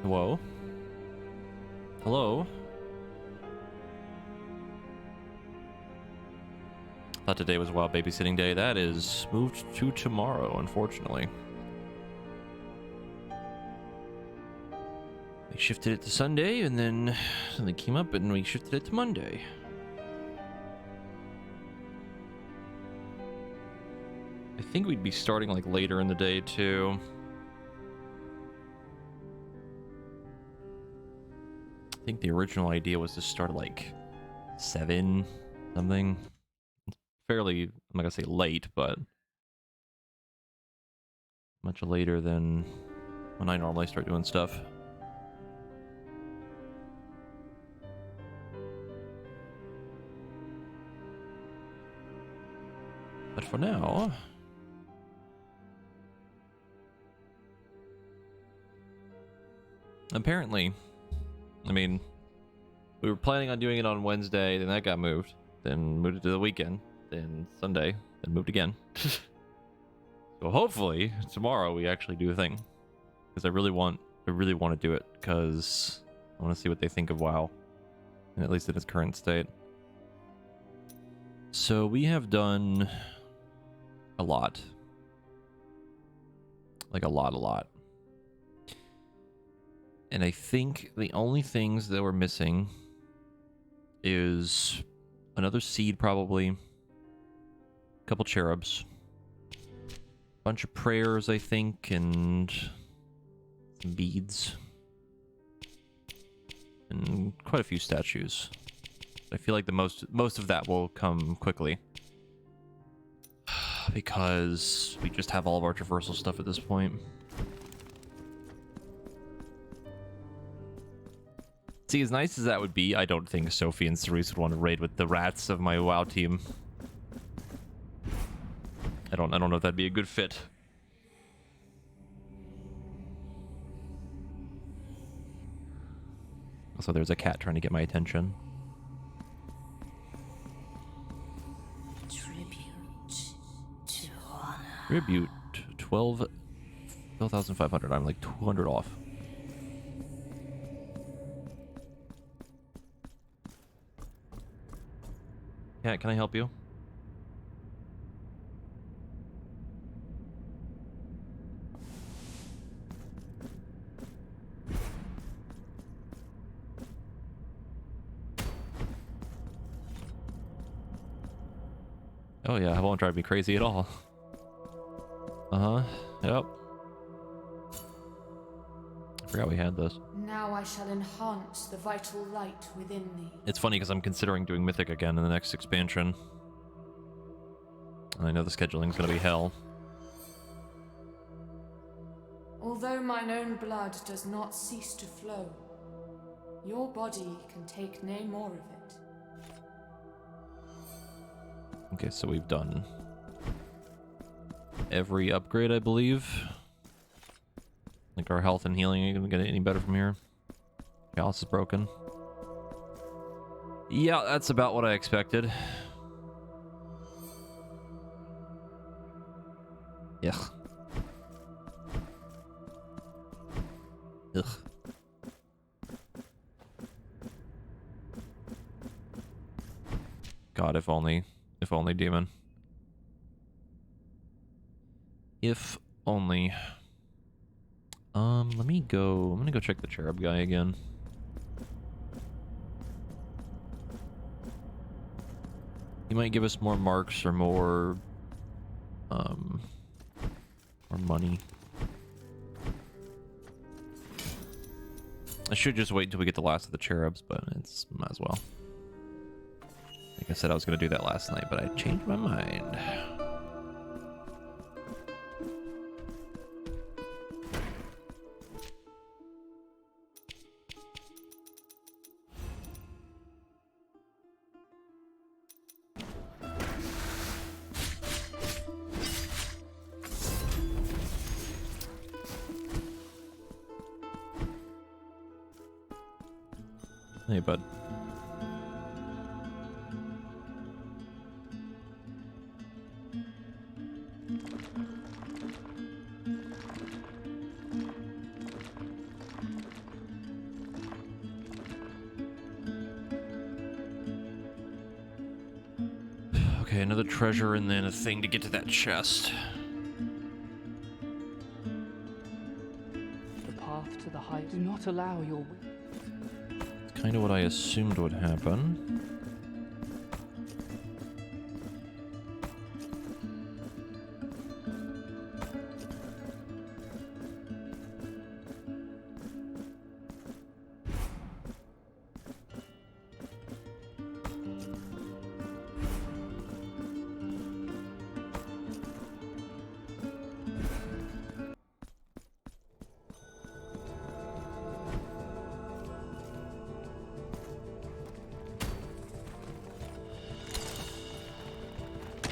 Whoa. Hello? Thought today was Wild Babysitting Day. That is moved to tomorrow, unfortunately. They shifted it to Sunday, and then something came up, and we shifted it to Monday. I think we'd be starting like later in the day, too. I think the original idea was to start at like 7 something. Fairly, I'm not gonna say late, but much later than when I normally start doing stuff. But for now, apparently, I mean, we were planning on doing it on Wednesday, then that got moved, then moved it to the weekend, then Sunday, then moved again. So hopefully tomorrow we actually do a thing, because I really want to do it, because I want to see what they think of WoW, and at least in its current state. So we have done a lot, like a lot. And I think the only things that we're missing is another seed, probably, a couple cherubs, bunch of prayers, I think, and some beads, and quite a few statues. I feel like the most of that will come quickly, because we just have all of our traversal stuff at this point. See, as nice as that would be, I don't think Sophie and Cerise would want to raid with the rats of my WoW team. don't know if that'd be a good fit. Also, there's a cat trying to get my attention. Tribute 12,500. I'm like 200 off. Yeah, can I help you? Oh yeah, it won't drive me crazy at all. Uh-huh. Yep. I forgot we had this. Now I shall enhance the vital light within thee. It's funny because I'm considering doing Mythic again in the next expansion. And I know the scheduling's gonna be hell. Although mine own blood does not cease to flow, your body can take no more of it. Okay, so we've done every upgrade, I believe. Like our health and healing ain't gonna get any better from here. Chalice is broken. Yeah, that's about what I expected. Ugh. Ugh. God, if only demon. If only. Let me go. I'm gonna go check the cherub guy again. He might give us more marks or more money. I should just wait until we get the last of the cherubs, but it's might as well. Like I said, I was gonna do that last night, but I changed my mind. Hey, bud. Okay, another treasure and then a thing to get to that chest. The path to the height. Do not allow your... Kind of what I assumed would happen.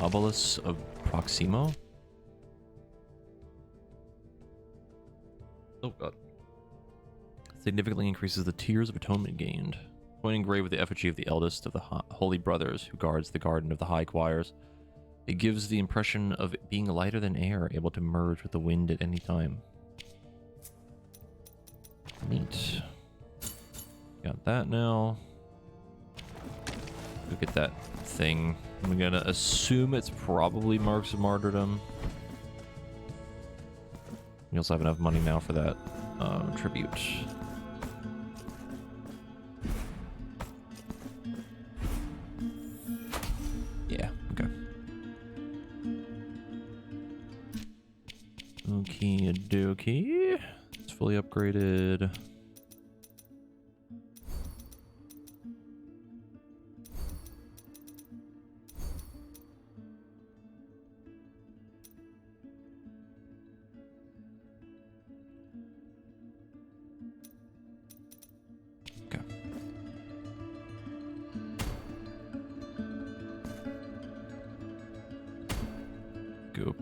Obelisk of Proximo? Oh god. Significantly increases the Tears of Atonement gained. Coin engraved with the effigy of the eldest of the Holy Brothers who guards the Garden of the High Choirs. It gives the impression of being lighter than air, able to merge with the wind at any time. Neat. Got that now. Look at that thing. I'm gonna assume it's probably Marks of Martyrdom. We also have enough money now for that tribute. Yeah, okay. Okie dokie. It's fully upgraded.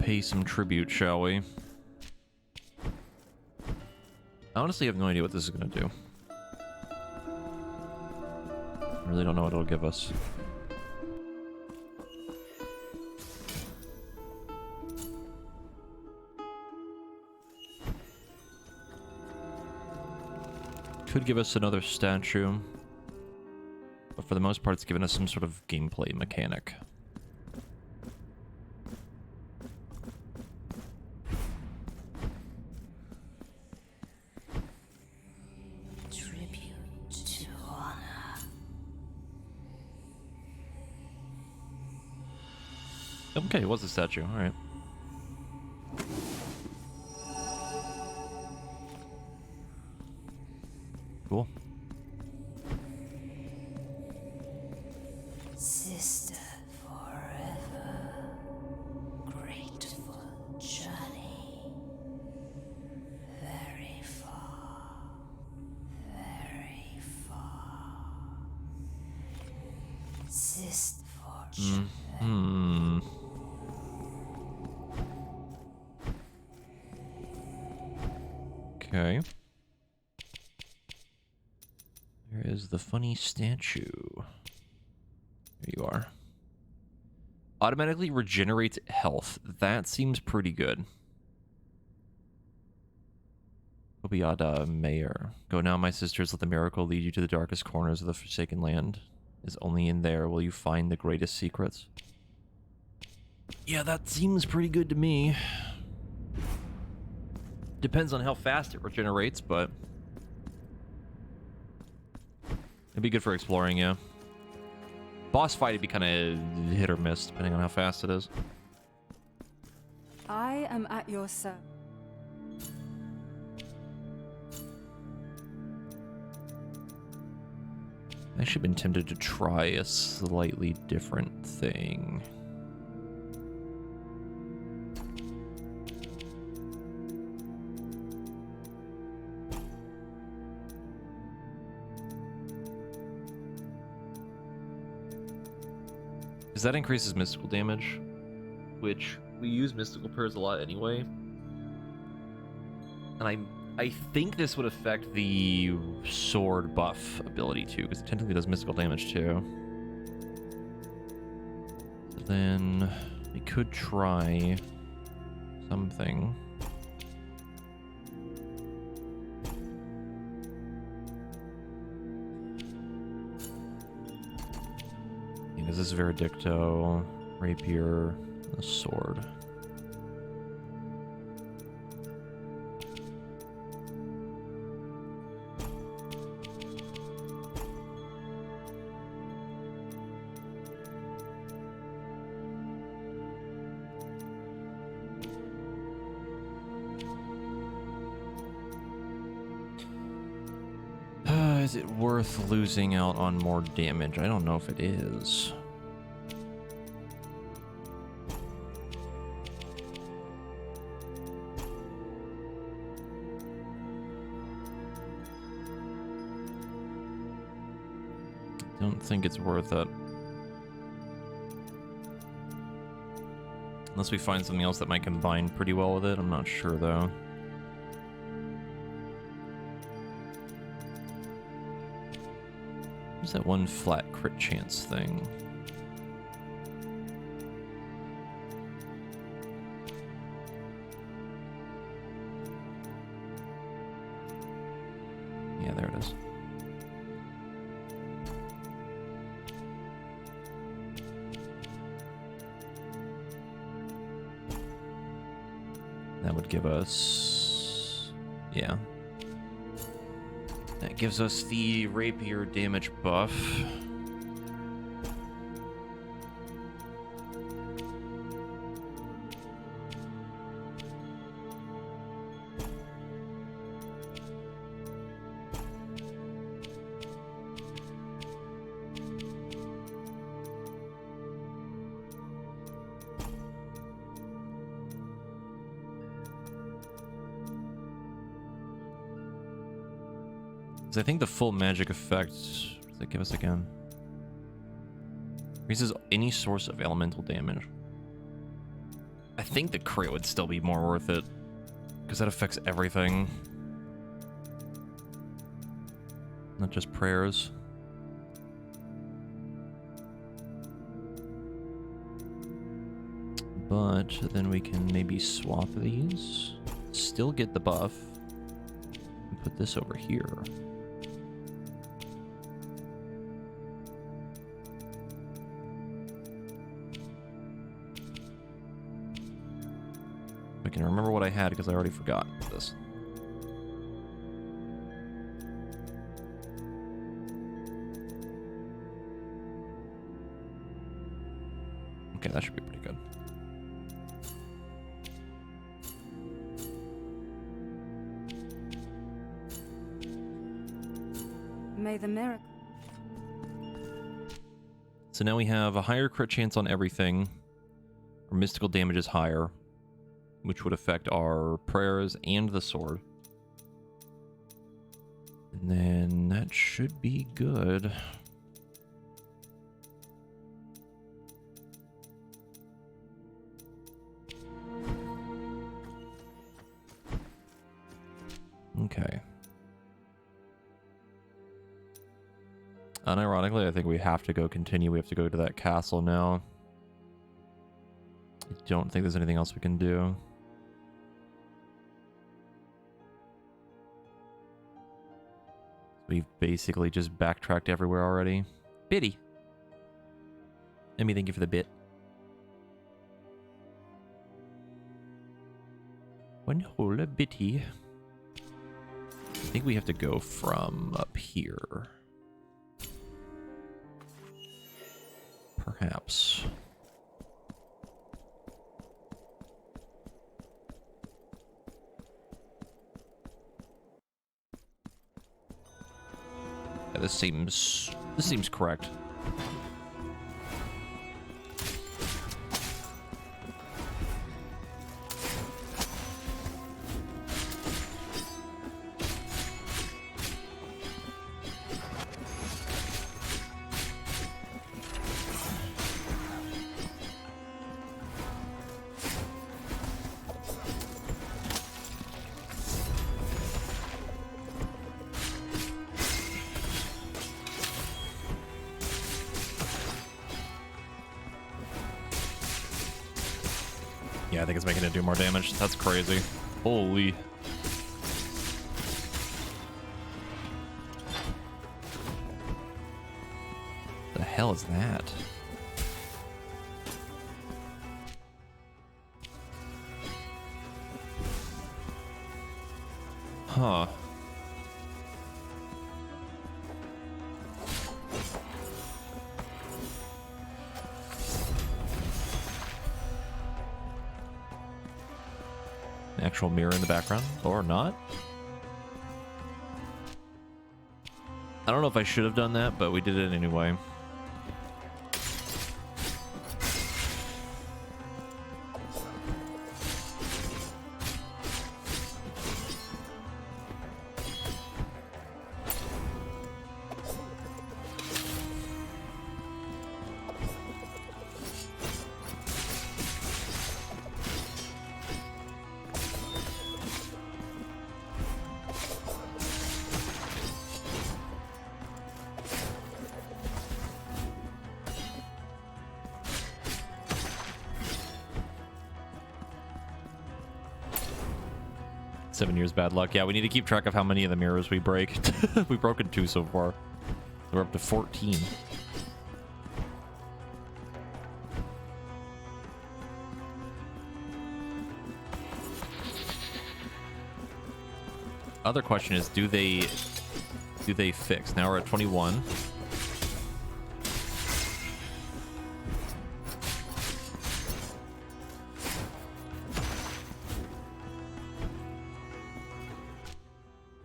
pay some tribute, shall we? I honestly have no idea what this is gonna do. I really don't know what it'll give us. Could give us another statue. But for the most part, it's given us some sort of gameplay mechanic. Tribute to honor. Okay, it was a statue. All right. Cool. Sister forever. Grateful journey. Very far. Very far. Sister fortune. Hmm. Okay. There is the funny statue. There you are. Automatically regenerates health. That seems pretty good. Obiada Mayor. Go now, my sisters, let the miracle lead you to the darkest corners of the Forsaken Land. Is only in there will you find the greatest secrets. Yeah, that seems pretty good to me. Depends on how fast it regenerates, but it'd be good for exploring, yeah. Boss fight would be kind of hit or miss, depending on how fast it is. I am at your service. I should have been tempted to try a slightly different thing. Because that increases mystical damage, which we use mystical prayers a lot anyway. And I think this would affect the sword buff ability too, because it technically does mystical damage too. So then we could try something. This is Veredicto, Rapier, a sword. Is it worth losing out on more damage? I don't know if it is. Don't think it's worth it. Unless we find something else that might combine pretty well with it. I'm not sure though. What's that one flat crit chance thing? Yeah, there it is. That would give us... yeah. That gives us the rapier damage buff. I think the full magic effect, what does that give us again? Increases any source of elemental damage. I think the crit would still be more worth it, because that affects everything. Not just prayers. But then we can maybe swap these. Still get the buff. And put this over here. I can remember what I had because I already forgot this. Okay, that should be pretty good. May the miracle. So now we have a higher crit chance on everything. Our mystical damage is higher, which would affect our prayers and the sword. And then that should be good. Okay. Unironically, I think we have to go continue. We have to go to that castle now. I don't think there's anything else we can do. We've basically just backtracked everywhere already. Biddy. Let me thank you for the bit. One whole bitty. I think we have to go from up here. Perhaps. Yeah, this seems correct. Yeah, I think it's making it do more damage. That's crazy. Holy. The hell is that? Huh. Actual mirror in the background, or not. I don't know if I should have done that, but we did it anyway. Seven years bad luck. Yeah, we need to keep track of how many of the mirrors we break. We've broken 2 so far. We're up to 14. Other question is, do they fix? Now we're at 21.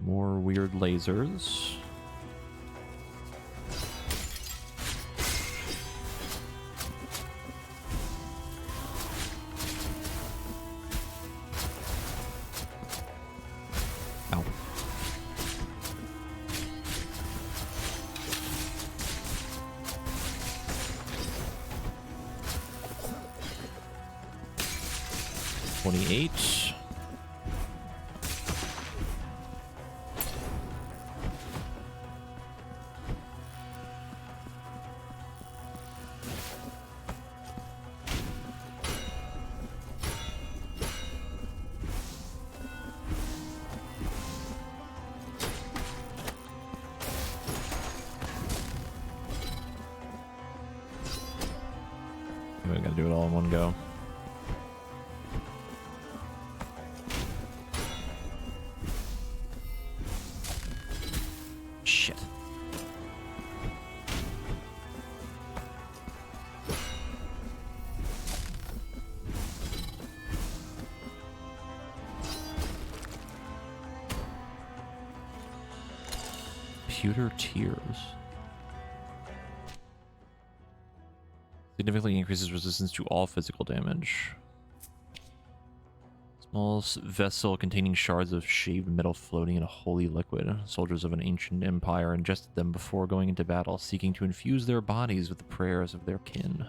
More weird lasers. Ow. 28. We gotta do it all in one go. Shit. Pewter tears. Significantly increases resistance to all physical damage. Small vessel containing shards of shaved metal floating in a holy liquid. Soldiers of an ancient empire ingested them before going into battle, seeking to infuse their bodies with the prayers of their kin.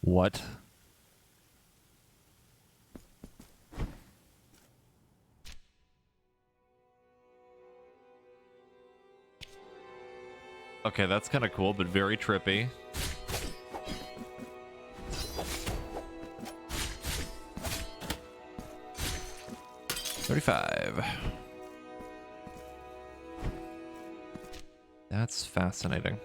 What? Okay, that's kind of cool, but very trippy. $35. That's fascinating.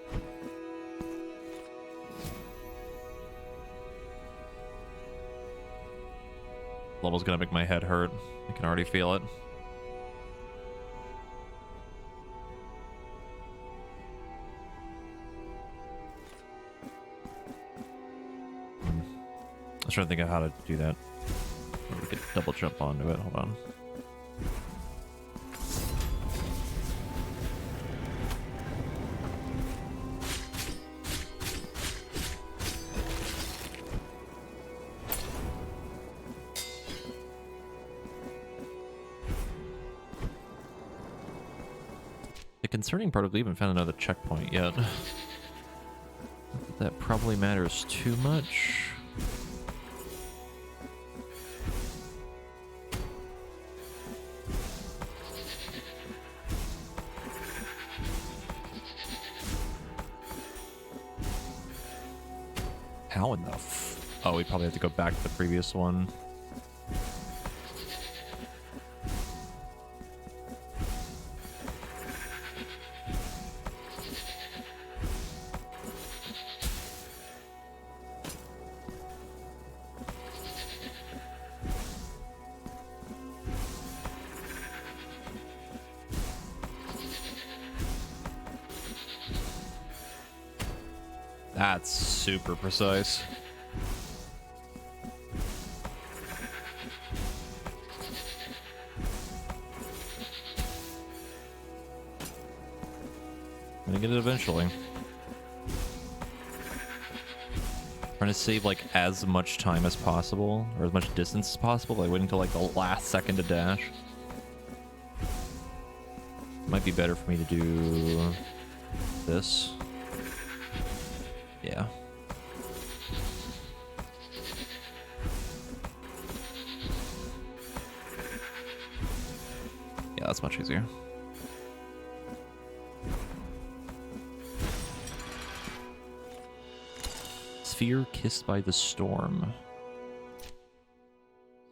Level's gonna make my head hurt. I can already feel it. I was trying to think of how to do that. We could double jump onto it. Hold on. The concerning part of we haven't found another checkpoint yet. That probably matters too much. How in the oh, we probably have to go back to the previous one. That's super precise. I'm gonna get it eventually. Trying to save like as much time as possible, or as much distance as possible, by waiting until like the last second to dash. Might be better for me to do this. Yeah. Yeah, that's much easier. Sphere kissed by the storm.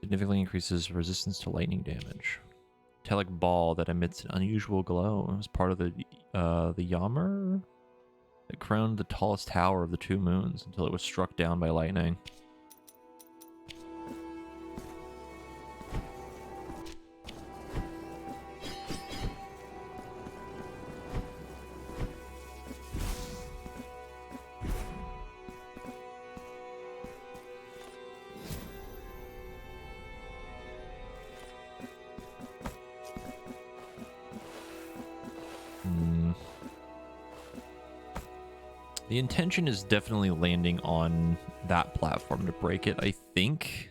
Significantly increases resistance to lightning damage. Metallic ball that emits an unusual glow. It was part of the Yammer that crowned the tallest tower of the two moons until it was struck down by lightning. The intention is definitely landing on that platform to break it, I think.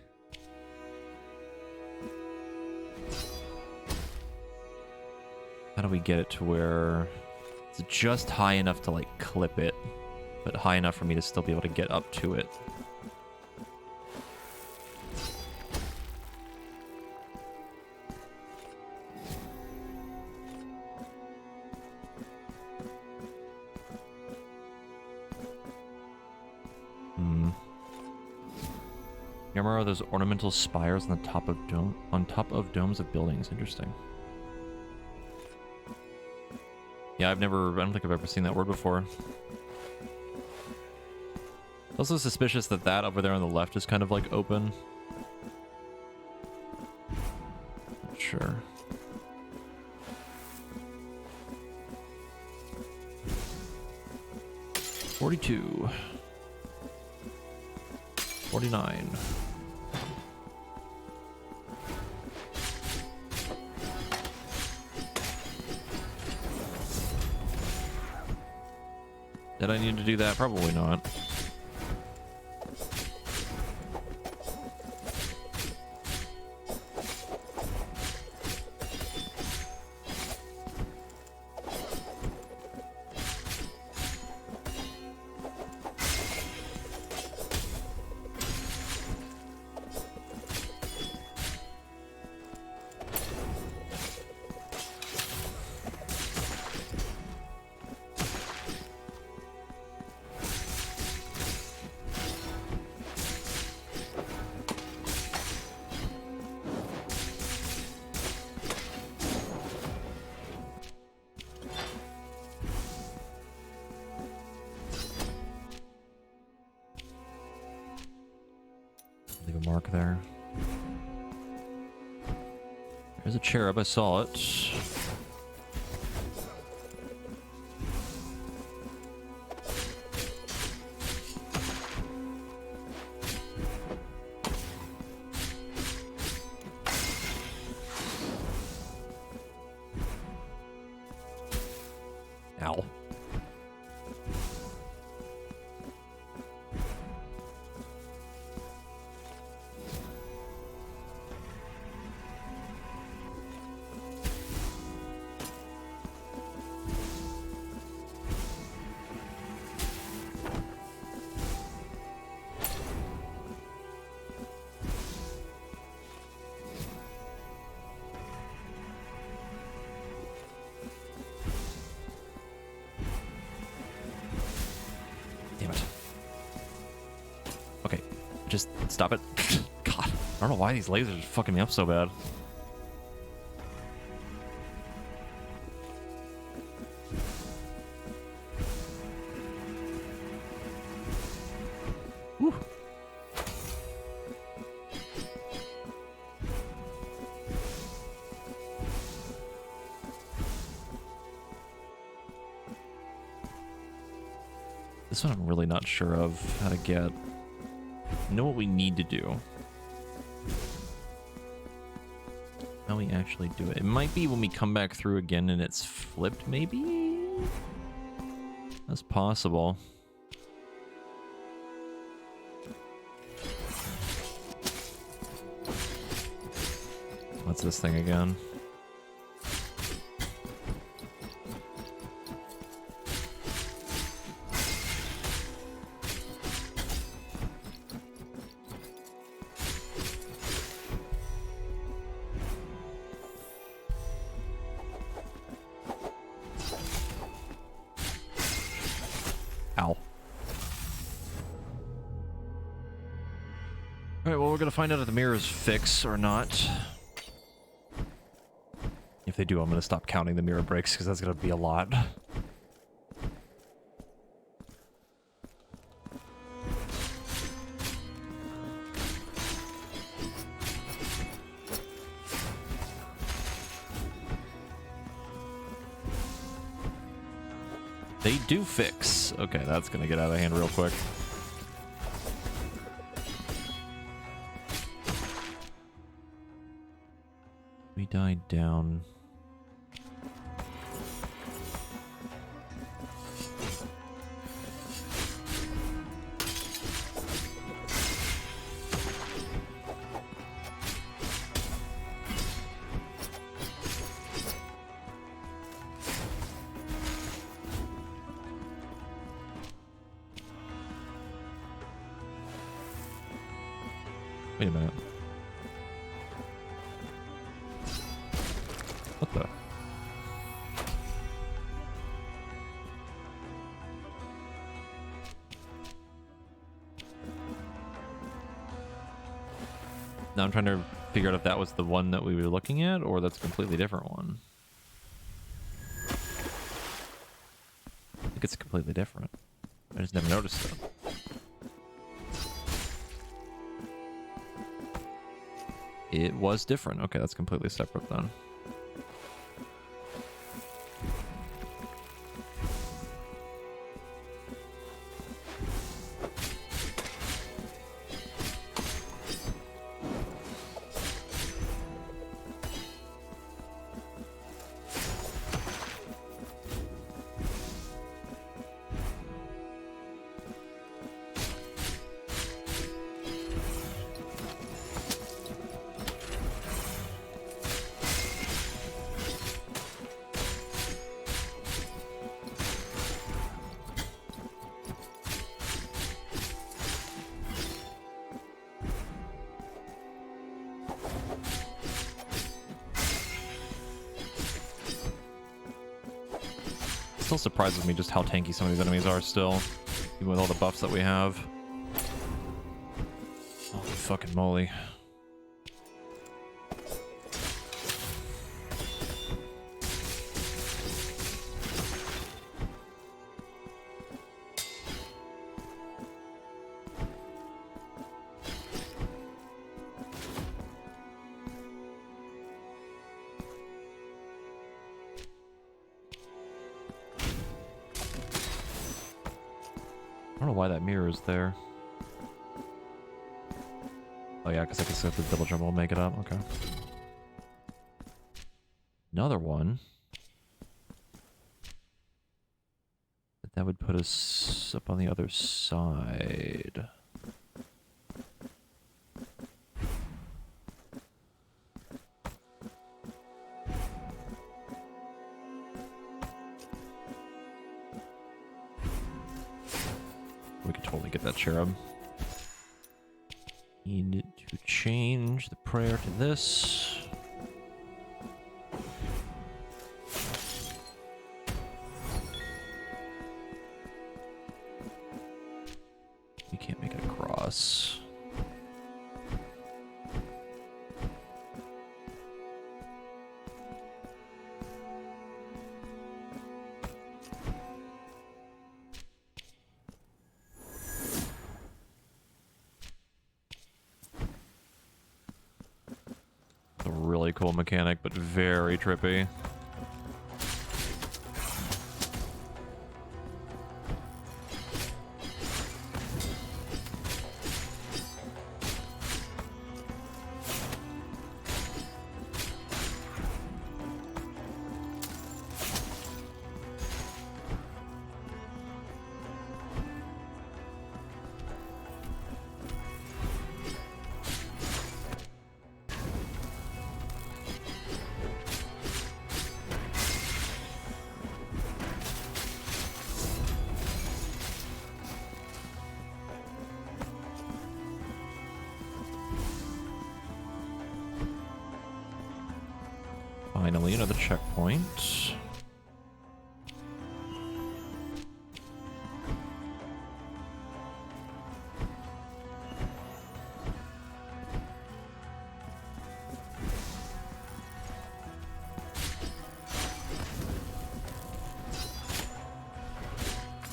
How do we get it to where it's just high enough to like clip it, but high enough for me to still be able to get up to it? Yamara are those ornamental spires on the top of domes of buildings. Interesting. Yeah, I don't think I've ever seen that word before. Also suspicious that that over there on the left is kind of like open. Not sure. $42. $49. Did I need to do that? Probably not. Leave a mark there. There's a cherub, I saw it. Ow. Damn it. Okay, just stop it. God, I don't know why these lasers are fucking me up so bad. Whew. This one I'm really not sure of how to get. I know what we need to do. How we actually do it. It might be when we come back through again and it's flipped, maybe? That's possible. What's this thing again? Ow. Alright, well, we're gonna find out if the mirrors fix or not. If they do, I'm gonna stop counting the mirror breaks, because that's gonna be a lot. They do fix. Okay, that's gonna get out of hand real quick. We died down. Wait a minute. What the? Now I'm trying to figure out if that was the one that we were looking at, or that's a completely different one. I think it's completely different. I just never noticed it. It was different. Okay, that's completely separate then. Still surprises me just how tanky some of these enemies are still, even with all the buffs that we have. Holy fucking moly. I don't know why that mirror is there. Oh yeah, because I can set the double jump will make it up. Okay. Another one. That would put us up on the other side. We could totally get that cherub. Need to change the prayer to this. You can't make it across. A really cool mechanic, but very trippy. Finally, another checkpoint.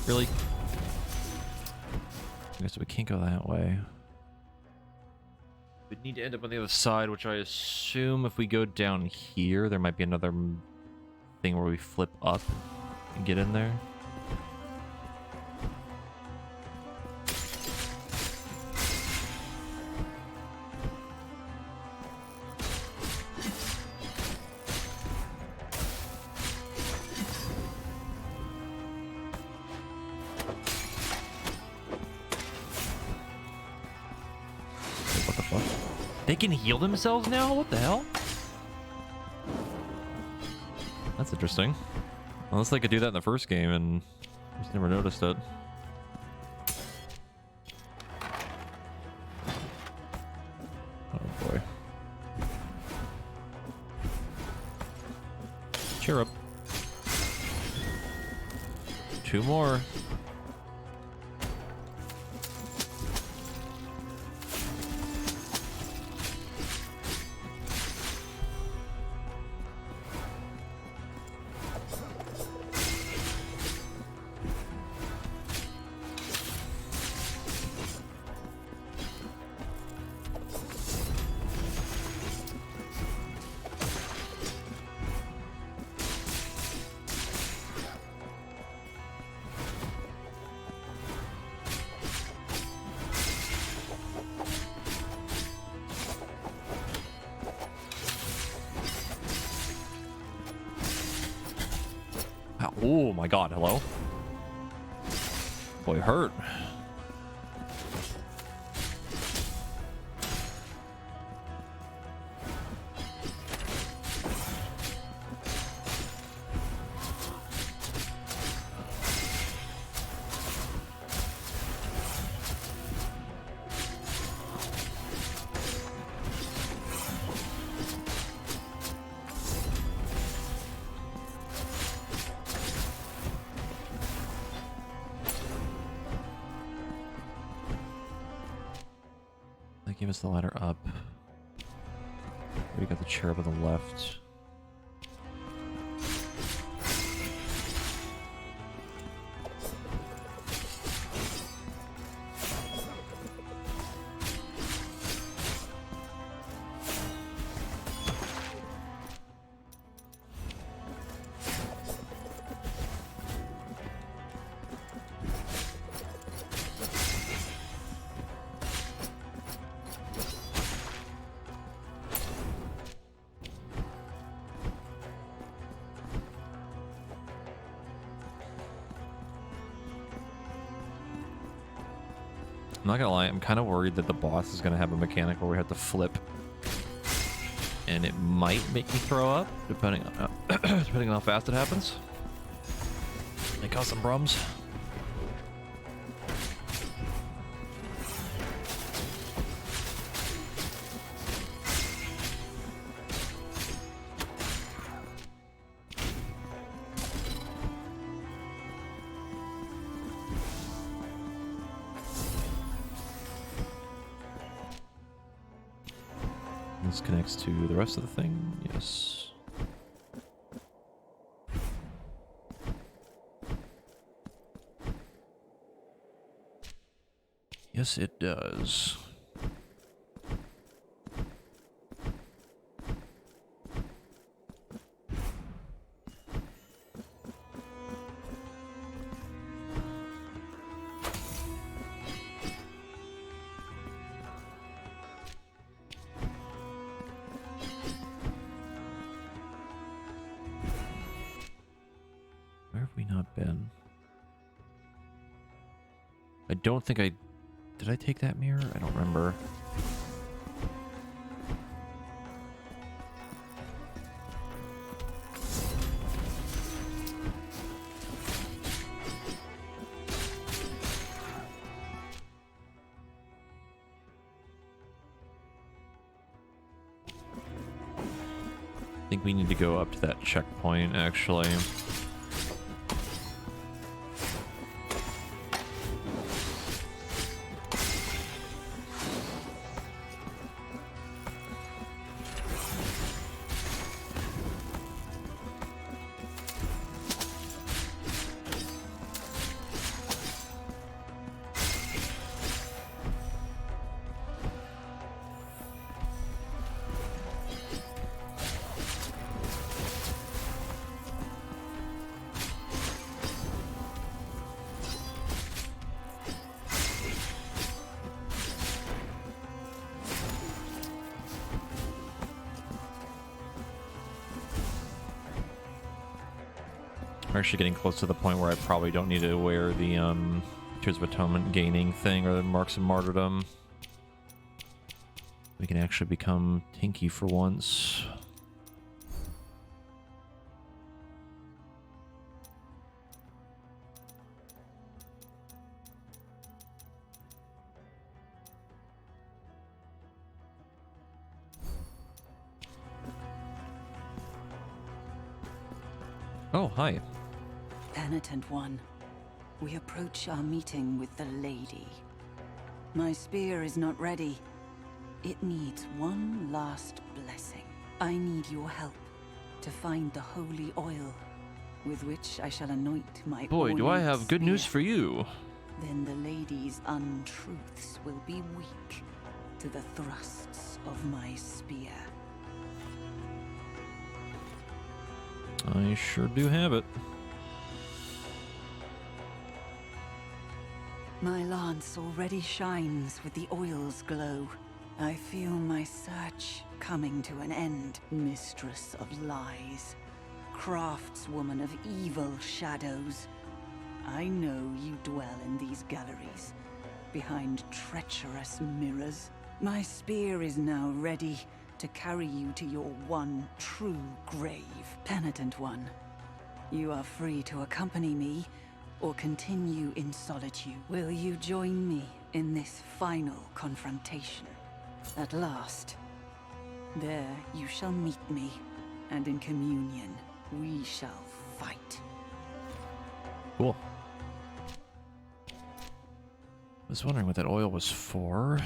Really? I guess we can't go that way. We need to end up on the other side, which I assume if we go down here, there might be another thing where we flip up and get in there. What the fuck? They can heal themselves now? What the hell? That's interesting. Unless they could do that in the first game and just never noticed it. Cherub. 2 more. Oh my god, hello? Boy, hurt. They gave us the ladder up. We got the cherub on the left. I'm not gonna lie, I'm kind of worried that the boss is gonna have a mechanic where we have to flip, and it might make me throw up, depending on depending on how fast it happens. May cause some brums. This connects to the rest of the thing. Yes. Yes, it does. Where have we not been? I don't think I... Did I take that mirror? I don't remember. I think we need to go up to that checkpoint, actually. We're actually getting close to the point where I probably don't need to wear the Tears of Atonement gaining thing or the Marks of Martyrdom. We can actually become Tinky for once. Oh, hi. Penitent one, we approach our meeting with the lady. My spear is not ready. It needs one last blessing. I need your help to find the holy oil with which I shall anoint my Boy, do I ornate have good news spear. for you. Then the lady's untruths will be weak to the thrusts of my spear. I sure do have it. My lance already shines with the oil's glow. I feel my search coming to an end, mistress of lies, craftswoman of evil shadows. I know you dwell in these galleries, behind treacherous mirrors. My spear is now ready to carry you to your one true grave. Penitent one, you are free to accompany me or continue in solitude. Will you join me in this final confrontation? At last, there you shall meet me, and in communion we shall fight. Cool. Was wondering what that oil was for.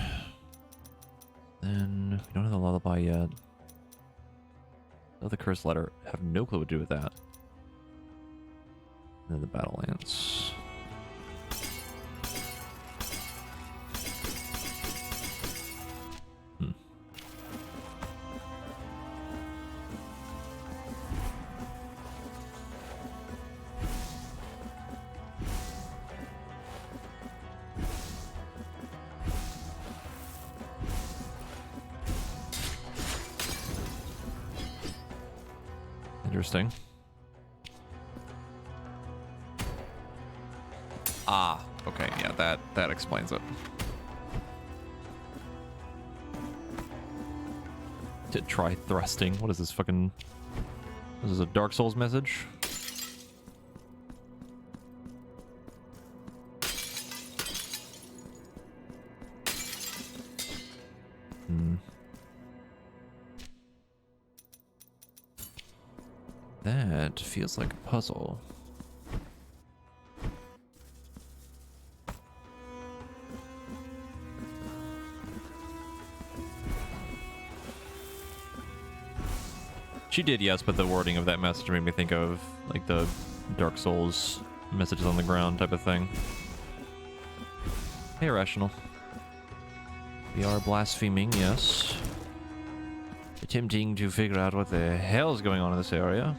Then we don't have the lullaby yet. The cursed letter. I have no clue what to do with that. And then the battle lance. Interesting. Ah, okay, yeah, that explains it. To try thrusting. What is this fucking... This is a Dark Souls message? That feels like a puzzle. She did, yes, but the wording of that message made me think of like the Dark Souls messages on the ground type of thing. Hey, Irrational. We are blaspheming, yes. Attempting to figure out what the hell is going on in this area.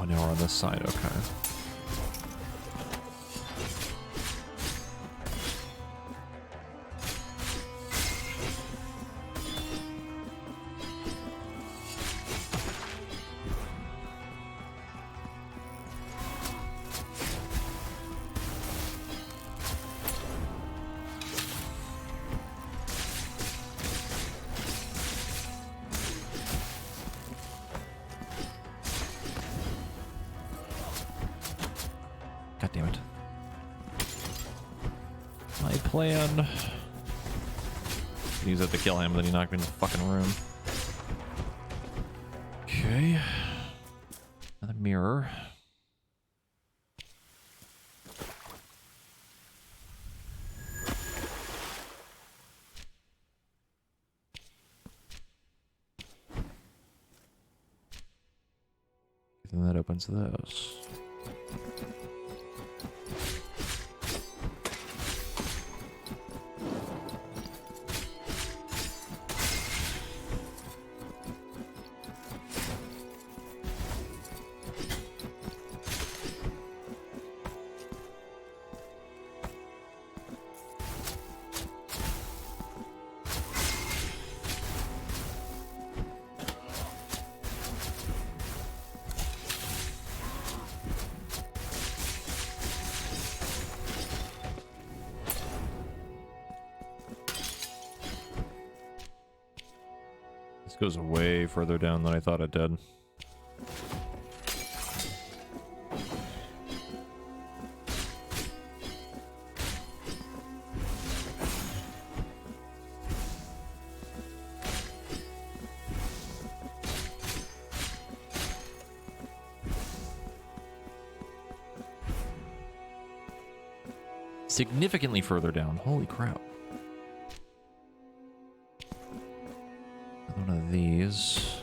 Oh, now we're on this side, okay. God damn it. My plan. Use it to kill him, then he knocked me in the fucking room. Okay. Another mirror. Then that opens this. Goes way further down than I thought it did. Significantly further down. Holy crap. One of these.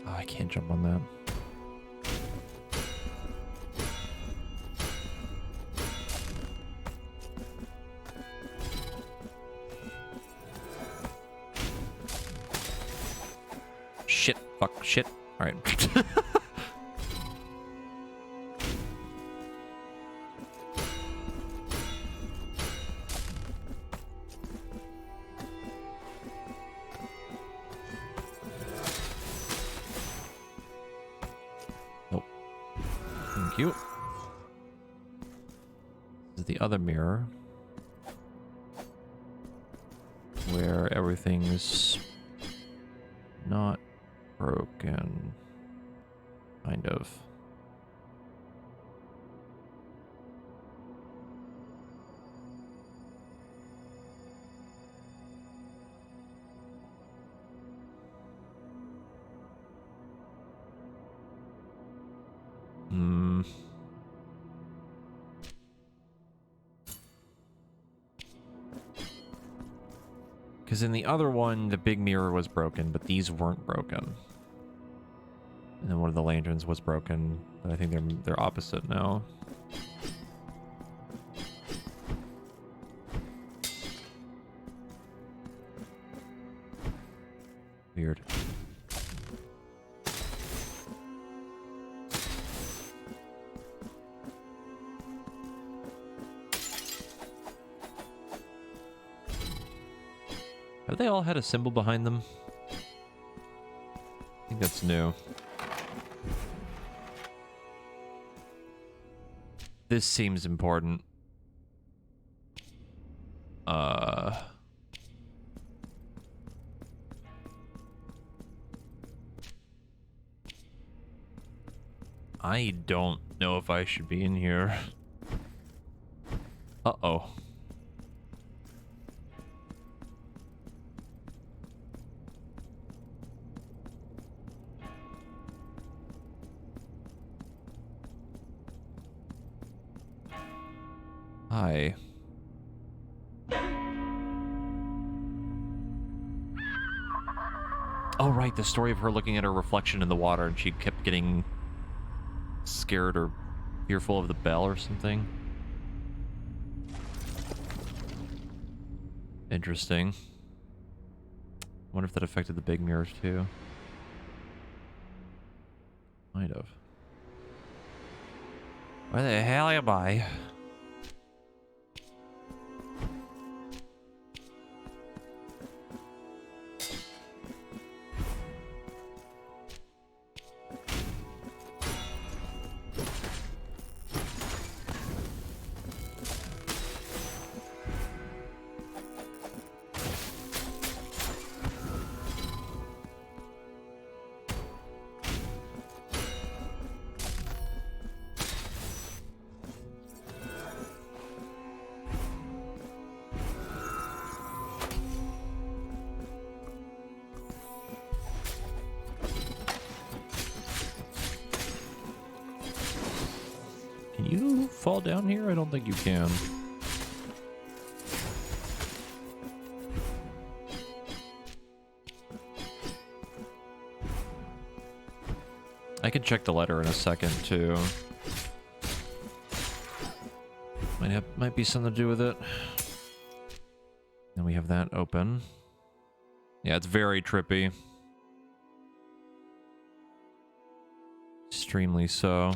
Oh, I can't jump on that. Shit. Fuck. Shit. Alright. Nope. Thank you. This is the other mirror. Where everything's not broken. Kind of. Hmm. Because in the other one, the big mirror was broken, but these weren't broken. And then one of the lanterns was broken, but I think they're opposite now. Weird. Have they all had a symbol behind them? I think that's new. This seems important. I don't know if I should be in here. Uh-oh. Hi. Oh, right, the story of her looking at her reflection in the water and she kept getting scared or fearful of the bell or something. Interesting. Wonder if that affected the big mirrors too. Might have. Where the hell am I? Can you fall down here? I don't think you can. I can check the letter in a second too. Might be something to do with it. Then we have that open. Yeah, it's very trippy. Extremely so.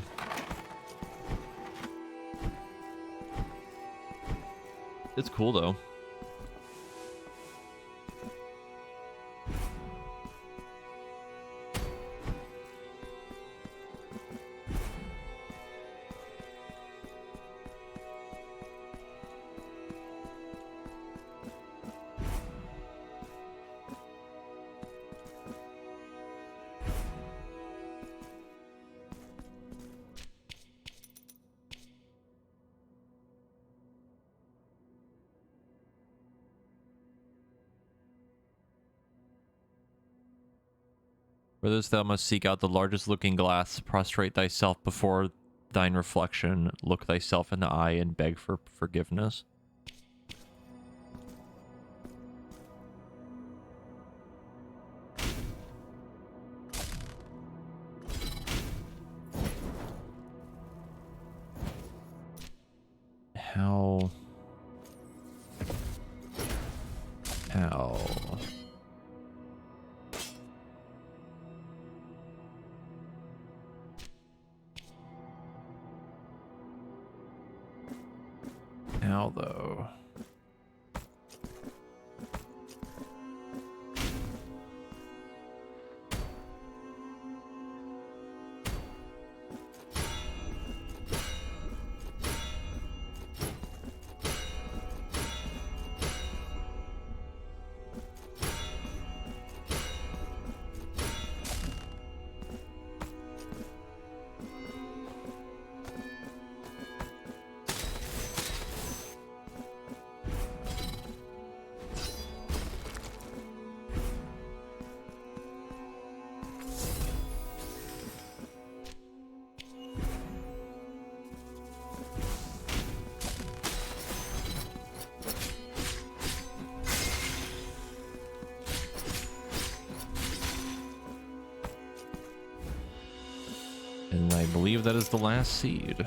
It's cool though. For this thou must seek out the largest looking glass, prostrate thyself before thine reflection, look thyself in the eye, and beg for forgiveness. How? How though? And I believe that is the last seed.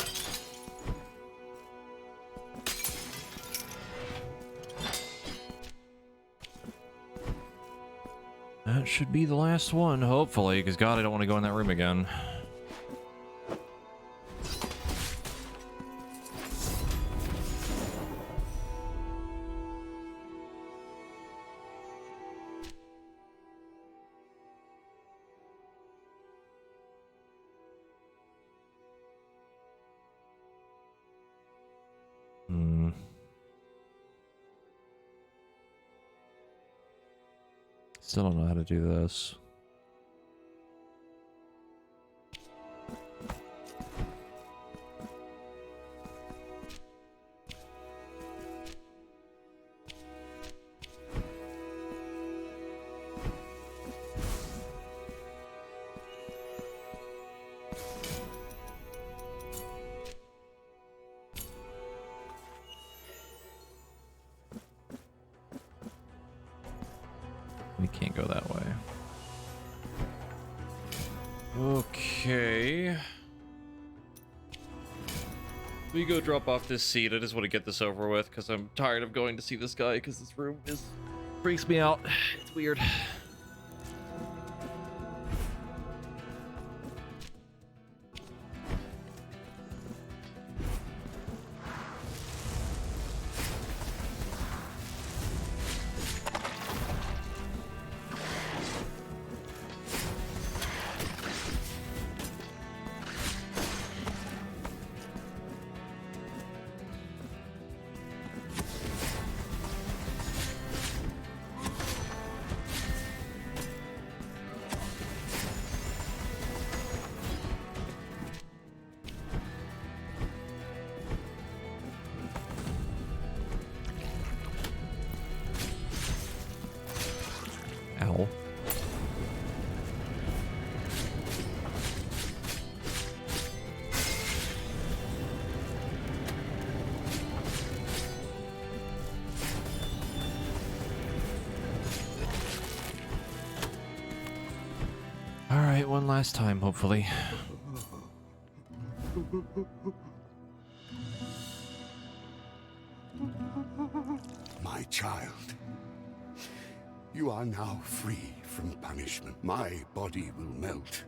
That should be the last one, hopefully, because God, I don't want to go in that room again. Still don't know how to do this. We can't go that way. Okay. We go drop off this seat. I just want to get this over with because I'm tired of going to see this guy because this room freaks me out. It's weird. Ow. All right, one last time, hopefully. My child, you are now free from punishment. My body will melt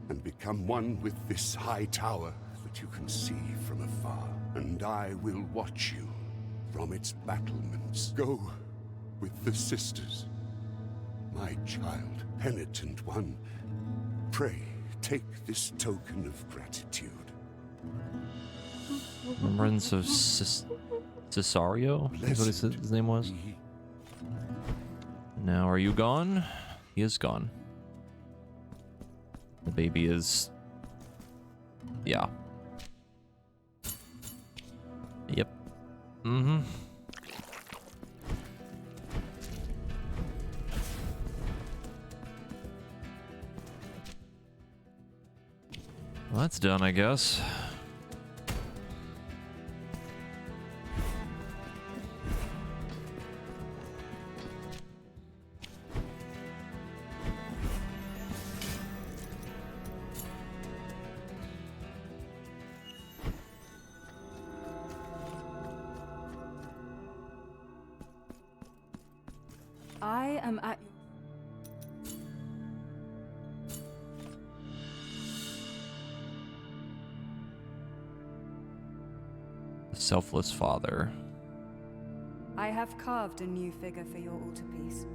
and become one with this high tower that you can see from afar. And I will watch you from its battlements. Go with the sisters. My child, penitent one, pray take this token of gratitude. Remembrance of Cesario? Is what his name was. Now, are you gone? He is gone. The baby is... yeah. Yep. Mm-hmm. Well, that's done, I guess. I am at The selfless father. I have carved a new figure for your altarpiece.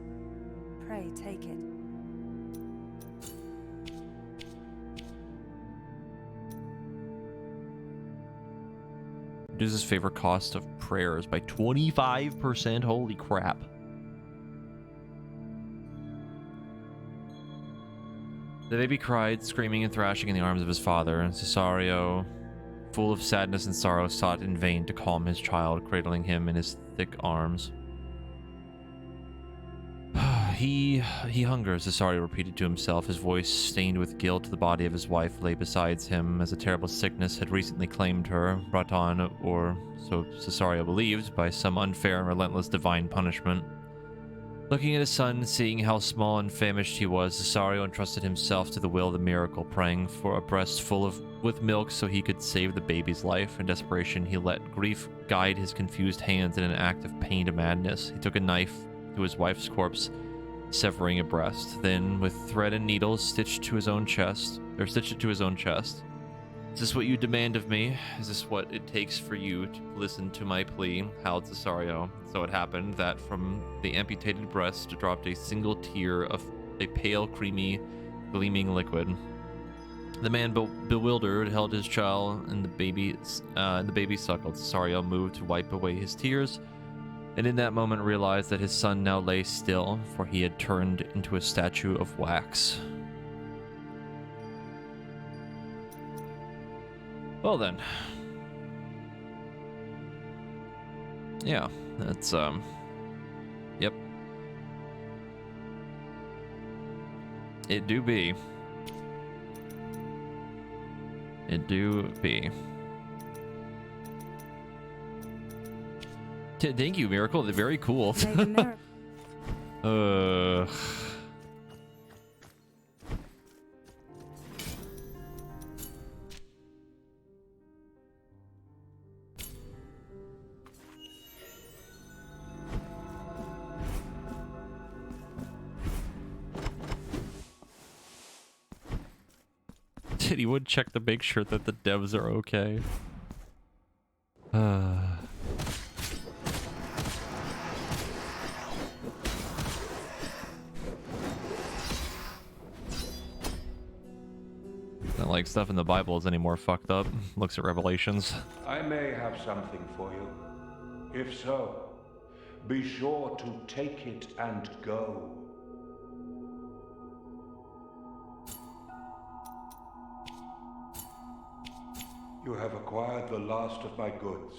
Pray take it. Reduces favor cost of prayers by 25%. Holy crap. The baby cried, screaming and thrashing in the arms of his father. Cesario, full of sadness and sorrow, sought in vain to calm his child, cradling him in his thick arms. He hungers, Cesario repeated to himself, his voice stained with guilt. The body of his wife lay beside him, as a terrible sickness had recently claimed her, brought on, or so Cesario believed, by some unfair and relentless divine punishment. Looking at his son, seeing how small and famished he was, Cesario entrusted himself to the will of the miracle, praying for a breast full with milk so he could save the baby's life. In desperation, he let grief guide his confused hands in an act of pained madness. He took a knife to his wife's corpse, severing a breast. Then, with thread and needles, stitched it to his own chest. Is this what you demand of me? Is this what it takes for you to listen to my plea? Howled Cesario. So it happened that from the amputated breast dropped a single tear of a pale, creamy, gleaming liquid. The man, bewildered, held his child, and the baby suckled. Cesario moved to wipe away his tears, and in that moment realized that his son now lay still, for he had turned into a statue of wax. Well then. Yeah, that's, yep. It do be. It do be. Thank you, Miracle. They're very cool. May the miracle He would check to make sure that the devs are okay. Not like stuff in the Bible is any more fucked up. Looks at Revelations. I may have something for you. If so, be sure to take it and go. You have acquired the last of my goods.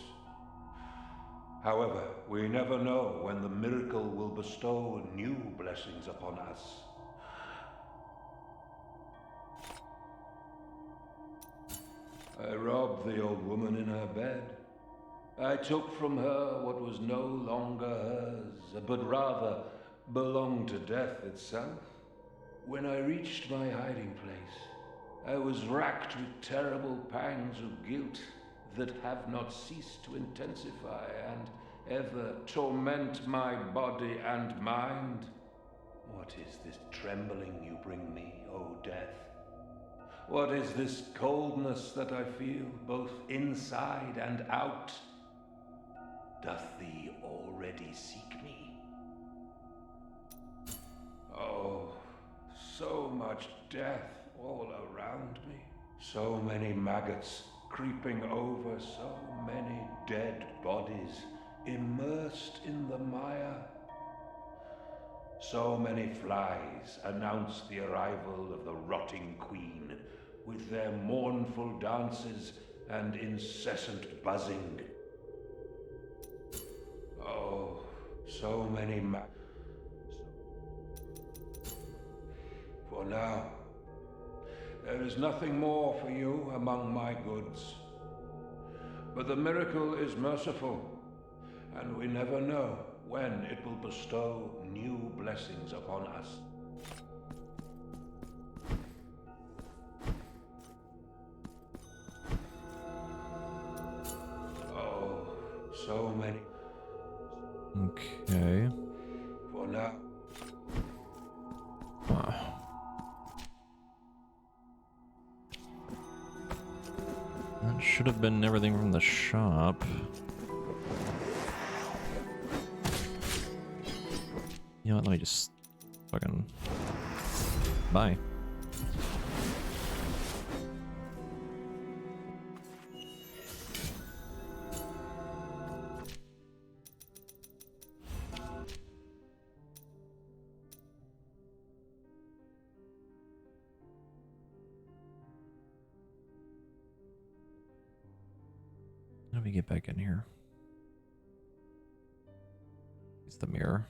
However, we never know when the miracle will bestow new blessings upon us. I robbed the old woman in her bed. I took from her what was no longer hers, but rather belonged to death itself. When I reached my hiding place, I was racked with terrible pangs of guilt that have not ceased to intensify and ever torment my body and mind. What is this trembling you bring me, O death? What is this coldness that I feel, both inside and out? doth thee already seek me? Oh, so much death all around me. So many maggots creeping over, so many dead bodies immersed in the mire. So many flies announce the arrival of the rotting queen, with their mournful dances and incessant buzzing. Oh, so many For now, there is nothing more for you among my goods. But the miracle is merciful, and we never know when it will bestow new blessings upon us. Oh, so many. Okay. For now. Wow. That should have been everything from the shop. You know what, let me just fucking... Bye. How do we get back in here? It's the mirror.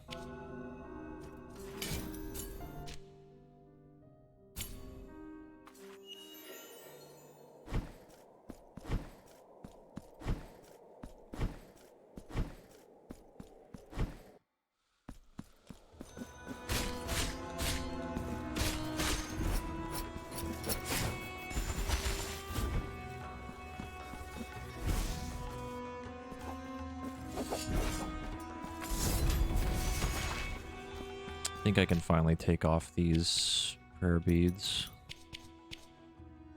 I think I can finally take off these prayer beads.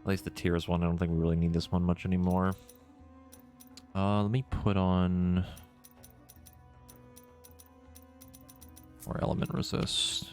At least the tears one. I don't think we really need this one much anymore. Let me put on more element resist.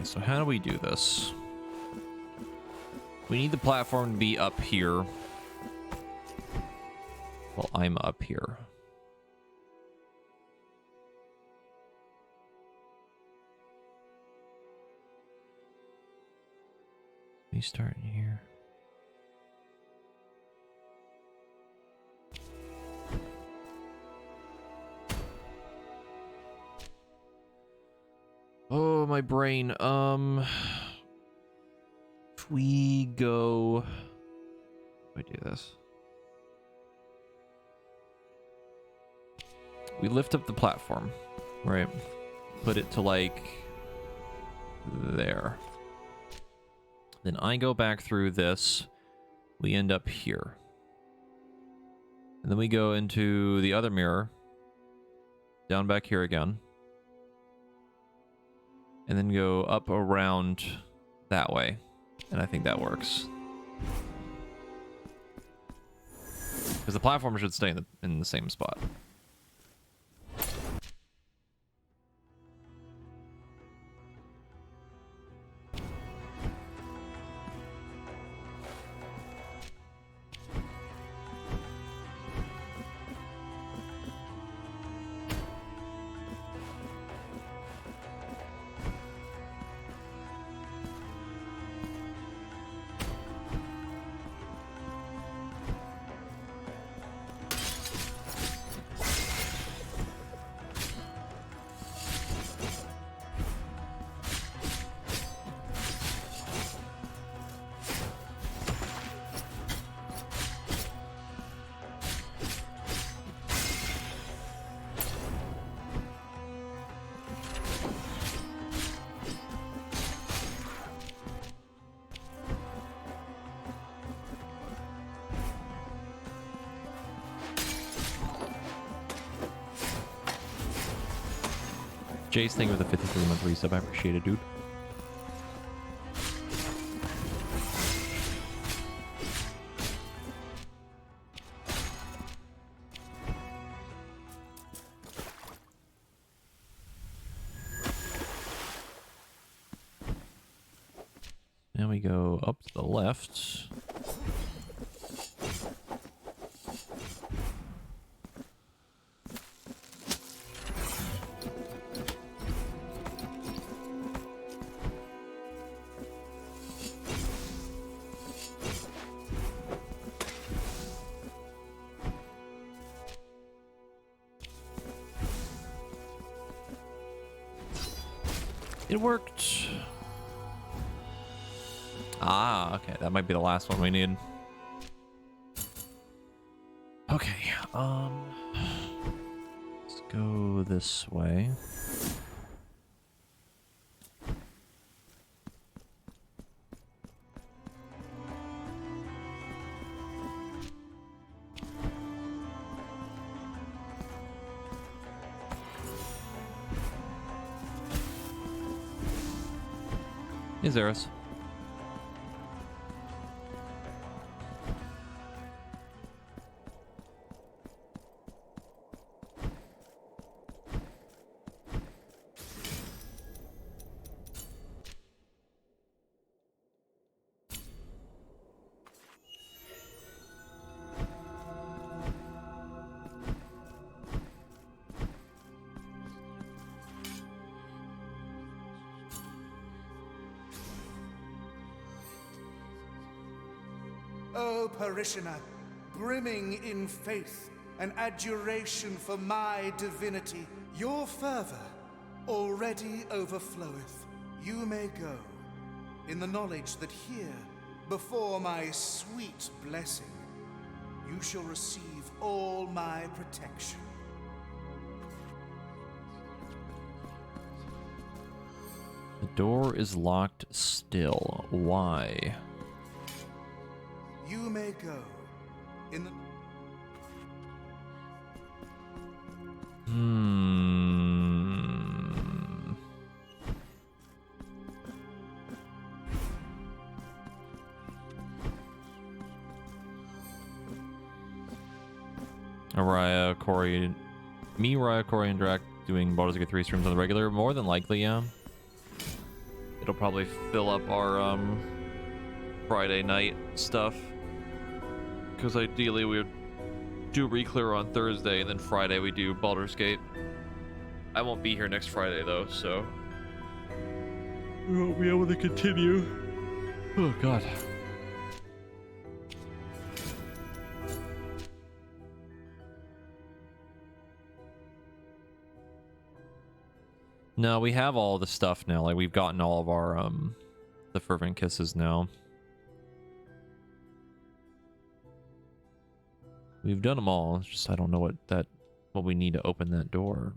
So how do we do this? We need the platform to be up here. Well, I'm up here. We start in here. Oh, my brain. If we go... How do I do this? We lift up the platform, right? Put it to, like, there. Then I go back through this. We end up here. And then we go into the other mirror. Down back here again. And then go up around that way. And I think that works. Because the platform should stay in the same spot. Jace, thank you for the 53-month resub. I appreciate it, dude. Now we go up to the left. It worked. Ah, okay. That might be the last one we need. Okay, let's go this way. Hey, Zeros. O parishioner, brimming in faith and adoration for my divinity, your fervor already overfloweth. You may go, in the knowledge that here, before my sweet blessing, you shall receive all my protection. The door is locked still. Why? You may go, in the... Araya, Corey, Raya, Corey, and Drac doing Baldur's Gate 3 streams on the regular? More than likely, yeah. It'll probably fill up our Friday night stuff. Because ideally we would do Reclear on Thursday, and then Friday we do Baldur's Gate. I won't be here next Friday though, so we won't be able to continue. Oh god. No, we have all the stuff now. Like, we've gotten all of our the fervent kisses now. We've done them all. It's just I don't know what we need to open that door.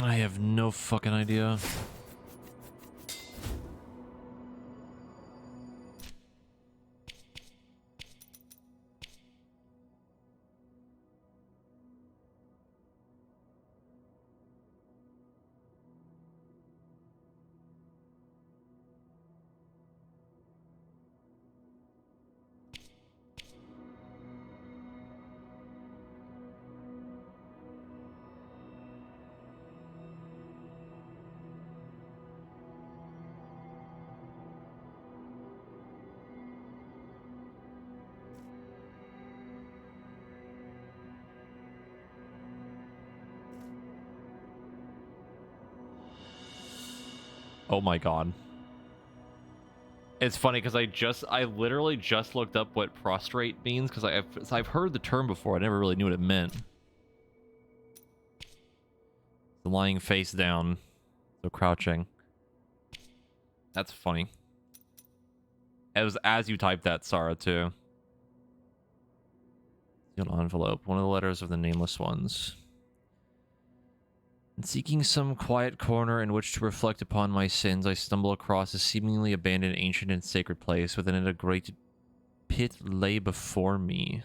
I have no fucking idea. Oh my god. It's funny because I literally just looked up what prostrate means because I've heard the term before. I never really knew what it meant. The lying face down, so crouching. That's funny. It was as you typed that, Sarah, too. Sealed envelope. One of the letters of the nameless ones. In seeking some quiet corner in which to reflect upon my sins, I stumble across a seemingly abandoned ancient and sacred place. Within it, a great pit lay before me,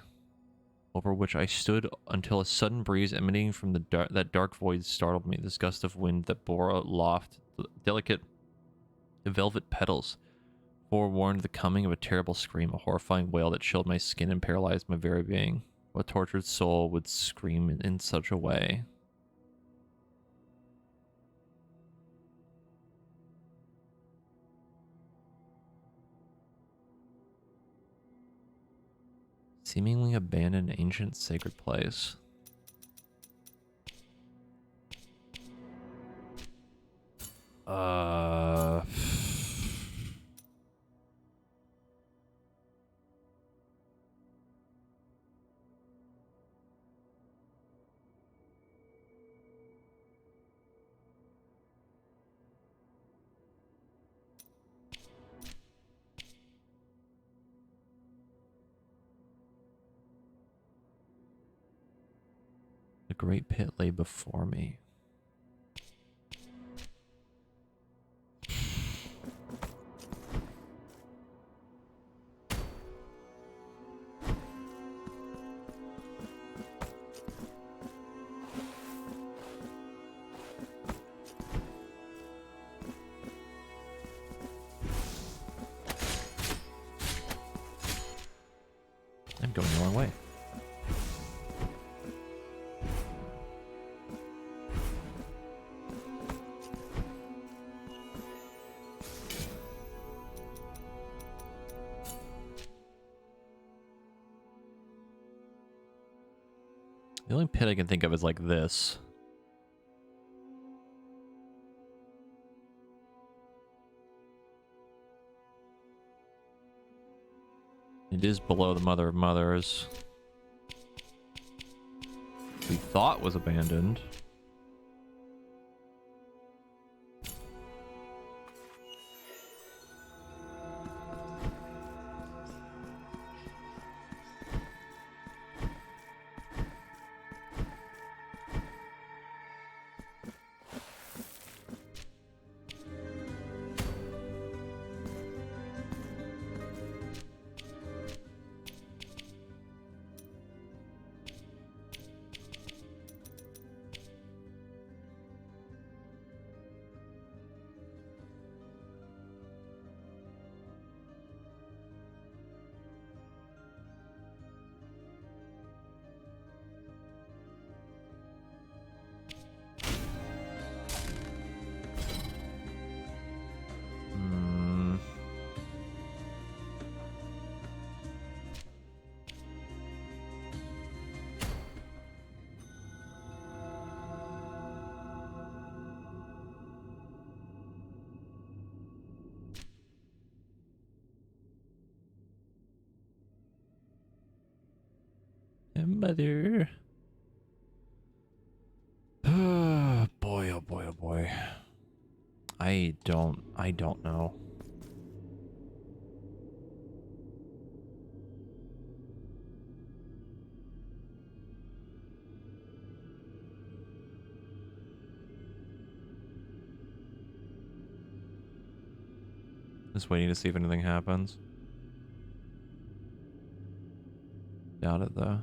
over which I stood until a sudden breeze emanating from that dark void startled me. This gust of wind that bore aloft delicate velvet petals forewarned the coming of a terrible scream, a horrifying wail that chilled my skin and paralyzed my very being. What tortured soul would scream in such a way? Seemingly abandoned ancient sacred place. The great pit lay before me. I'm going the wrong way. The only pit I can think of is like this. It is below the Mother of Mothers. We thought was abandoned. Mother. Boy, oh boy, oh boy. I don't know. Just waiting to see if anything happens. Doubt it though.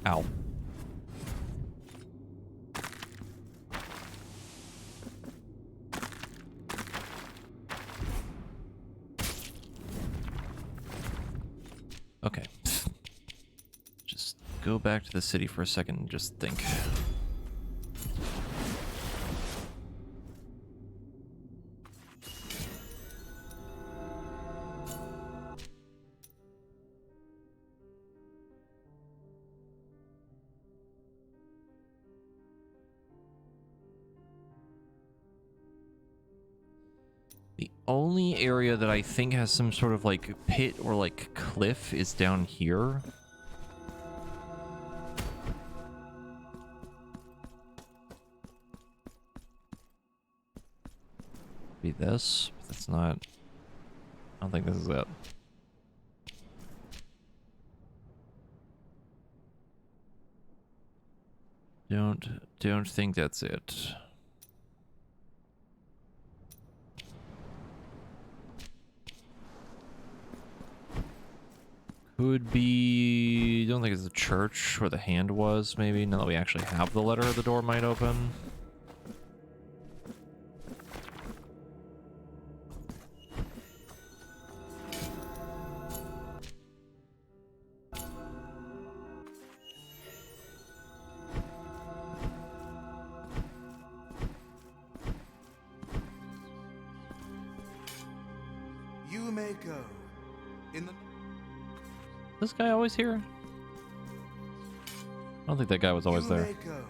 Ow. Okay. Just go back to the city for a second and just think. The only area that I think has some sort of like pit or like cliff is down here. Be this, but that's not. I don't think this is it. Don't think that's it. Could be. Don't think it's the church where the hand was. Maybe now that we actually have the letter, the door might open. You may go. In the This guy always here? I don't think that guy was always you there. may go.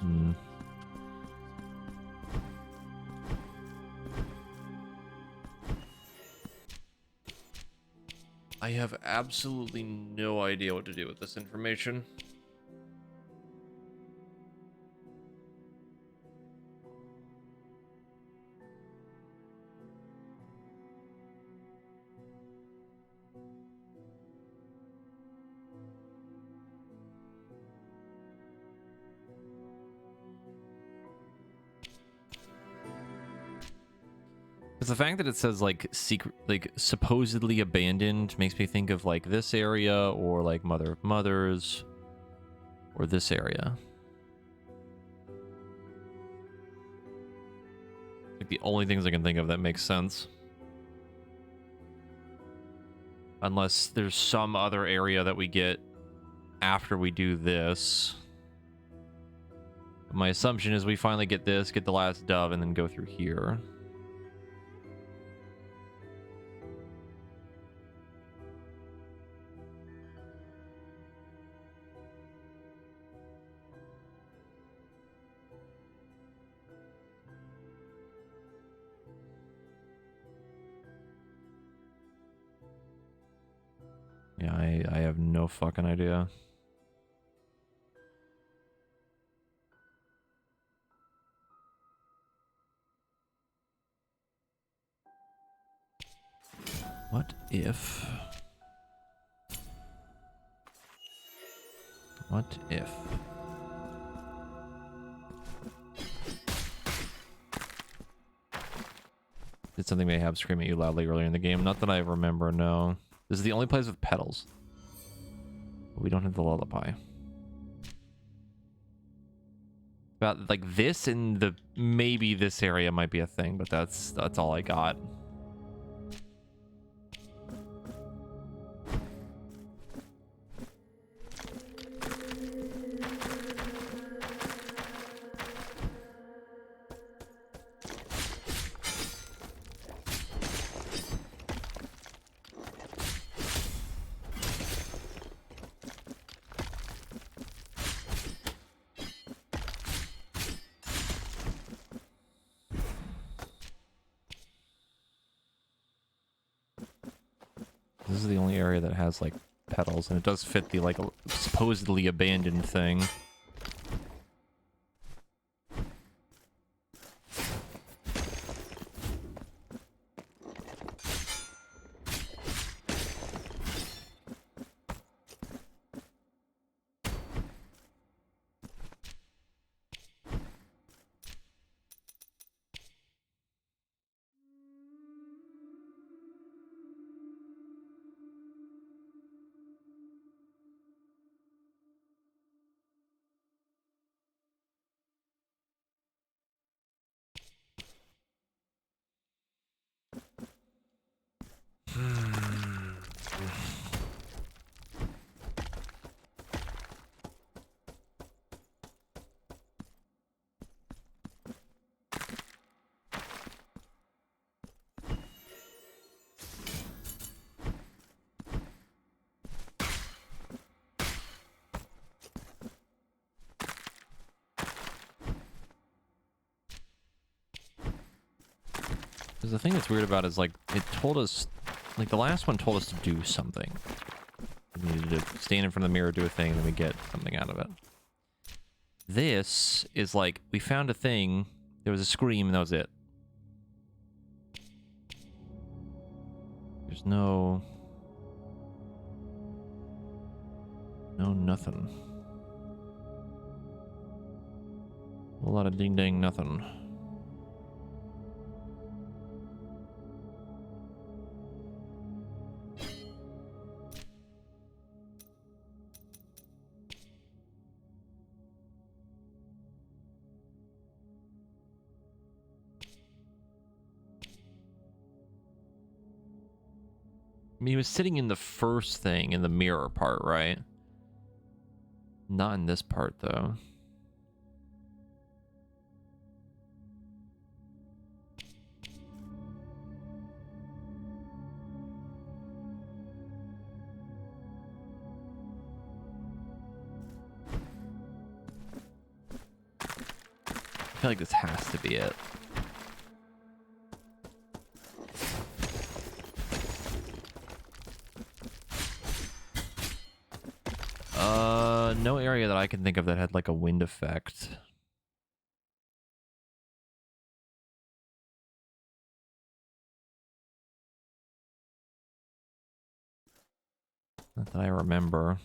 Hmm. I have absolutely no idea what to do with this information. Because the fact that it says like secret, like supposedly abandoned, makes me think of like this area or like Mother of Mothers or this area. Like the only things I can think of that makes sense. Unless there's some other area that we get after we do this. My assumption is we finally get this, get the last dove, and then go through here. Yeah, I have no fucking idea. What if? What if? Did something mayhap scream at you loudly earlier in the game? Not that I remember, no. This is the only place with petals. But we don't have the lullaby. About like this and the maybe this area might be a thing, but that's all I got. This is the only area that has like petals, and it does fit the like supposedly abandoned thing. Because the thing that's weird about it is, like, it told us... Like, the last one told us to do something. We needed to stand in front of the mirror, do a thing, and then we get something out of it. This is like, we found a thing, there was a scream, and that was it. There's no... No nothing. A whole lot of ding-dang nothing. I mean, he was sitting in the first thing, in the mirror part, right? Not in this part, though. I feel like this has to be it. No area that I can think of that had like a wind effect. Not that I remember.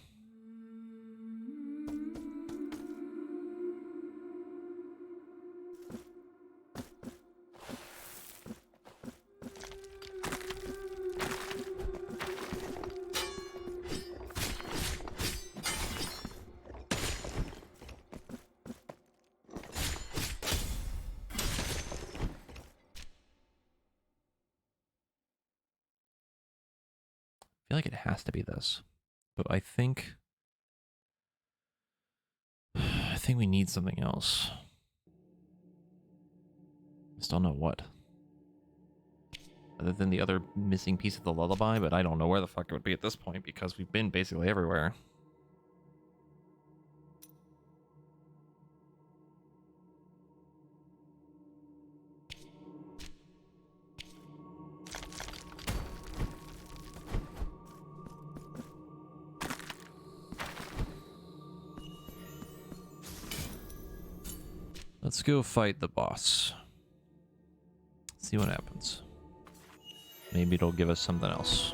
I feel like it has to be this, but I think we need something else. Just don't know what. Other than the other missing piece of the lullaby, but I don't know where the fuck it would be at this point because we've been basically everywhere. Let's go fight the boss. See what happens. Maybe it'll give us something else.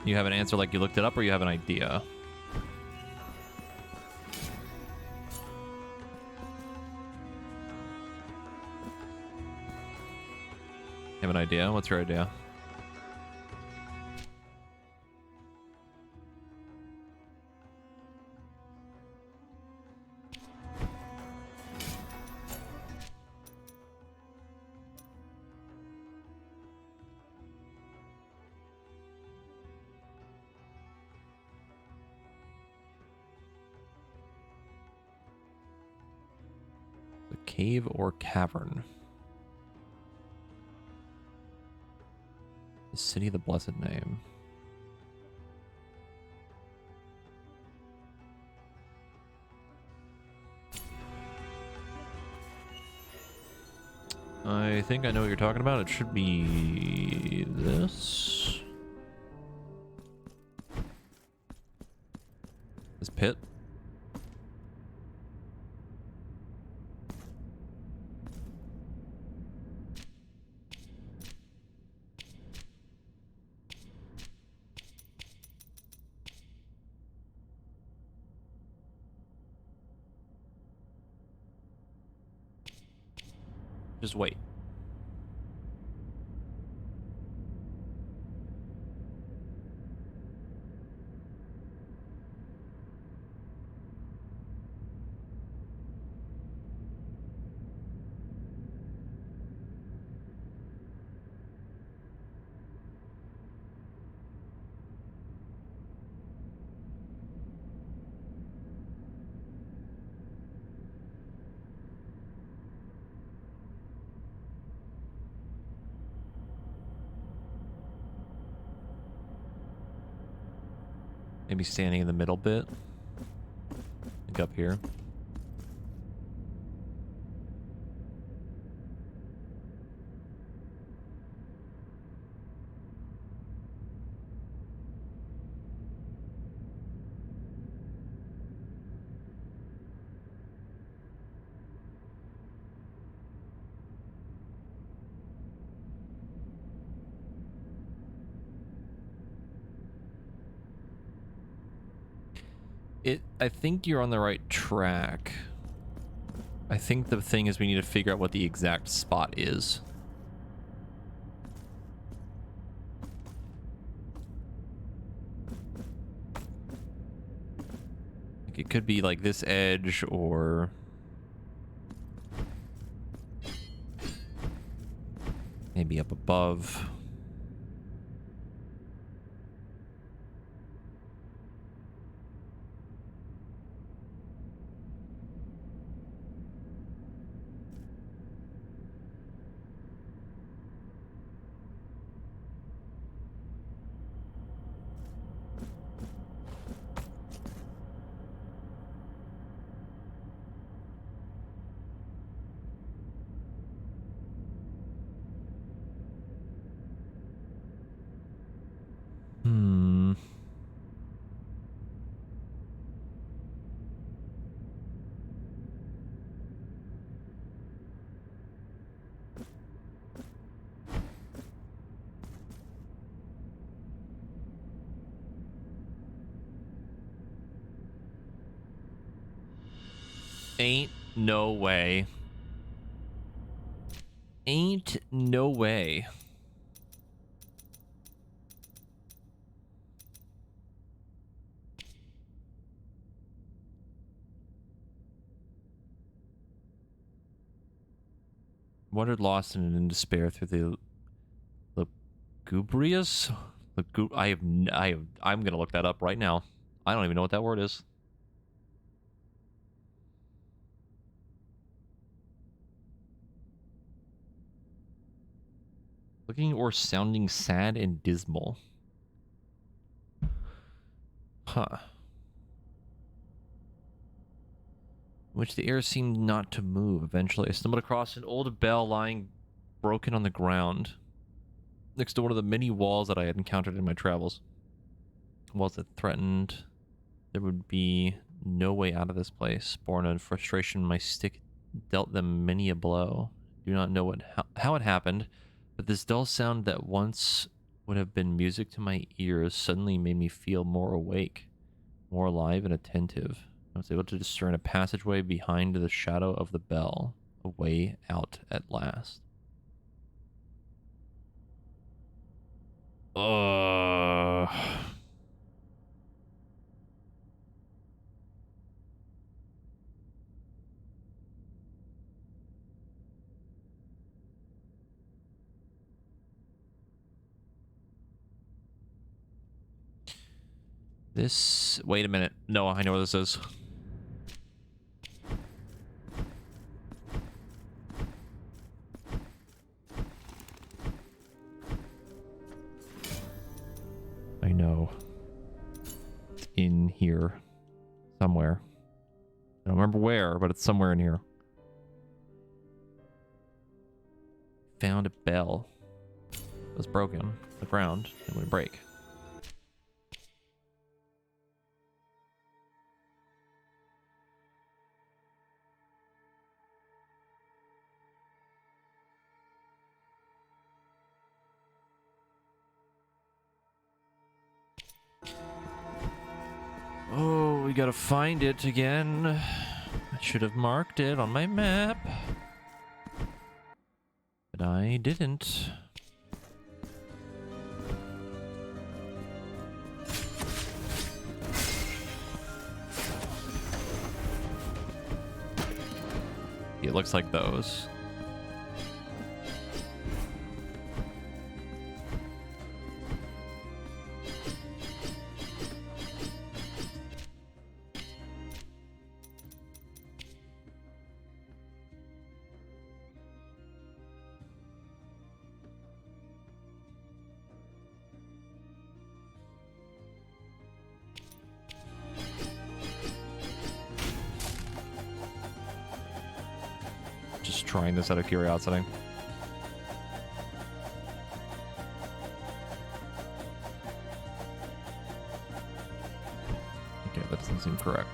You have an answer like you looked it up, or you have an idea? You have an idea? What's your idea? Cave or cavern? The city of the blessed name. I think I know what you're talking about. It should be this. This pit. Just wait. Maybe standing in the middle bit. Like up here. I think you're on the right track. I think the thing is we need to figure out what the exact spot is. Like it could be like this edge or maybe up above. Hmm. Ain't no way. Ain't no way. Wandered lost and in despair through the lugubrious. I'm gonna look that up right now. I don't even know what that word is. Looking or sounding sad and dismal. Huh. Which the air seemed not to move. Eventually, I stumbled across an old bell lying broken on the ground next to one of the many walls that I had encountered in my travels. Walls that threatened there would be no way out of this place. Born in frustration, my stick dealt them many a blow. Do not know how it happened, but this dull sound that once would have been music to my ears suddenly made me feel more awake, more alive and attentive. I was able to discern a passageway behind the shadow of the bell, a way out at last. This... Wait a minute. No, I know where this is. I know. It's in here. Somewhere. I don't remember where, but it's somewhere in here. Found a bell. It was broken. On the ground. It wouldn't break. Oh, we gotta find it again. I should have marked it on my map. But I didn't. It looks like those. Just trying this out of curiosity. Okay, that doesn't seem correct.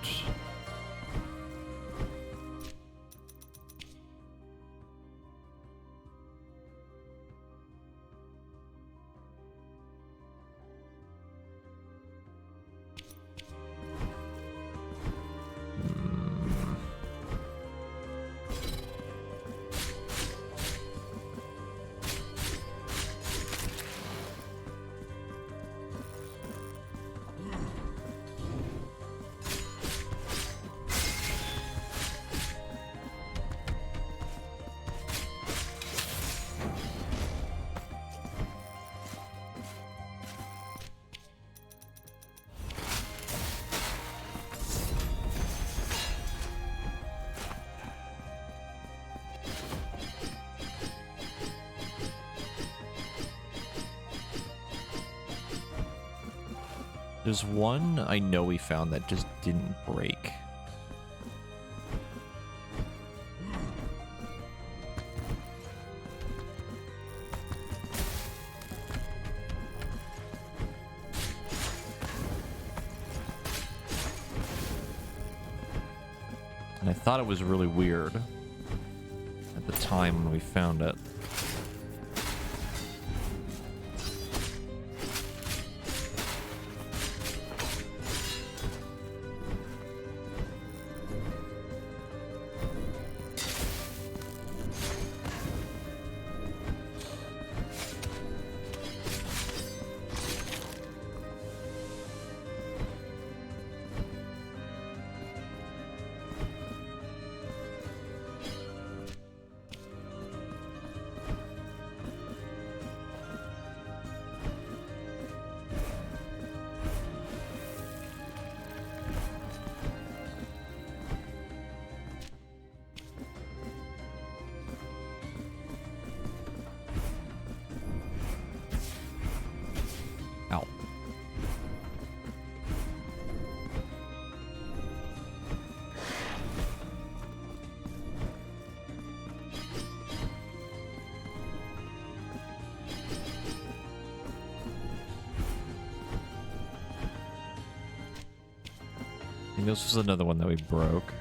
There's one I know we found that just didn't break. And I thought it was really weird at the time when we found it. Ow. I think this was another one that we broke.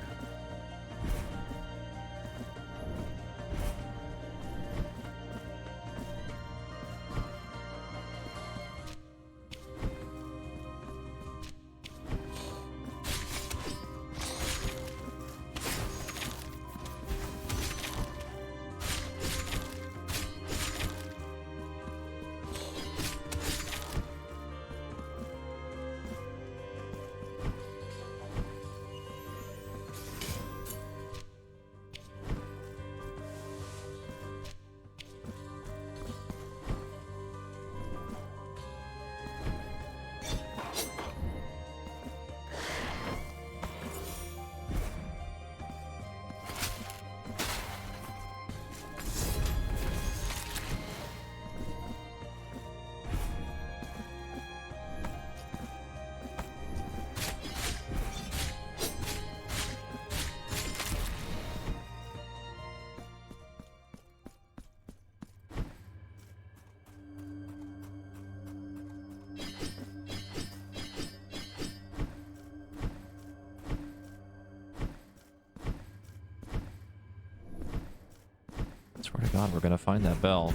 Swear to God, we're gonna find that bell.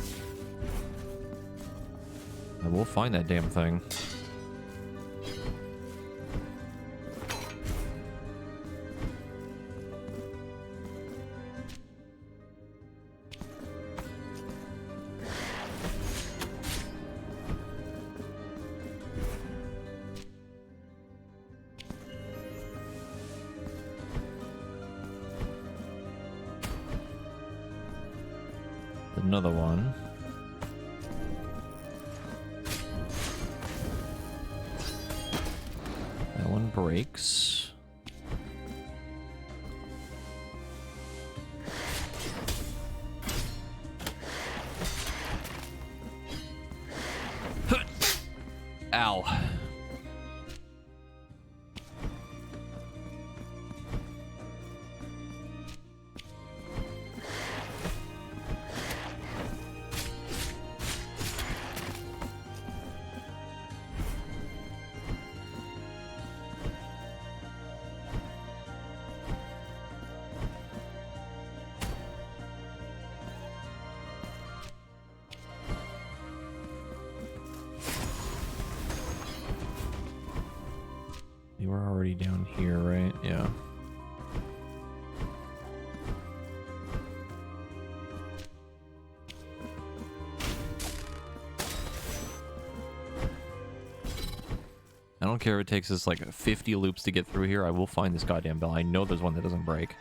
I will find that damn thing. Another one. That one breaks. Ow. You were already down here, right? Yeah. I don't care if it takes us like 50 loops to get through here. I will find this goddamn bell. I know there's one that doesn't break.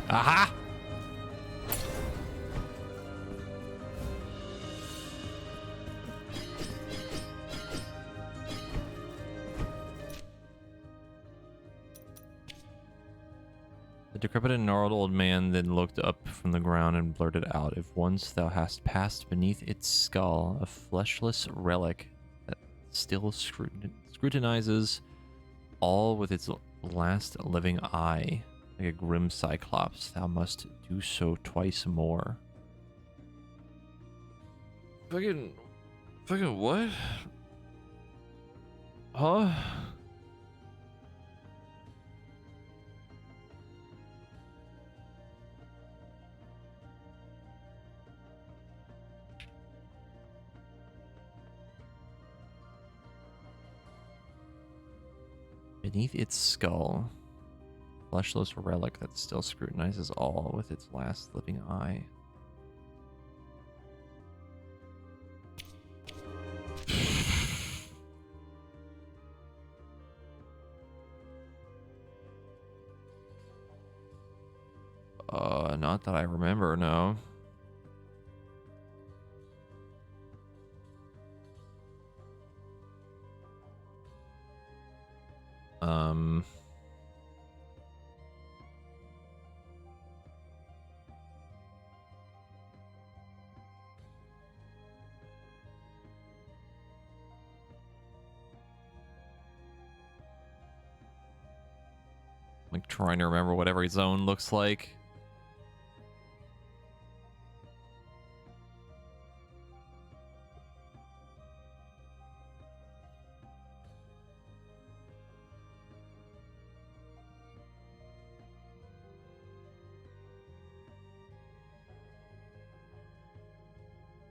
Aha! The decrepit and gnarled old man then looked up from the ground and blurted out, "If once thou hast passed beneath its skull, a fleshless relic that still scrutinizes all with its last living eye, like a grim cyclops, thou must do so twice more." Fucking what? Huh? Beneath its skull, fleshless relic that still scrutinizes all with its last living eye. Not that I remember, no. Like trying to remember what every zone looks like.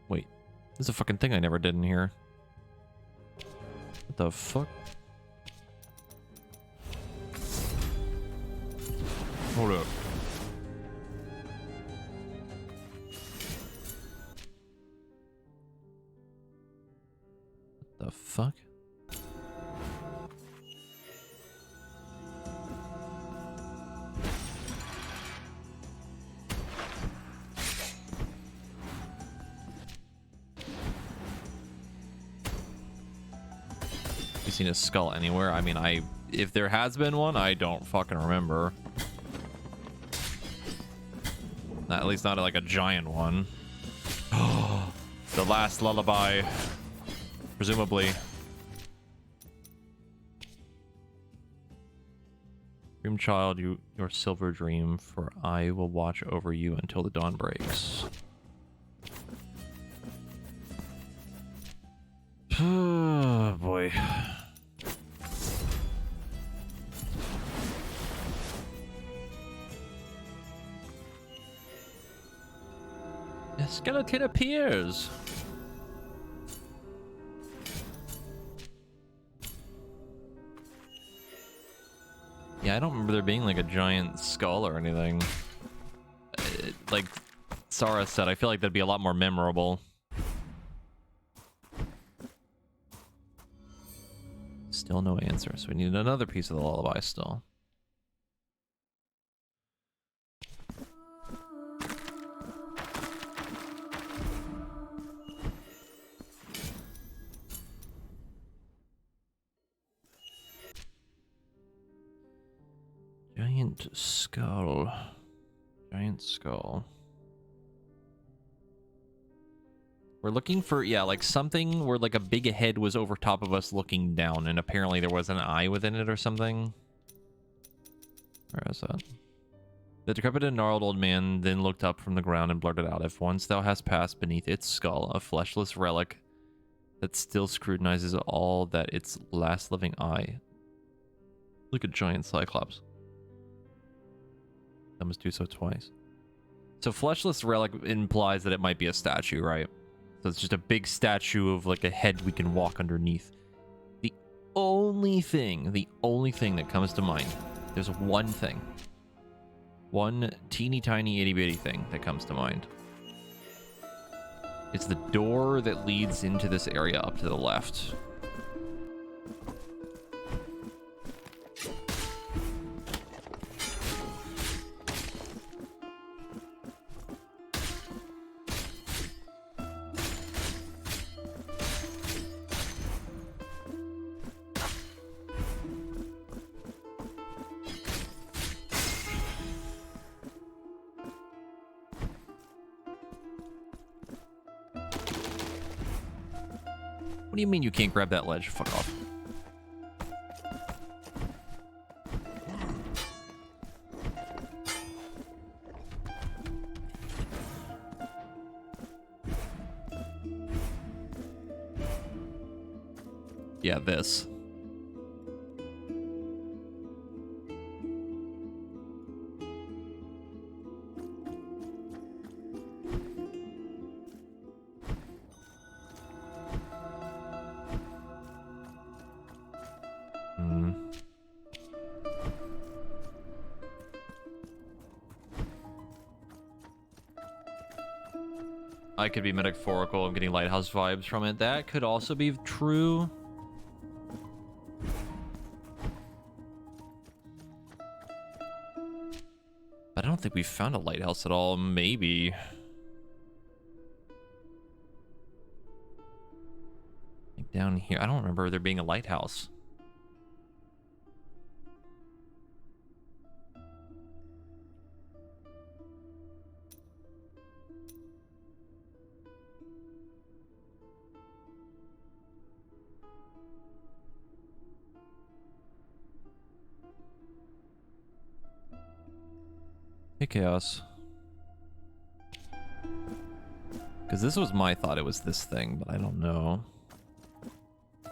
Wait, there's a fucking thing I never did in here. What the fuck? Hold up. What the fuck? You seen a skull anywhere? I mean, if there has been one, I don't fucking remember. At least not like a giant one. Oh, the last lullaby. Presumably. Dream child, your silver dream, for I will watch over you until the dawn breaks. Oh boy. A skeleton appears. Yeah, I don't remember there being like a giant skull or anything. Like Sarah said, I feel like that'd be a lot more memorable. Still no answer, so we need another piece of the lullaby still. Giant skull. Giant skull. We're looking for, yeah, like something where like a big head was over top of us looking down, and apparently there was an eye within it or something. Where is that? The decrepit and gnarled old man then looked up from the ground and blurted out, "If once thou hast passed beneath its skull, a fleshless relic that still scrutinizes all that its last living eye." Look at giant cyclops. I must do so twice. So fleshless relic implies that it might be a statue, right? So it's just a big statue of like a head we can walk underneath. The only thing that comes to mind, there's one thing. One teeny tiny itty bitty thing that comes to mind. It's the door that leads into this area up to the left. What do you mean you can't grab that ledge? Fuck off. Yeah, this. I could be metaphorical. I'm getting lighthouse vibes from it. That could also be true. But I don't think we found a lighthouse at all. Maybe. Like down here. I don't remember there being a lighthouse. Hey, Chaos. Because this was my thought it was this thing, but I don't know.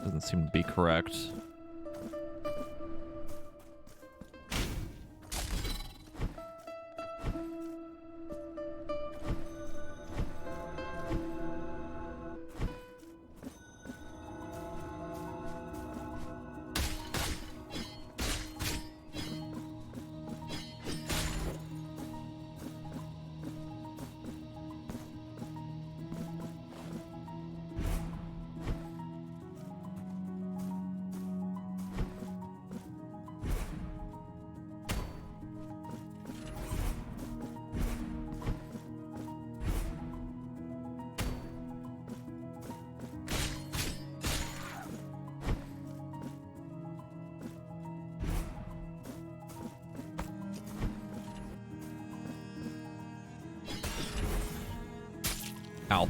Doesn't seem to be correct. Ow.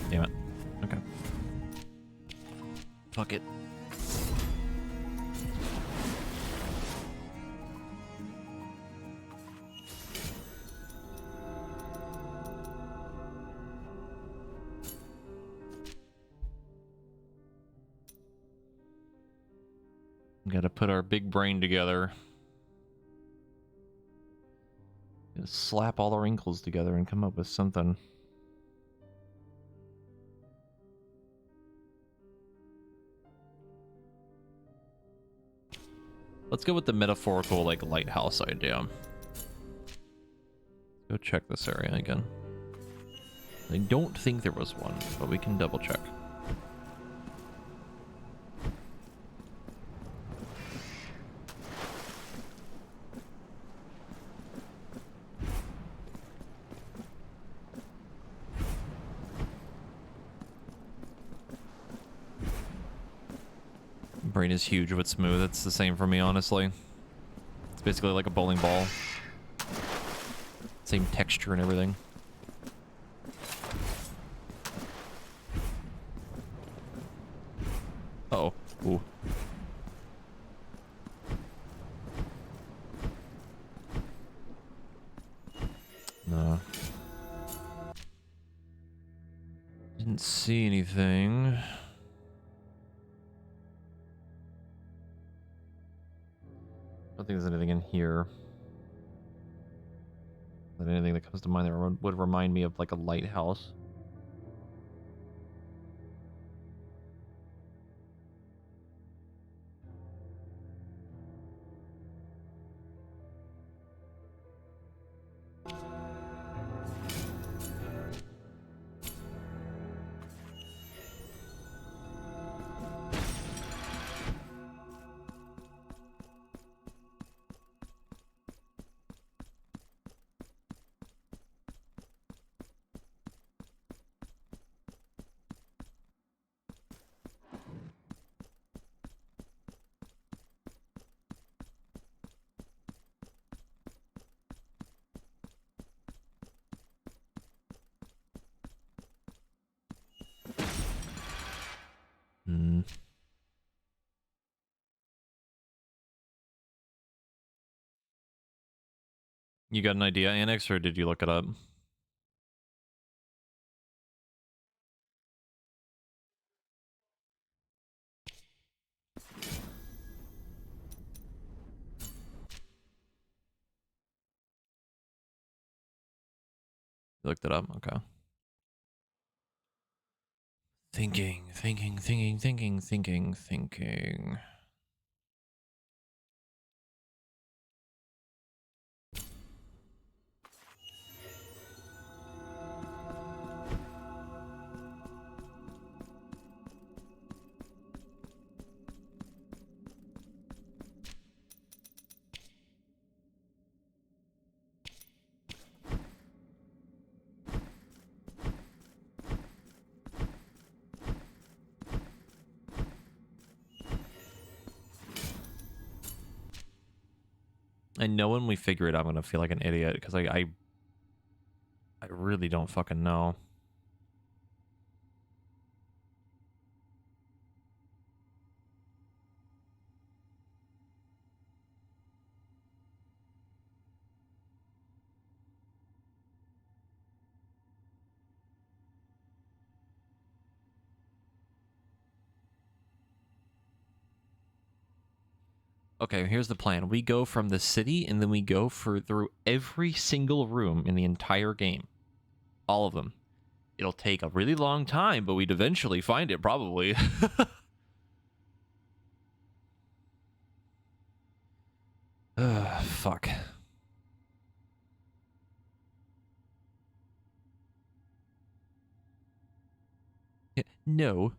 Damn it. Okay. Fuck it. Gotta put our big brain together. Just slap all the wrinkles together and come up with something. Let's go with the metaphorical, like, lighthouse idea. Go check this area again. I don't think there was one, but we can double check. Brain is huge but smooth. It's the same for me, honestly. It's basically like a bowling ball. Same texture and everything. Uh-oh. Ooh. No. Didn't see anything. I don't think there's anything in here. Is there anything that comes to mind that would remind me of like a lighthouse? Hmm. You got an idea, Annex, or did you look it up? You looked it up? Okay. Thinking. I know when we figure it out, I'm gonna feel like an idiot because I really don't fucking know. Okay, here's the plan. We go from the city, and then we go through every single room in the entire game. All of them. It'll take a really long time, but we'd eventually find it, probably. Fuck. No.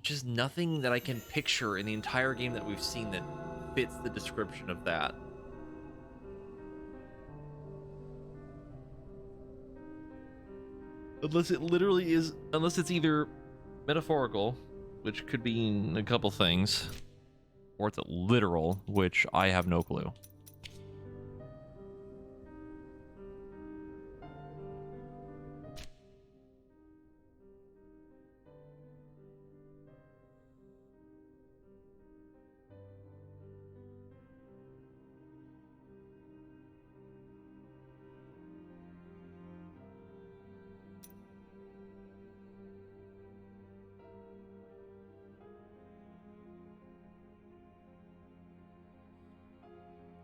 Just nothing that I can picture in the entire game that we've seen that fits the description of that. Unless it literally is, unless it's either metaphorical, which could be a couple things, or it's literal, which I have no clue.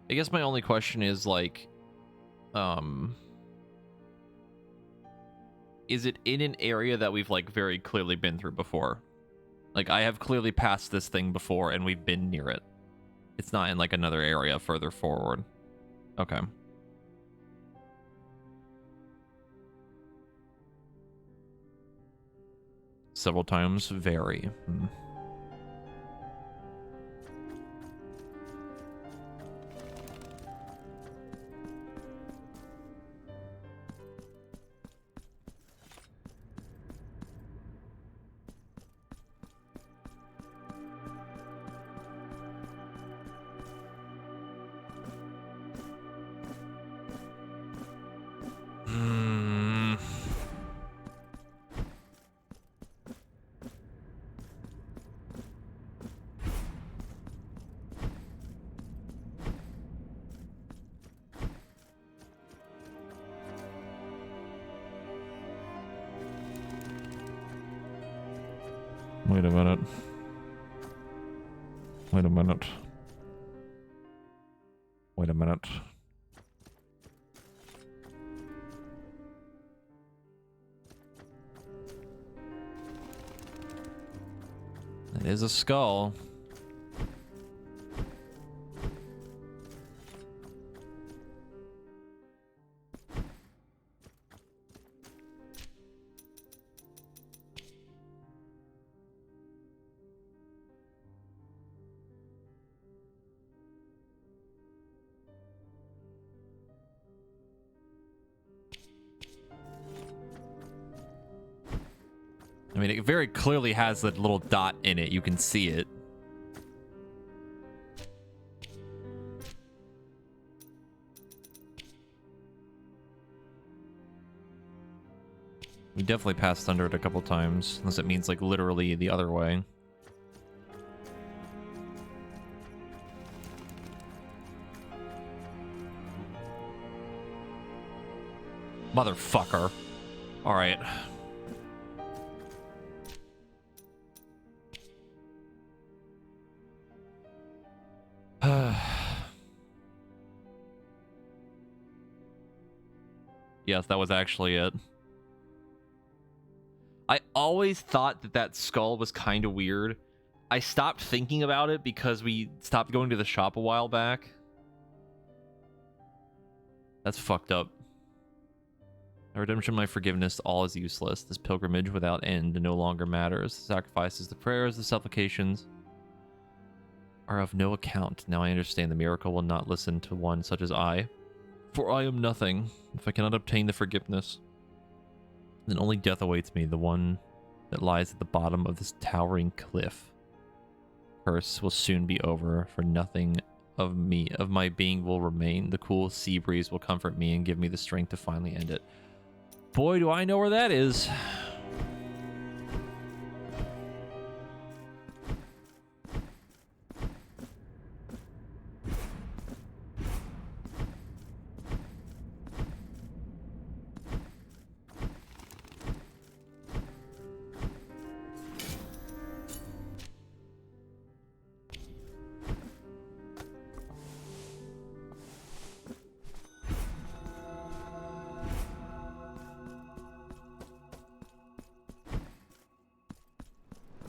I guess my only question is like, is it in an area that we've like very clearly been through before? Like I have clearly passed this thing before and we've been near it. It's not in like another area further forward. Okay. Several times, very. Wait a minute. Wait a minute. Wait a minute. It is a skull. I mean, it very clearly has that little dot in it. You can see it. We definitely passed under it a couple times, unless it means like literally the other way. Motherfucker. All right. Yes, that was actually it. I always thought that that skull was kind of weird. I stopped thinking about it because we stopped going to the shop a while back. That's fucked up. My redemption, my forgiveness, all is useless. This pilgrimage without end no longer matters. The sacrifices, the prayers, the supplications are of no account. Now I understand the miracle will not listen to one such as I. For I am nothing. If I cannot obtain the forgiveness, then only death awaits me, the one that lies at the bottom of this towering cliff. Curse will soon be over, for nothing of me, of my being will remain. The cool sea breeze will comfort me and give me the strength to finally end it. Boy, do I know where that is.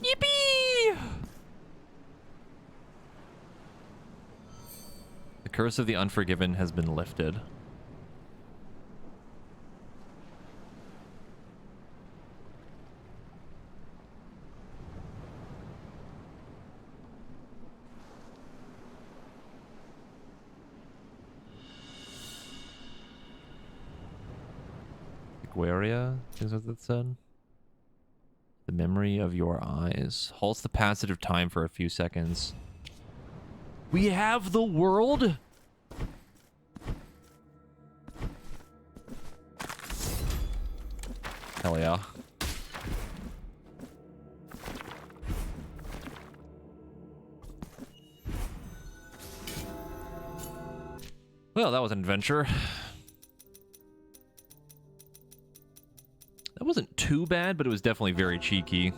Yippee! The curse of the unforgiven has been lifted. Aquaria is what it said. The memory of your eyes halts the passage of time for a few seconds. We have the world? Hell yeah. Well, that was an adventure. That wasn't too bad, but it was definitely very cheeky.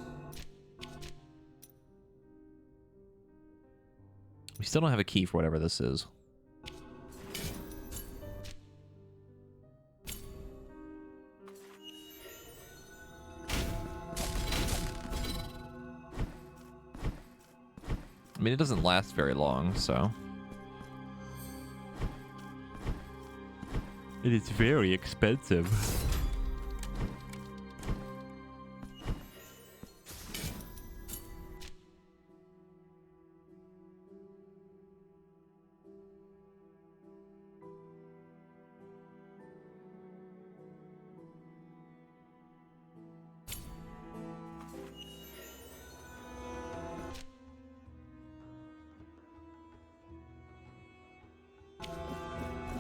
We still don't have a key for whatever this is. I mean, it doesn't last very long, so... It is very expensive.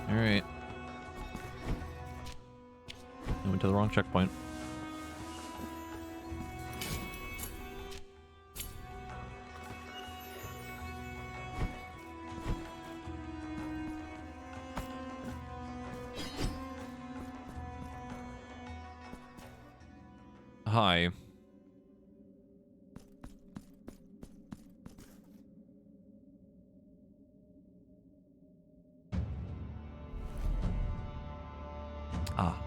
Alright. I went to the wrong checkpoint. Hi. Ah.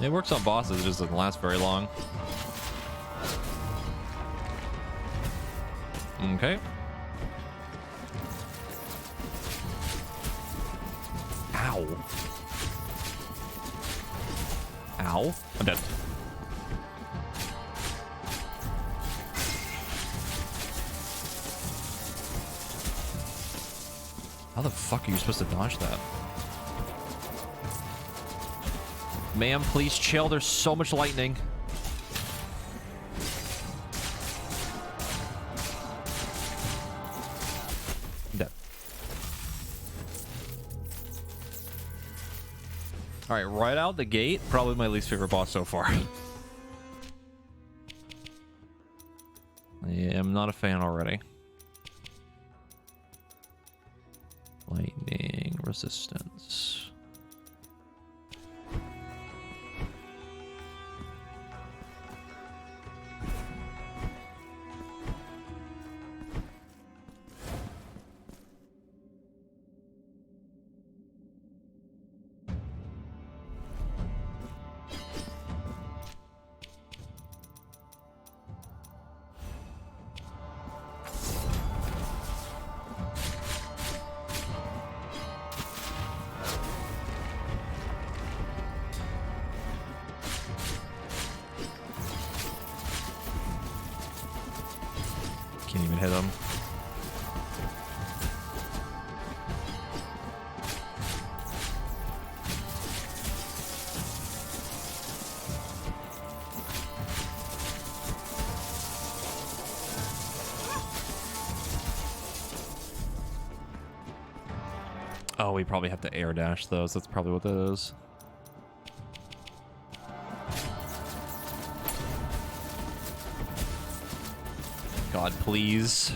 It works on bosses, it just doesn't last very long. Okay. Ow. Ow. I'm dead. How the fuck are you supposed to dodge that? Ma'am, please chill. There's so much lightning. I'm dead. Alright, right out the gate, probably my least favorite boss so far. I am not a fan already. Lightning resistance. Can't even hit him. Oh, we probably have to air dash those. That's probably what that is. God, please.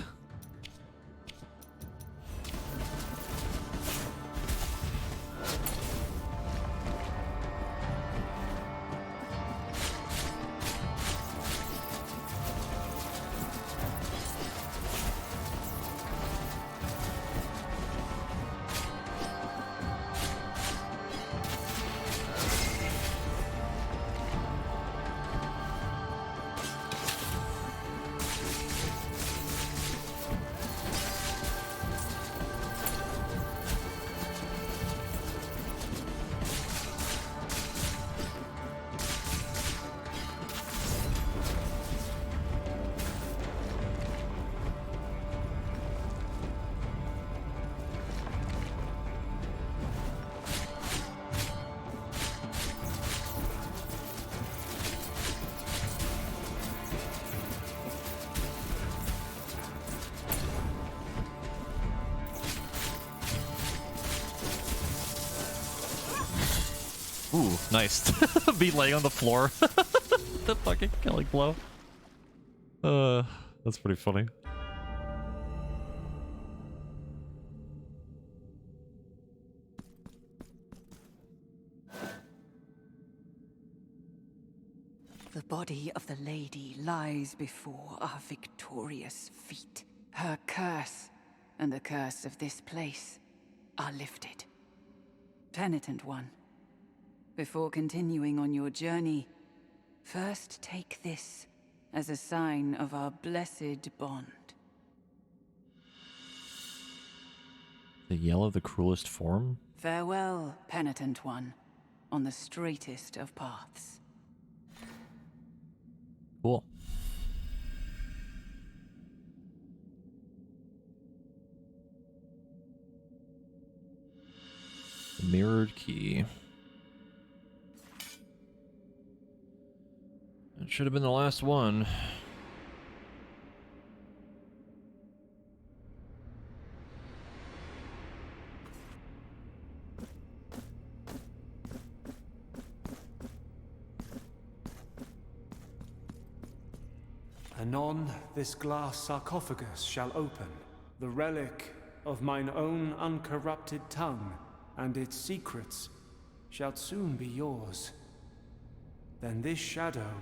Ooh, nice. Be laying on the floor. The fucking killing blow. That's pretty funny. The body of the lady lies before our victorious feet. Her curse and the curse of this place are lifted. Penitent one, before continuing on your journey, first take this as a sign of our blessed bond. The yell of the cruelest form? Farewell, penitent one, on the straightest of paths. Cool. The mirrored key. It should have been the last one. Anon, this glass sarcophagus shall open, the relic of mine own uncorrupted tongue, and its secrets shall soon be yours. Then this shadow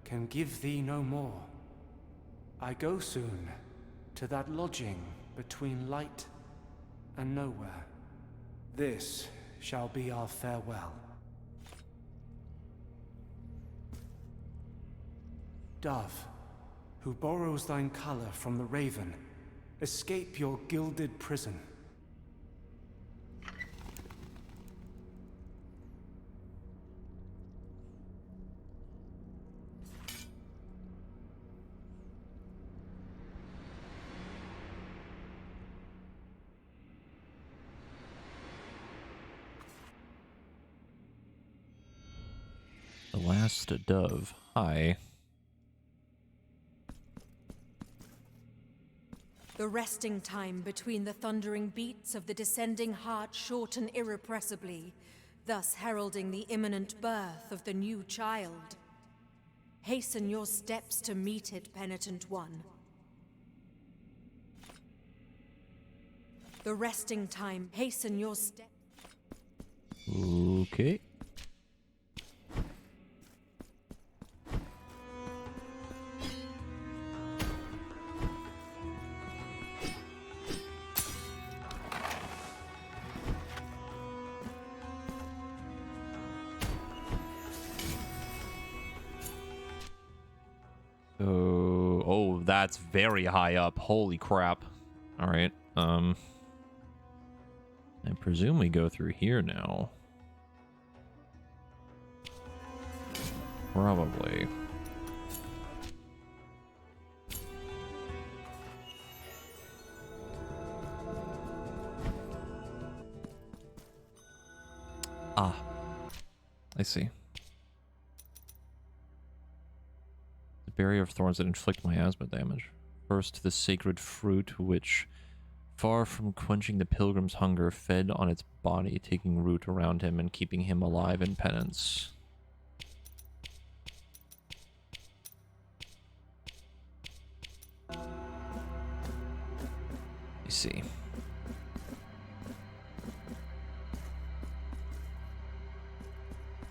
can give thee no more. I go soon to that lodging between light and nowhere. This shall be our farewell. Dove, who borrows thine color from the raven, escape your gilded prison. Last dove. Hi. The resting time between the thundering beats of the descending heart shorten irrepressibly, thus heralding the imminent birth of the new child. Hasten your steps to meet it, penitent one. The resting time. Hasten your steps. Okay. So, oh, that's very high up. Holy crap. All right. I presume we go through here now. Probably. Ah. I see. The barrier of thorns that inflict my asthma damage. First, the sacred fruit, which, far from quenching the pilgrim's hunger, fed on its body, taking root around him and keeping him alive in penance. I see.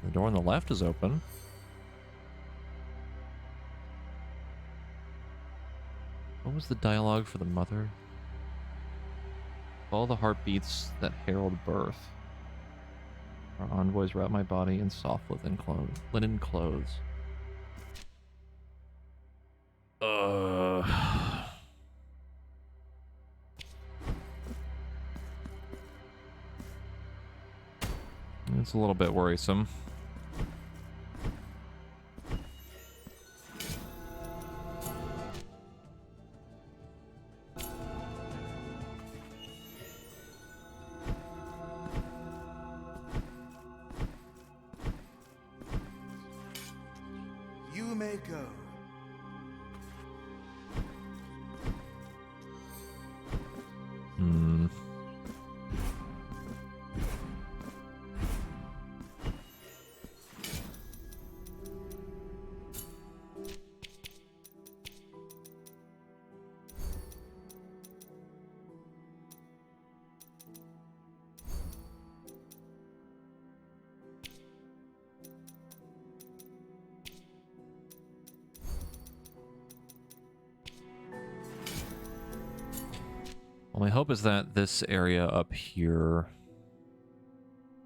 The door on the left is open. What was the dialogue for the mother? All the heartbeats that herald birth. Our envoys wrap my body in soft linen clothes. It's a little bit worrisome. You may go. Well, my hope is that this area up here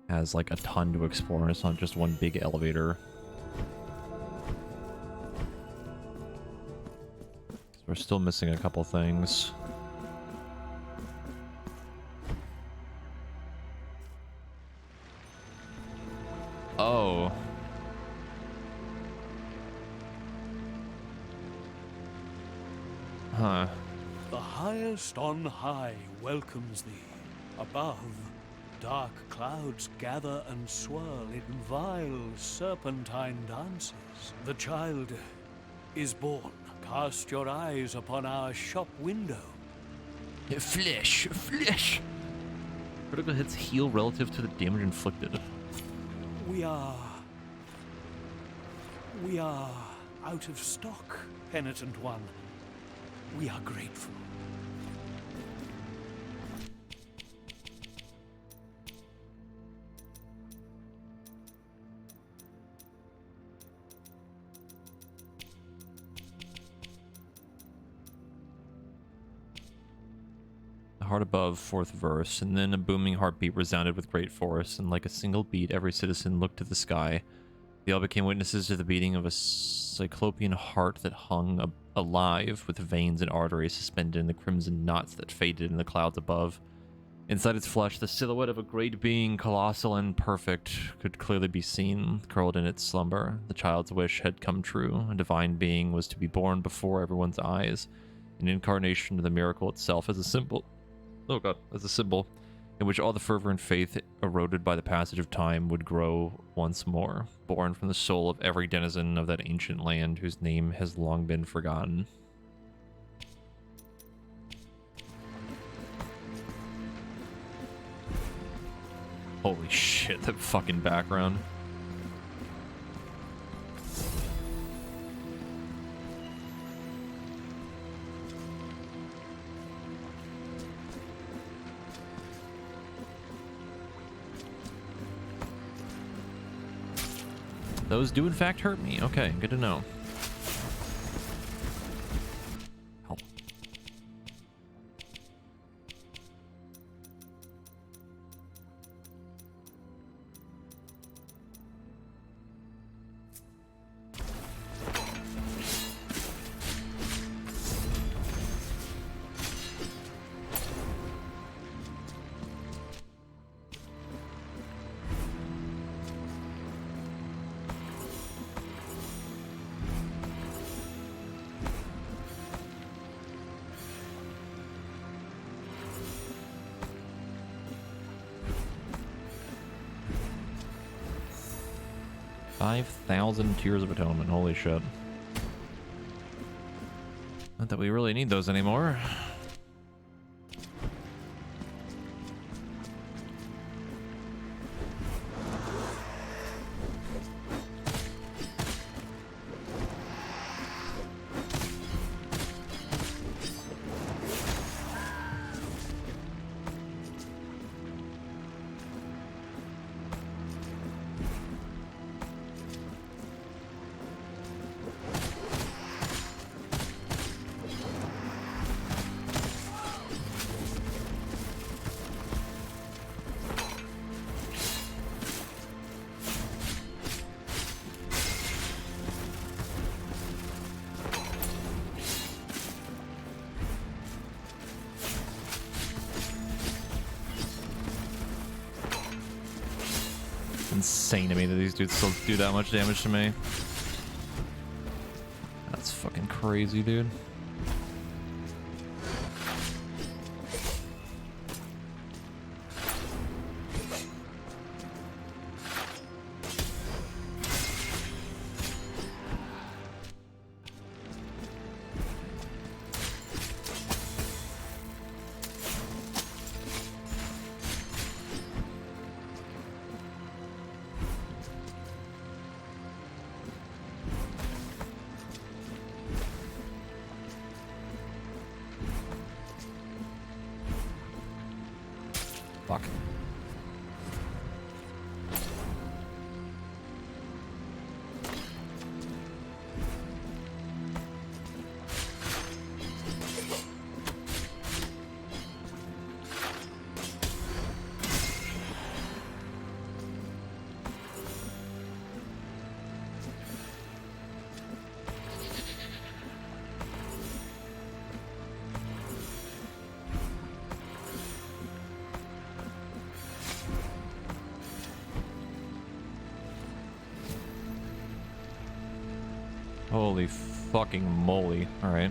has like a ton to explore. It's not just one big elevator. We're still missing a couple things. Oh. Huh. The highest on high welcomes thee. Above, dark clouds gather and swirl in vile serpentine dances. The child is born. Cast your eyes upon our shop window. Flesh, flesh. Critical hits heal relative to the damage inflicted. We are out of stock, penitent one. We are grateful. The heart above, fourth verse, and then a booming heartbeat resounded with great force, and like a single beat, every citizen looked to the sky. They all became witnesses to the beating of a cyclopean heart that hung alive, with veins and arteries suspended in the crimson knots that faded in the clouds above. Inside its flesh, the silhouette of a great being, colossal and perfect, could clearly be seen, curled in its slumber. The child's wish had come true. A divine being was to be born before everyone's eyes, an incarnation of the miracle itself as a symbol. Oh god, as a symbol. in which all the fervor and faith eroded by the passage of time would grow once more, born from the soul of every denizen of that ancient land whose name has long been forgotten. Holy shit, that fucking background. Those do in fact hurt me. Okay, good to know. Oh. $5,000 Tears of Atonement. Holy shit. Not that we really need those anymore. Insane to me that these dudes still do that much damage to me. That's fucking crazy, dude. Fuck. Holy fucking moly. Alright.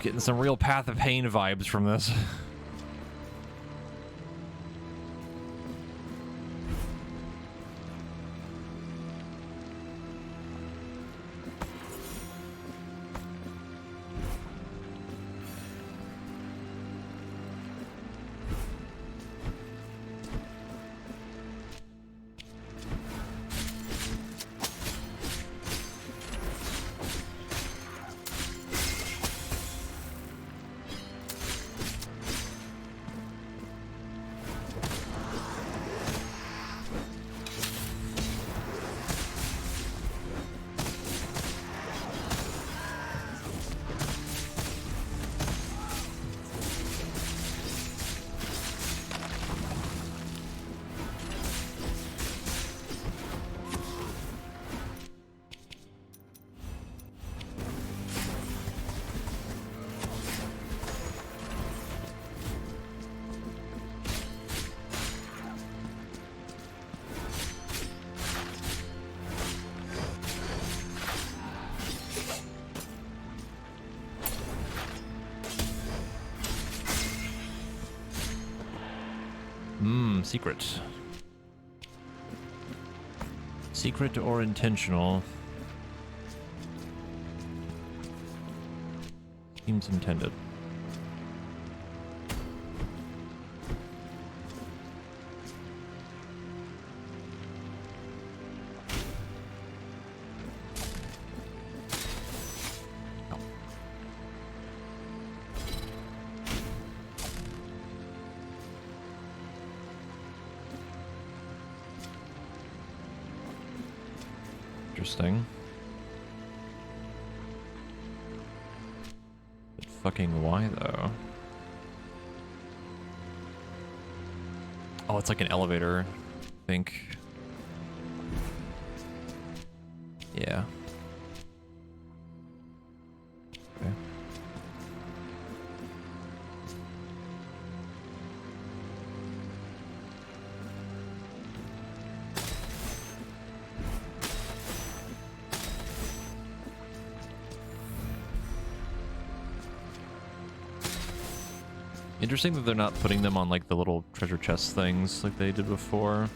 Getting some real Path of Pain vibes from this. secret. Secret or intentional? Seems intended. Interesting. But fucking why though? Oh, it's like an elevator, I think. Yeah. Okay. Interesting that they're not putting them on like the little treasure chest things like they did before.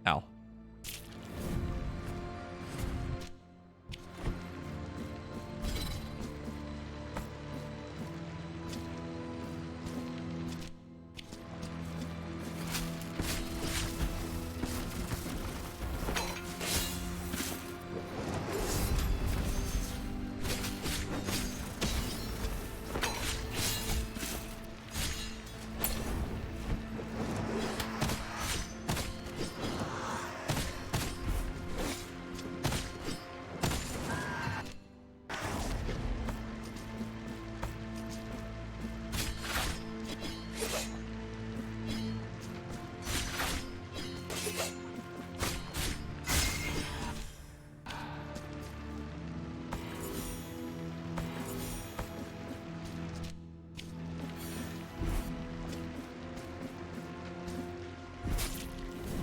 Ow.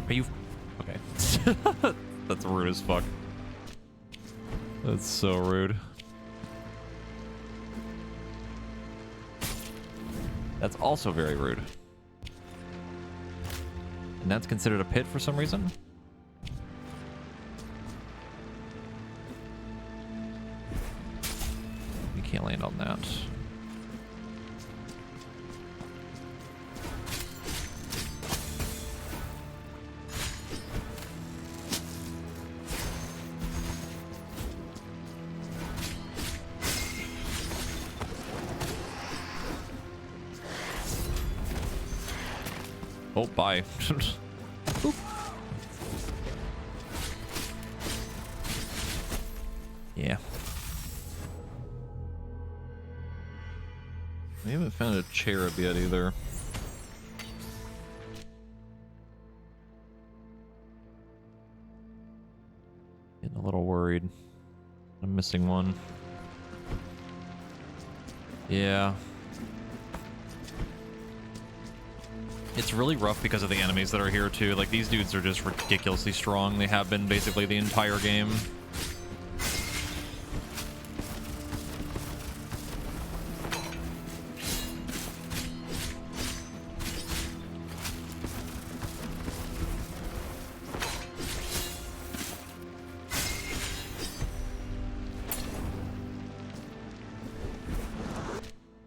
Are you... Okay. That's rude as fuck. That's so rude. That's also very rude. And that's considered a pit for some reason? You can't land on that. Oh, bye. Yeah. We haven't found a cherub yet either. Getting a little worried. I'm missing one. Yeah. It's really rough because of the enemies that are here too. Like, these dudes are just ridiculously strong. They have been basically the entire game.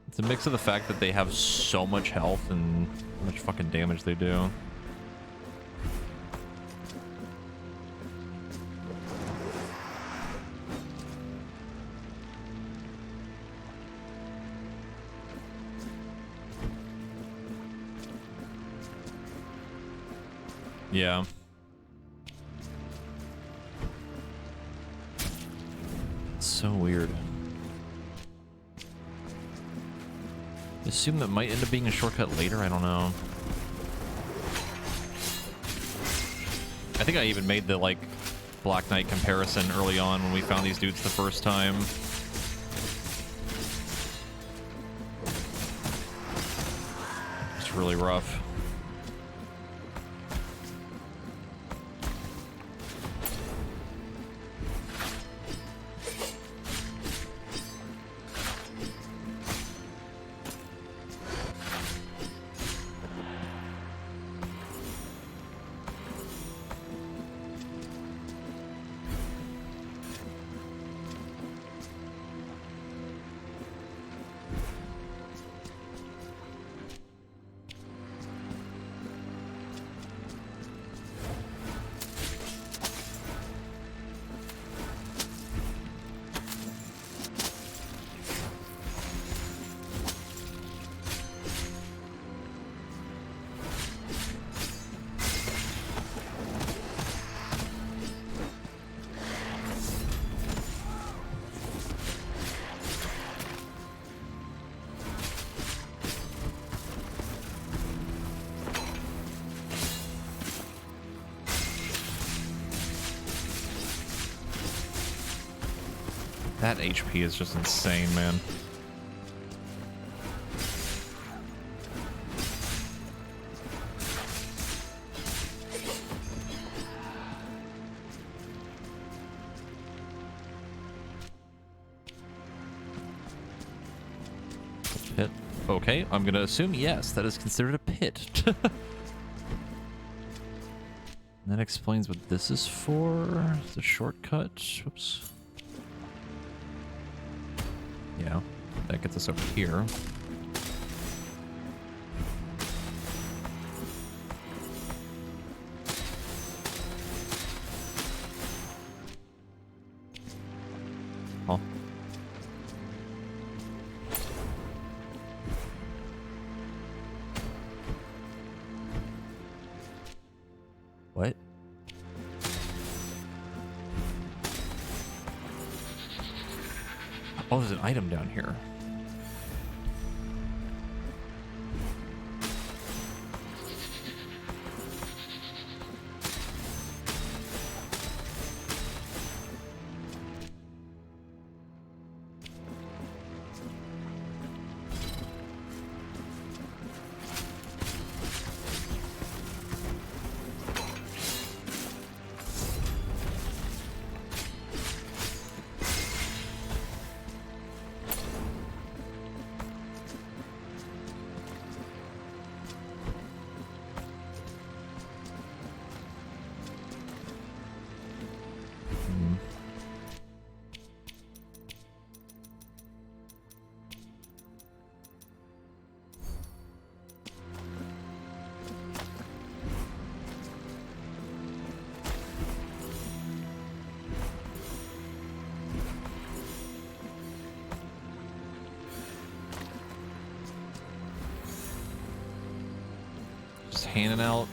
It's a mix of the fact that they have so much health and how much fucking damage they do. Yeah. It's so weird. I assume that might end up being a shortcut later, I don't know. I think I even made the, like, Black Knight comparison early on when we found these dudes the first time. It's really rough. That HP is just insane, man. Pit. Okay, I'm gonna assume yes, that is considered a pit. That explains what this is for. It's a shortcut. Whoops. Yeah, that gets us over here. Huh. What? Oh, there's an item down here. Just handing out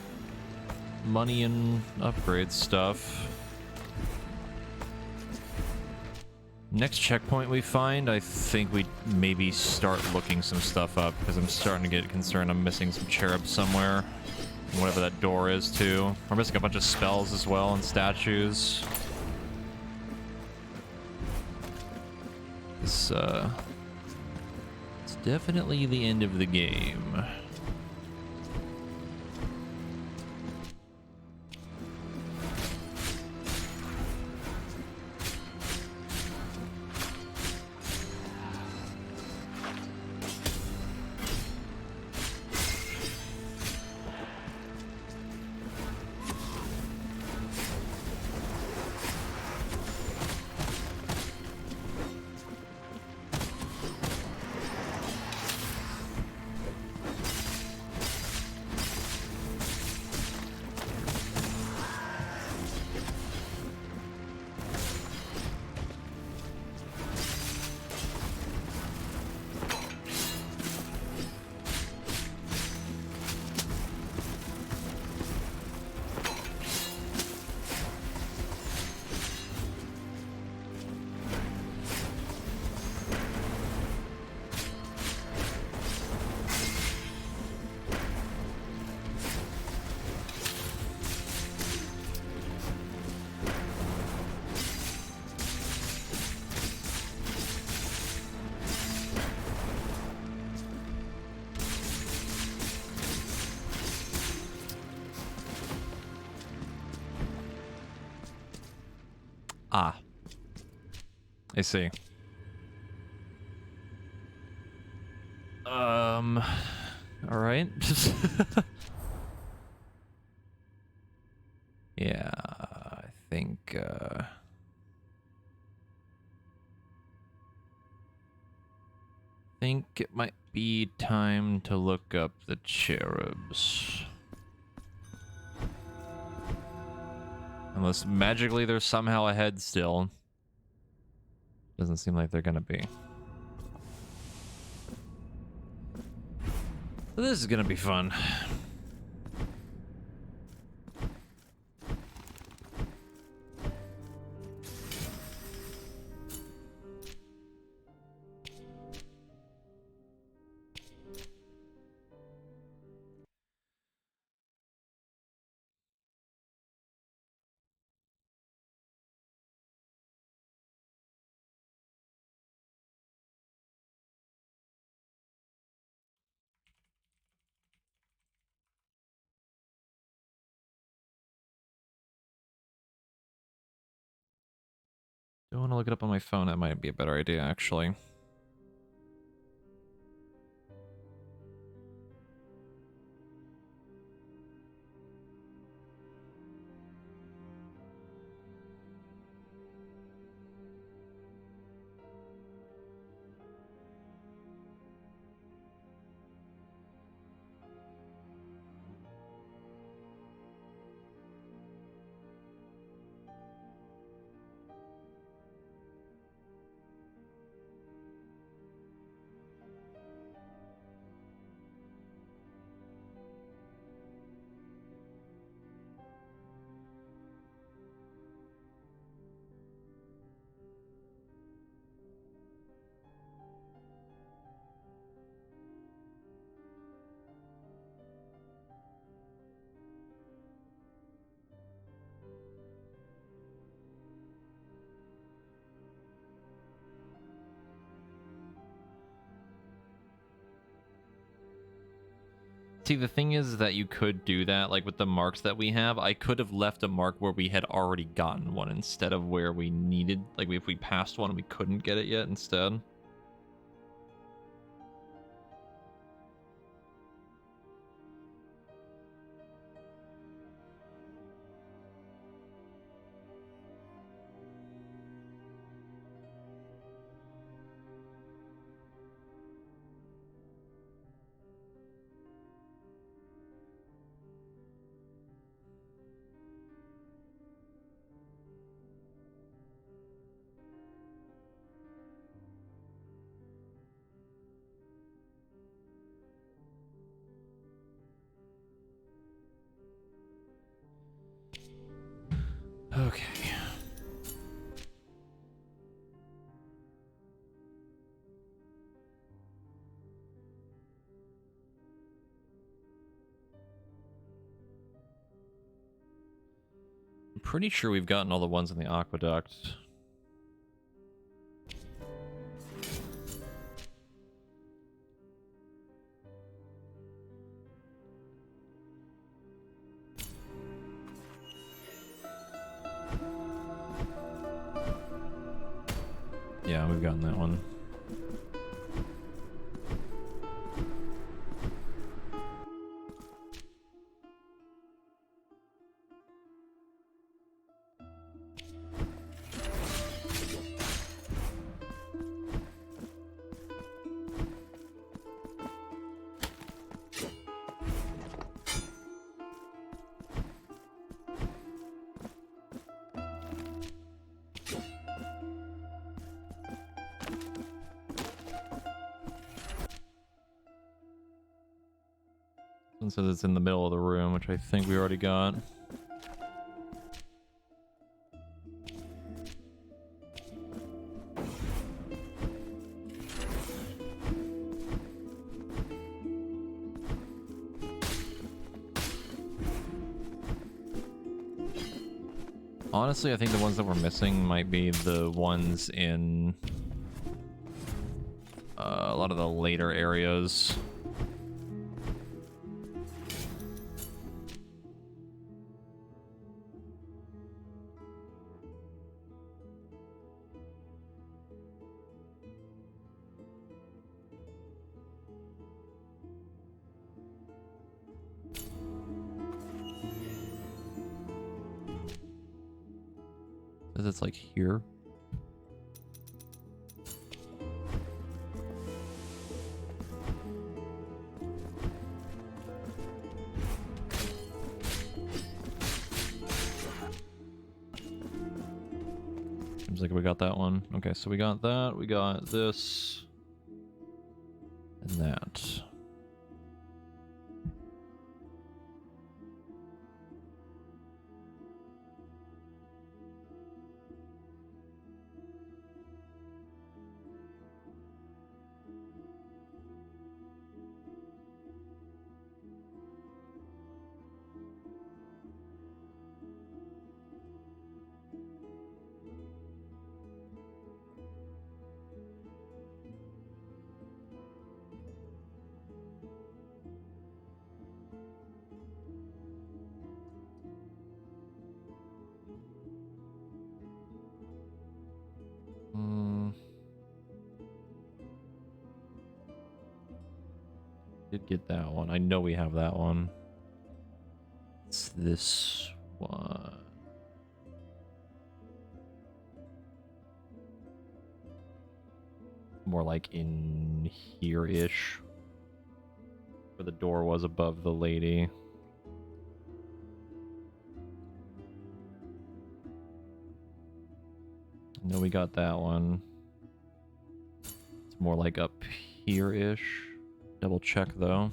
money and upgrade stuff. Next checkpoint we find, I think we maybe start looking some stuff up, because I'm starting to get concerned I'm missing some cherubs somewhere. Whatever that door is, too. We're missing a bunch of spells as well and statues. It's definitely the end of the game. Ah. I see. All right. Yeah, I think it might be time to look up the cherubs. Unless magically they're somehow ahead still. Doesn't seem like they're gonna be. This is gonna be fun. I want to look it up on my phone. That might be a better idea, actually. See, the thing is that you could do that, like with the marks that we have. I could have left a mark where we had already gotten one instead of where we needed, like if we passed one and we couldn't get it yet instead. Okay. I'm pretty sure we've gotten all the ones in the aqueduct. Yeah, we've gotten that one. It says it's in the middle of the room, which I think we already got. Honestly, I think the ones that we're missing might be the ones in a lot of the later areas. Says it's like here. Seems like we got that one. Okay, so we got that, we got this, and that. Did get that one. I know we have that one. It's this one. More like in here-ish. Where the door was above the lady. I know we got that one. It's more like up here-ish. Double check though.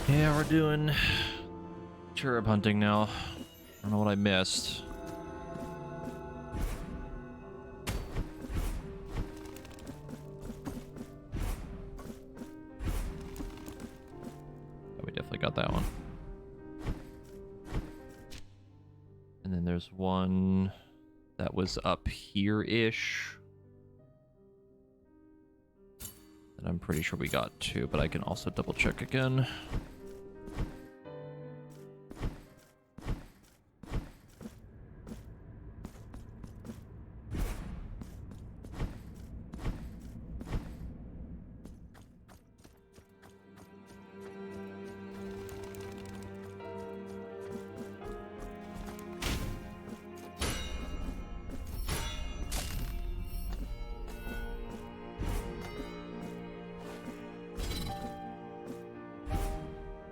Yeah, we're doing cherub hunting now. I don't know what I missed. Oh, we definitely got that one. And then there's one that was up here-ish. And I'm pretty sure we got two, but I can also double check again.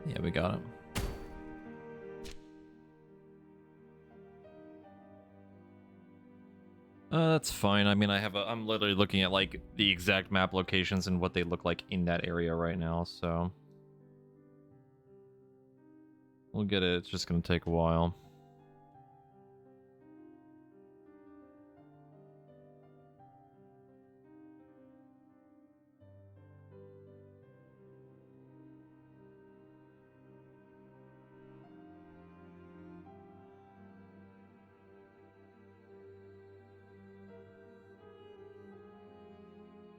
Yeah, we got it. That's fine. I mean, I'm literally looking at like the exact map locations and what they look like in that area right now, so we'll get it. It's just gonna take a while.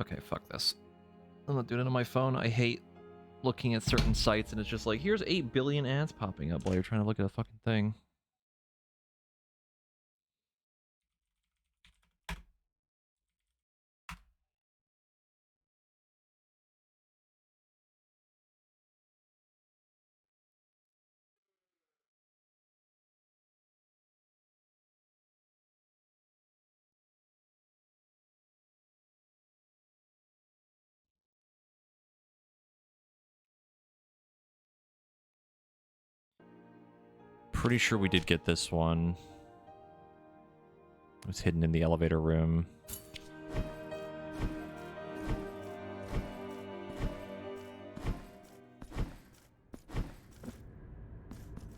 Okay, fuck this. I'm not doing it on my phone. I hate looking at certain sites and it's just like, here's 8 billion ads popping up while you're trying to look at a fucking thing. Pretty sure we did get this one. It was hidden in the elevator room.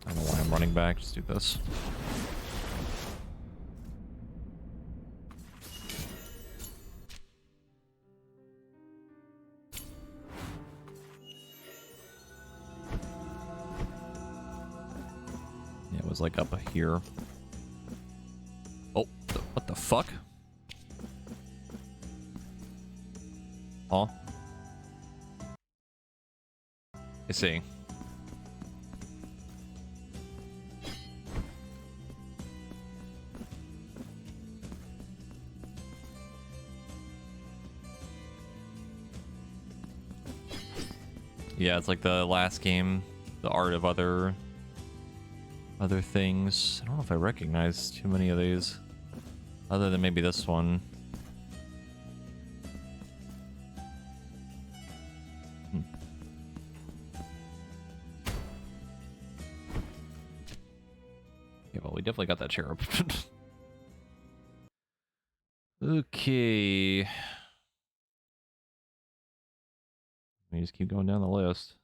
I don't know why I'm running back. Just do this. Yeah, it was like up here. Oh, what the fuck? Huh? I see. Yeah, it's like the last game, the art of other things. I don't know if I recognize too many of these, other than maybe this one. Yeah, well, we definitely got that cherub. Okay. Let me just keep going down the list.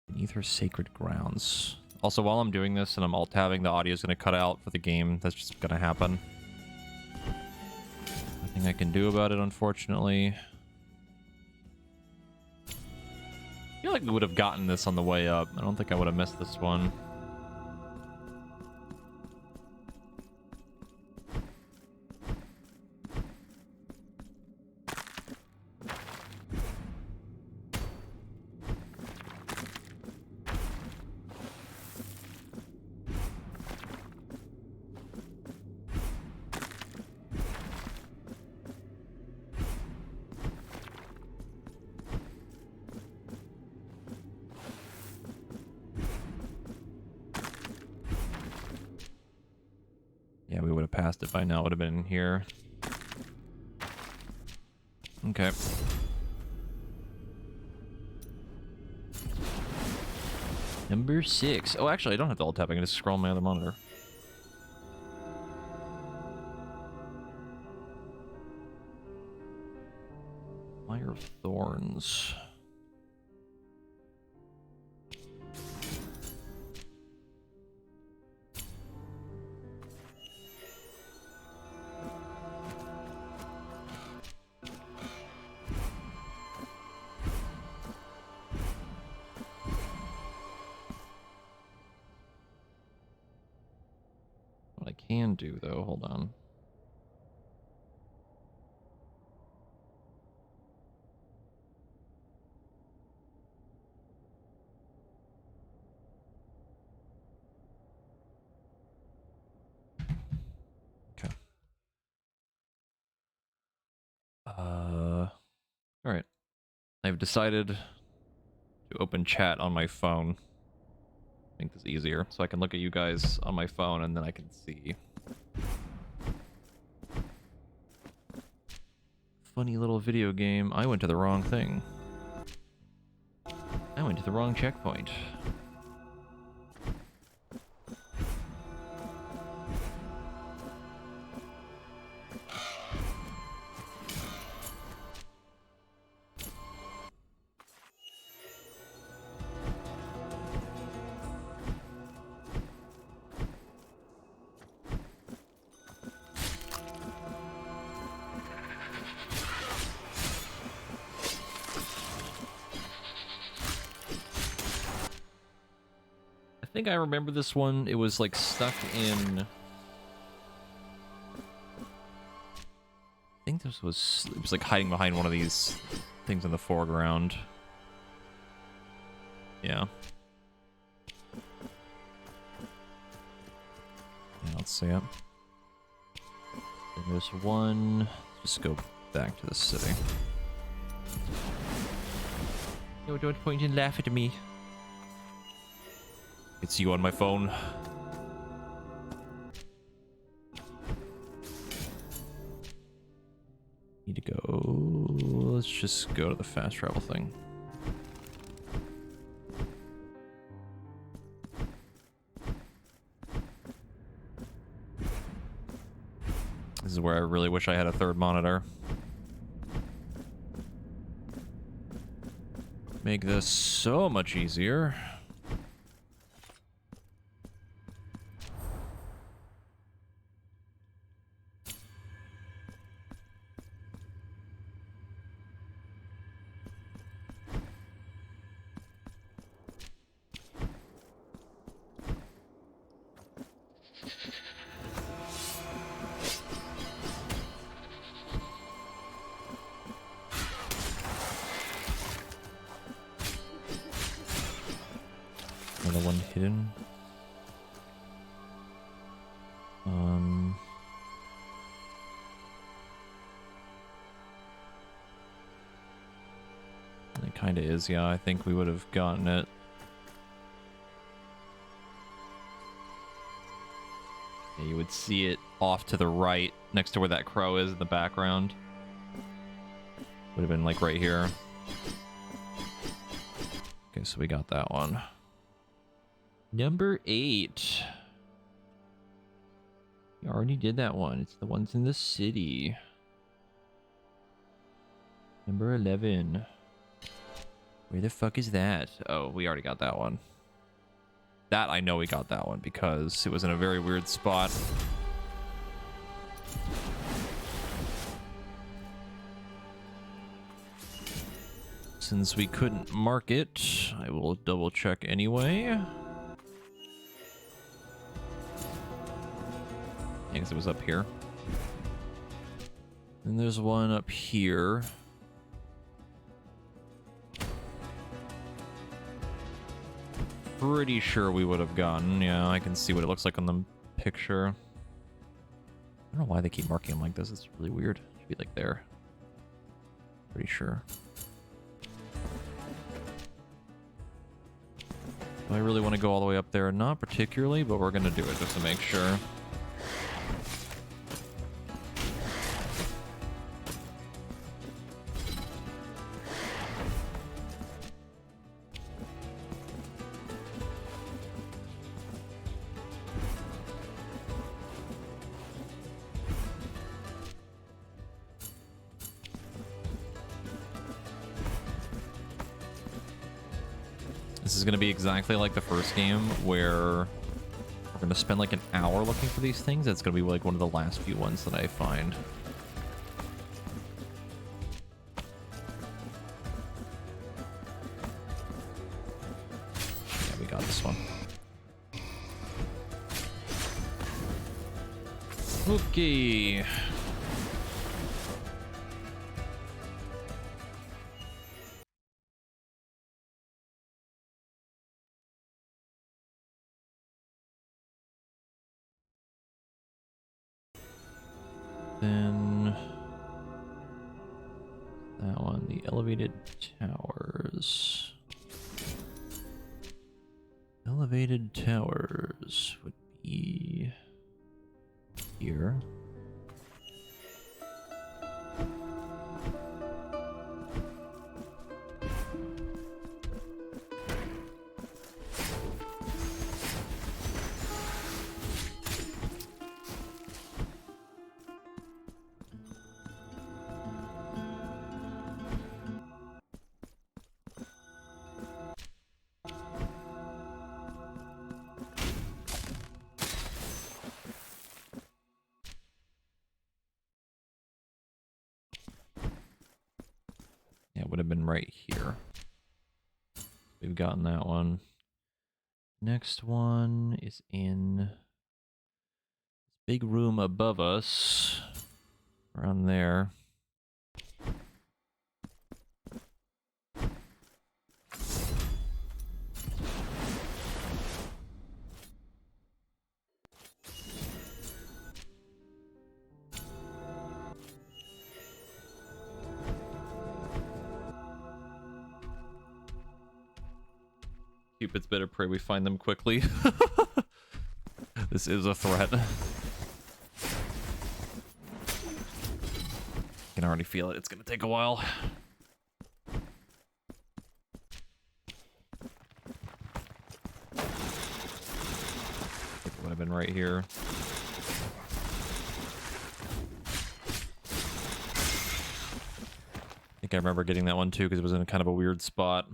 Beneath her sacred grounds. Also, while I'm doing this and I'm alt-tabbing, the audio is going to cut out for the game. That's just going to happen. Nothing I can do about it, unfortunately. I feel like we would have gotten this on the way up. I don't think I would have missed this one. Yeah, we would have passed it by now. It would have been in here. Okay. Number 6. Oh, actually, I don't have to alt tap. I can just scroll on my other monitor. Fire of Thorns. What I can do, though, hold on. Okay. All right. I've decided to open chat on my phone. I think this is easier, so I can look at you guys on my phone and then I can see. Funny little video game. I went to the wrong thing. I went to the wrong checkpoint. I think I remember this one. It was like stuck in... I think this was... It was like hiding behind one of these things in the foreground. Yeah. Yeah, let's see it. And there's one... Just go back to the city. No, don't point and laugh at me. It's you on my phone. Need to go... Let's just go to the fast travel thing. This is where I really wish I had a third monitor. Make this so much easier. Another one hidden. It kind of is, yeah. I think we would have gotten it. Yeah, you would see it off to the right, next to where that crow is in the background. Would have been like right here. Okay, so we got that one. Number 8. We already did that one. It's the ones in the city. Number 11. Where the fuck is that? Oh, we already got that one. That I know we got that one because it was in a very weird spot. Since we couldn't mark it, I will double check anyway. I guess it was up here. And there's one up here. Pretty sure we would have gotten. Yeah, I can see what it looks like on the picture. I don't know why they keep marking them like this. It's really weird. It should be like there. Pretty sure. Do I really want to go all the way up there? Not particularly, but we're going to do it just to make sure. This is going to be exactly like the first game where we're going to spend like an hour looking for these things. It's going to be like one of the last few ones that I find. Yeah, we got this one. Okay. Then that one, the elevated towers. Elevated towers would be here. Yeah, it would have been right here. We've gotten that one. Next one is in this big room above us. Around there. Cupid's better pray we find them quickly. This is a threat. I can already feel it. It's gonna take a while. It would have been right here. I think I remember getting that one too because it was in kind of a weird spot.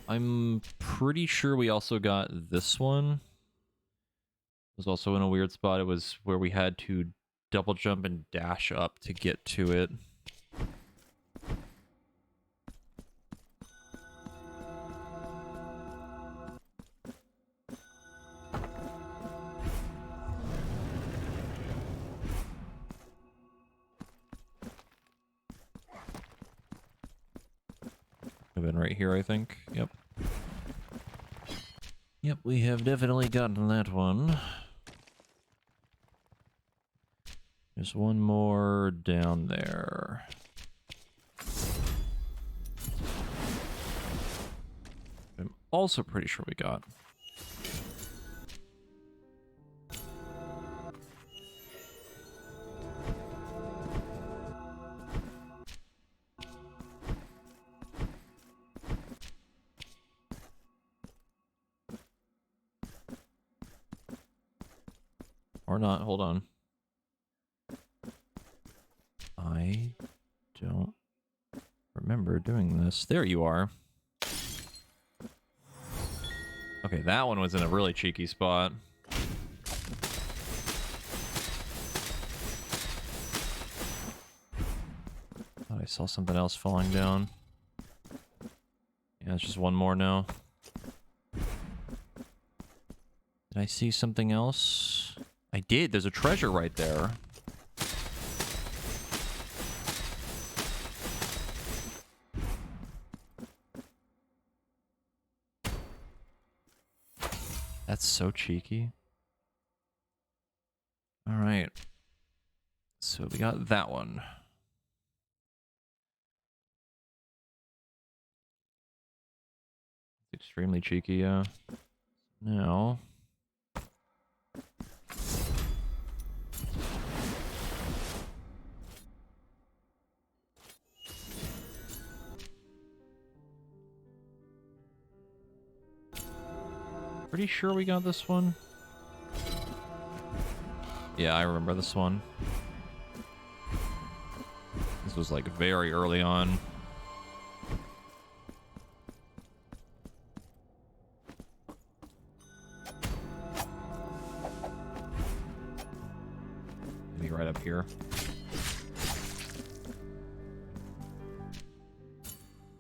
I'm pretty sure we also got this one. It was also in a weird spot. It was where we had to double jump and dash up to get to it. Have been right here, I think. Yep. Yep, we have definitely gotten that one. There's one more down there. I'm also pretty sure we got. Or not, hold on. I don't remember doing this. There you are. Okay, that one was in a really cheeky spot. Thought I saw something else falling down. Yeah, it's just one more now. Did I see something else? I did. There's a treasure right there. That's so cheeky. All right. So we got that one. Extremely cheeky, yeah. Now... Pretty sure we got this one. Yeah, I remember this one. This was like very early on. Maybe right up here.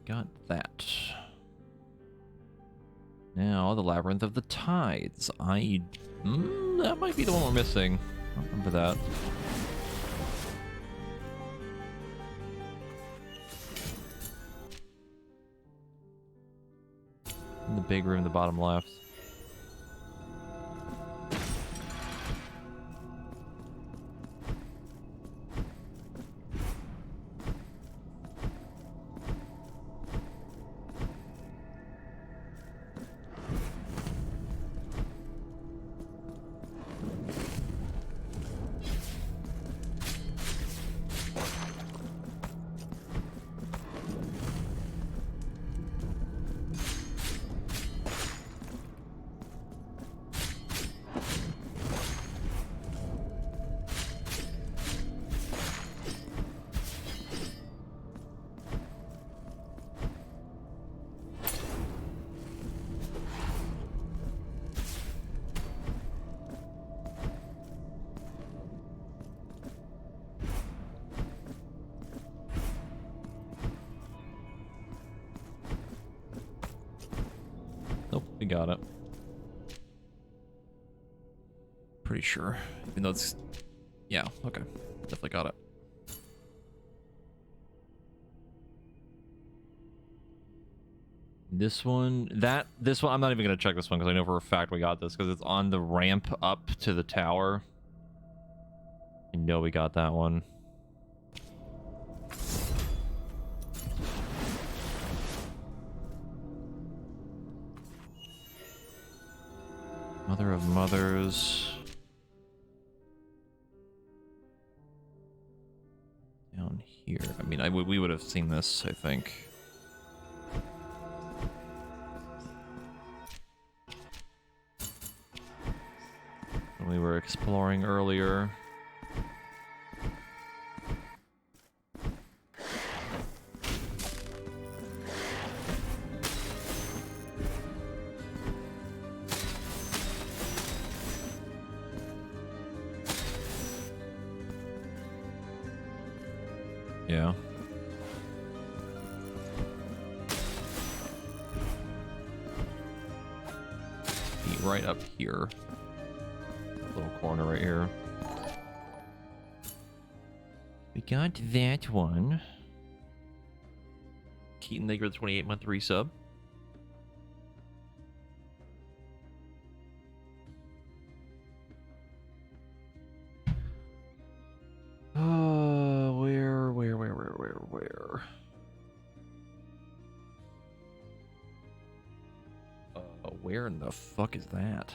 Got that. Now, the Labyrinth of the Tides. That might be the one we're missing. I don't remember that. In the big room, the bottom left. Nope, we got it. Pretty sure. Even though it's... Yeah, okay. Definitely got it. This one, I'm not even going to check this one because I know for a fact we got this because it's on the ramp up to the tower. I know we got that one. Mother of Mothers. Down here. I mean, we would have seen this, I think. When we were exploring earlier. Yeah. Be right up here. Little corner right here. We got that one. Keaton, thank you for the 28-month resub. Where? Where in the fuck is that?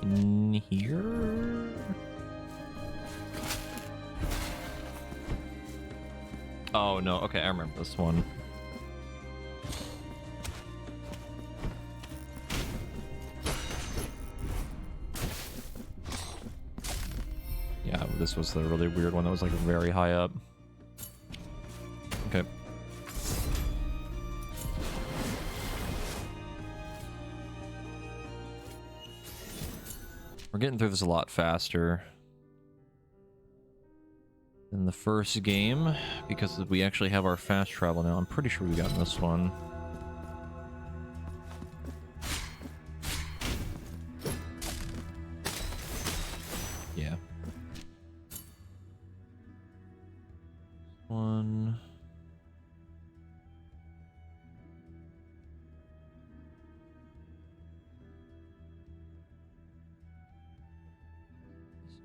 In here? Oh no, okay, I remember this one. Yeah, this was the really weird one that was like very high up. Okay. We're getting through this a lot faster. in the first game, because we actually have our fast travel now. I'm pretty sure we got this one. Yeah. One.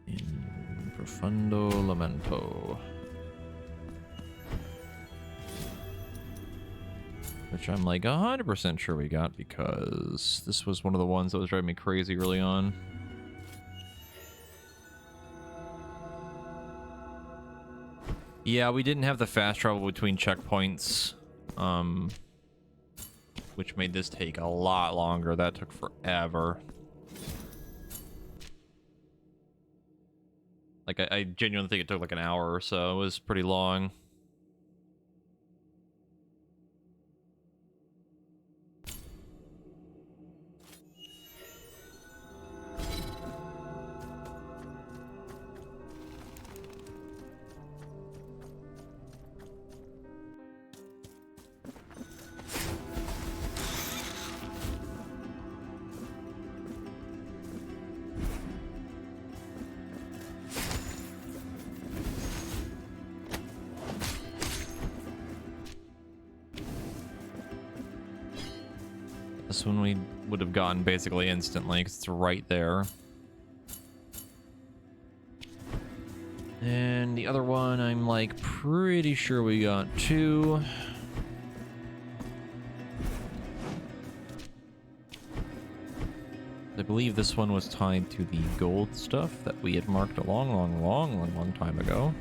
In Profundo Lamento. Which I'm like 100% sure we got, because this was one of the ones that was driving me crazy early on. Yeah, we didn't have the fast travel between checkpoints, which made this take a lot longer. That took forever. Like, I genuinely think it took like an hour or so. It was pretty long. This one we would have gotten basically instantly because it's right there. And the other one, I'm like pretty sure we got two. I believe this one was tied to the gold stuff that we had marked a long time ago.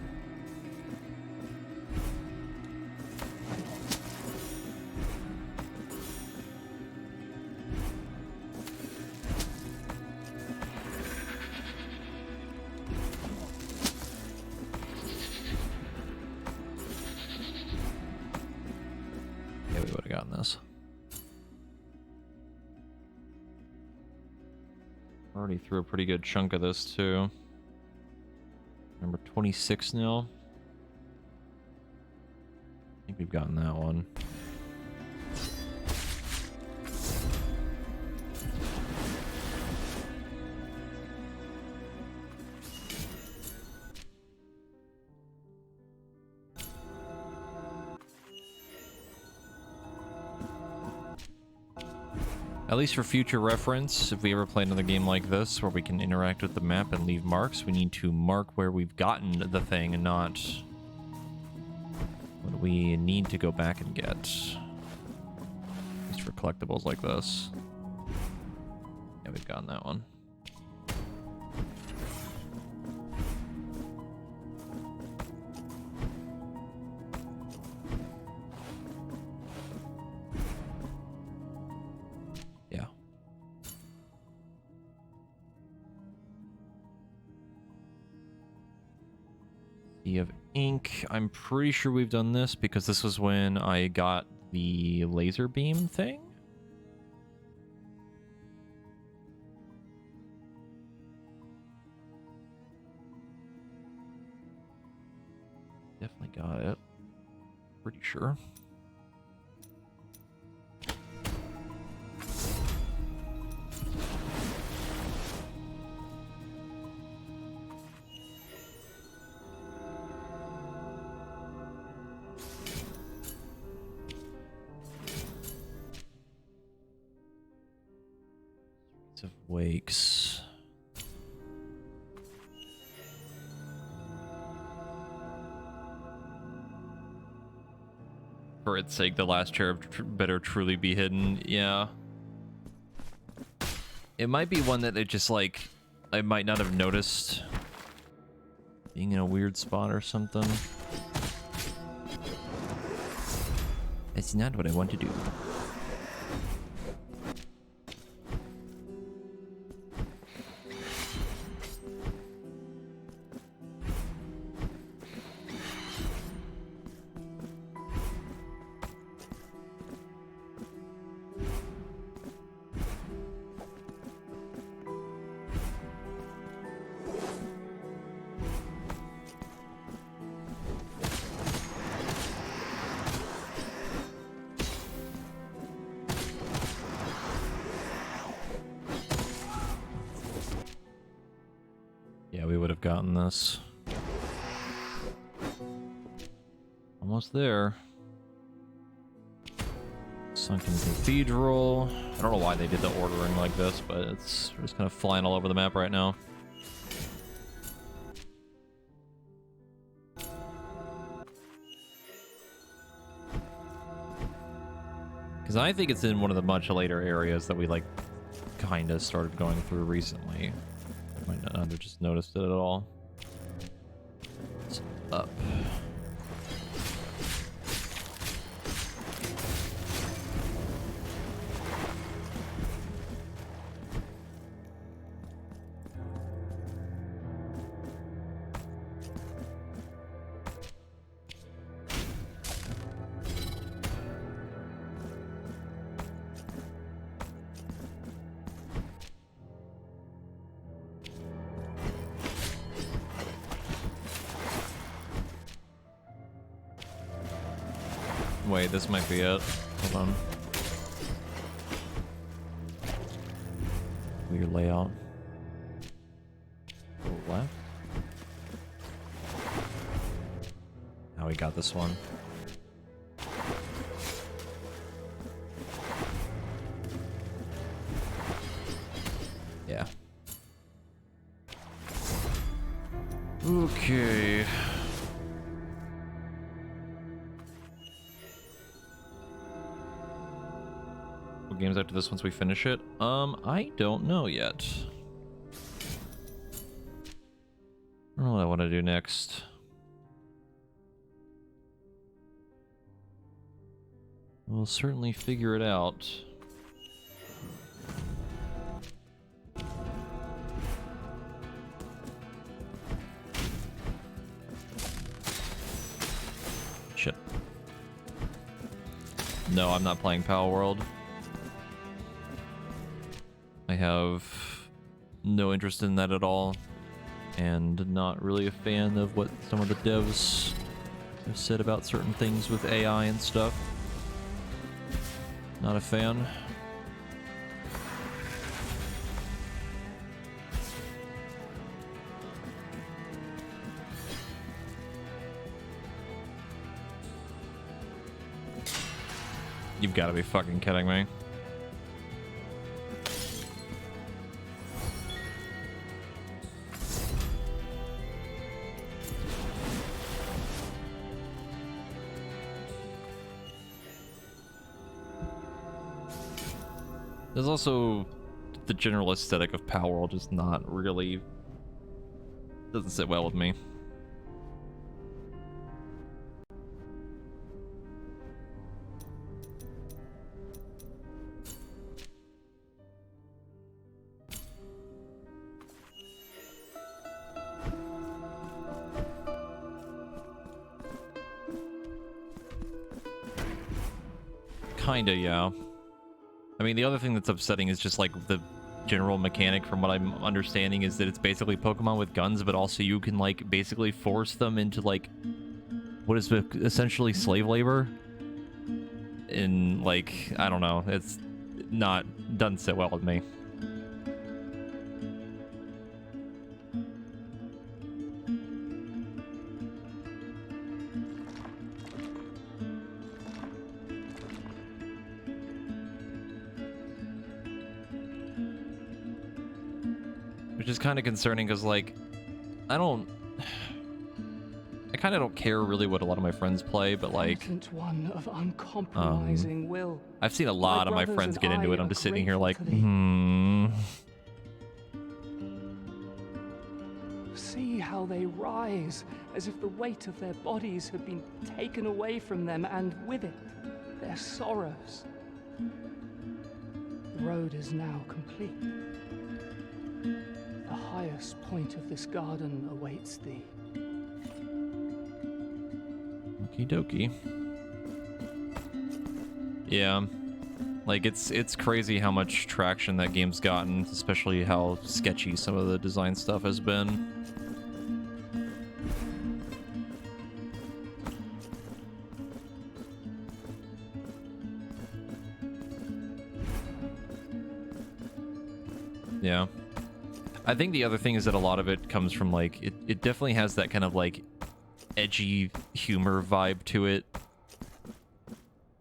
Yeah, we would have gotten this. Already threw a pretty good chunk of this too. Number 26 now. I think we've gotten that one. At least for future reference, if we ever play another game like this where we can interact with the map and leave marks, we need to mark where we've gotten the thing and not what we need to go back and get. At least for collectibles like this. Yeah, we've gotten that one. Of ink. I'm pretty sure we've done this because this was when I got the laser beam thing. Definitely got it. Pretty sure. Of wakes. For its sake, the last cherub better truly be hidden. Yeah. It might be one that they just like, I might not have noticed being in a weird spot or something. It's not what I want to do. Yeah, we would have gotten this. Almost there. Sunken Cathedral. I don't know why they did the ordering like this, but it's just kind of flying all over the map right now. Because I think it's in one of the much later areas that we, like, kind of started going through recently. I might not have just noticed it at all. It's up. Wait, this might be it. Hold on. Your layout. Go left. Now we got this one. Yeah. Okay. What games after this once we finish it? I don't know yet. I don't know what I want to do next. We'll certainly figure it out. Shit. No, I'm not playing Power World. I have no interest in that at all, and not really a fan of what some of the devs have said about certain things with AI and stuff. Not a fan. You've got to be fucking kidding me. There's also the general aesthetic of Power World is not really, doesn't sit well with me. Kinda, yeah. I mean, the other thing that's upsetting is just like the general mechanic, from what I'm understanding, is that it's basically Pokemon with guns, but also you can like basically force them into like what is essentially slave labor. And like, I don't know, it's not, doesn't sit well with me. Which is kind of concerning because, like, I kind of don't care really what a lot of my friends play, but like, One of uncompromising will. I've seen a lot of my friends get into it. I'm just sitting here like, See how they rise, as if the weight of their bodies had been taken away from them, and with it, their sorrows. The road is now complete. The highest point of this garden awaits thee. Okie dokie. Yeah. Like, it's crazy how much traction that game's gotten, especially how sketchy some of the design stuff has been. Yeah. I think the other thing is that a lot of it comes from like it definitely has that kind of like edgy humor vibe to it.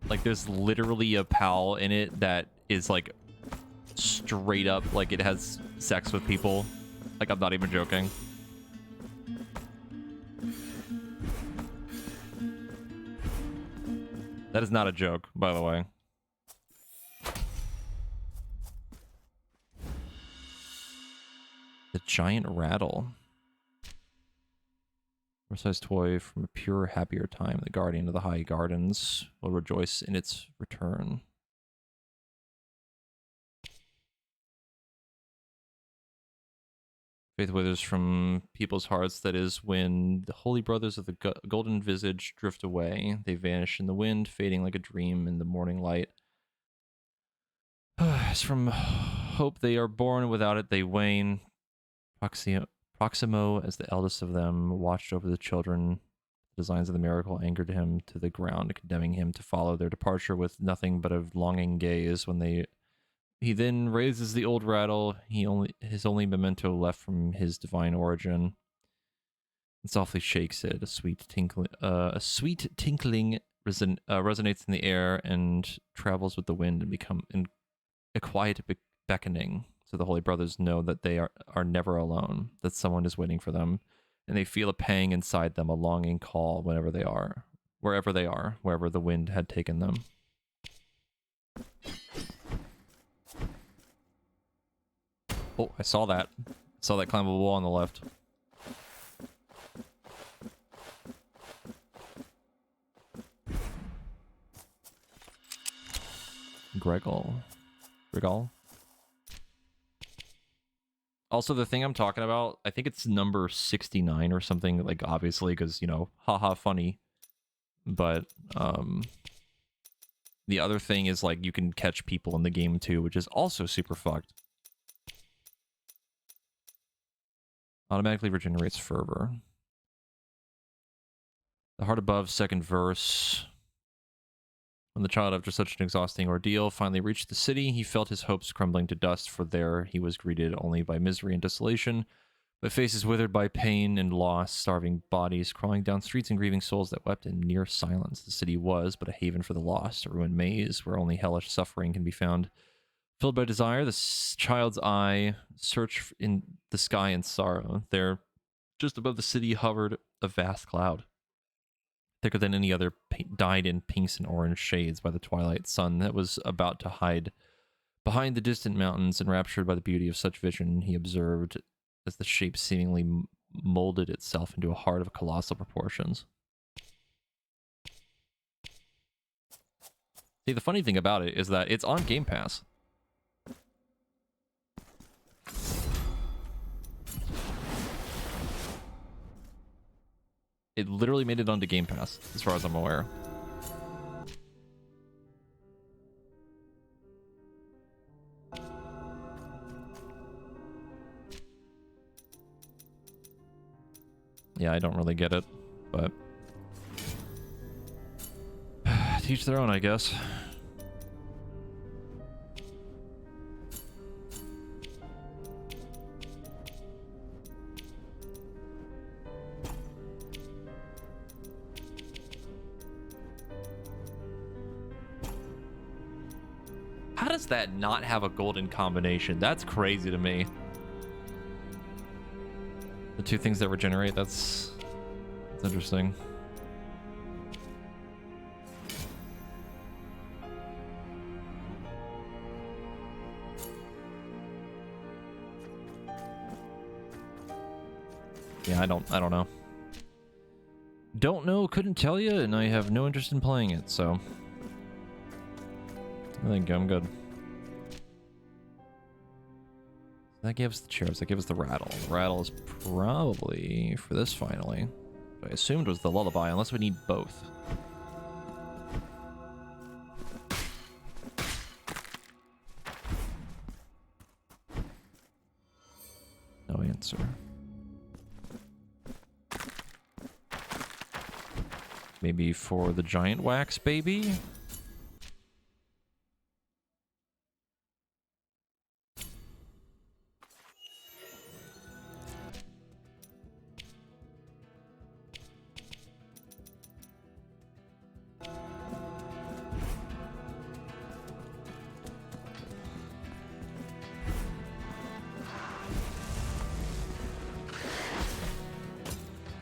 Like there's literally a pal in it that is like straight up like it has sex with people. Like I'm not even joking. That is not a joke, by the way. The giant rattle. Oversized toy from a pure, happier time. The guardian of the high gardens will rejoice in its return. Faith withers from people's hearts. That is when the holy brothers of the golden visage drift away. They vanish in the wind, fading like a dream in the morning light. As from hope they are born, without it they wane. Proximo, as the eldest of them, watched over the children. The designs of the miracle anchored him to the ground, condemning him to follow their departure with nothing but a longing gaze. He then raises the old rattle, his only memento left from his divine origin, and softly shakes it. A sweet tinkling resonates in the air and travels with the wind and in a quiet beckoning. So the holy brothers know that they are never alone, that someone is waiting for them, and they feel a pang inside them, a longing call wherever they are, wherever the wind had taken them. Oh, I saw that. Saw that climbable wall on the left. Gregol. Also, the thing I'm talking about, I think it's number 69 or something, like, obviously, because, you know, haha, funny. But, the other thing is, like, you can catch people in the game, too, which is also super fucked. Automatically regenerates fervor. The heart above, second verse. When the child, after such an exhausting ordeal, finally reached the city, he felt his hopes crumbling to dust, for there he was greeted only by misery and desolation, by faces withered by pain and loss, starving bodies crawling down streets and grieving souls that wept in near silence. The city was but a haven for the lost, a ruined maze where only hellish suffering can be found. Filled by desire, the child's eye searched in the sky in sorrow. There, just above the city, hovered a vast cloud, thicker than any other, dyed in pinks and orange shades by the twilight sun that was about to hide behind the distant mountains. Enraptured by the beauty of such vision, he observed as the shape seemingly molded itself into a heart of colossal proportions. See, the funny thing about it is that it's on Game Pass. It literally made it onto Game Pass, as far as I'm aware. Yeah, I don't really get it, but teach their own, I guess. How does that not have a golden combination? That's crazy to me. The two things that regenerate, that's interesting. Yeah, I don't know. Don't know, couldn't tell you, and I have no interest in playing it, so I think I'm good. That gave us the chairs, that gave us the rattle. The rattle is probably for this finally. I assumed was the lullaby, unless we need both. No answer. Maybe for the giant wax baby?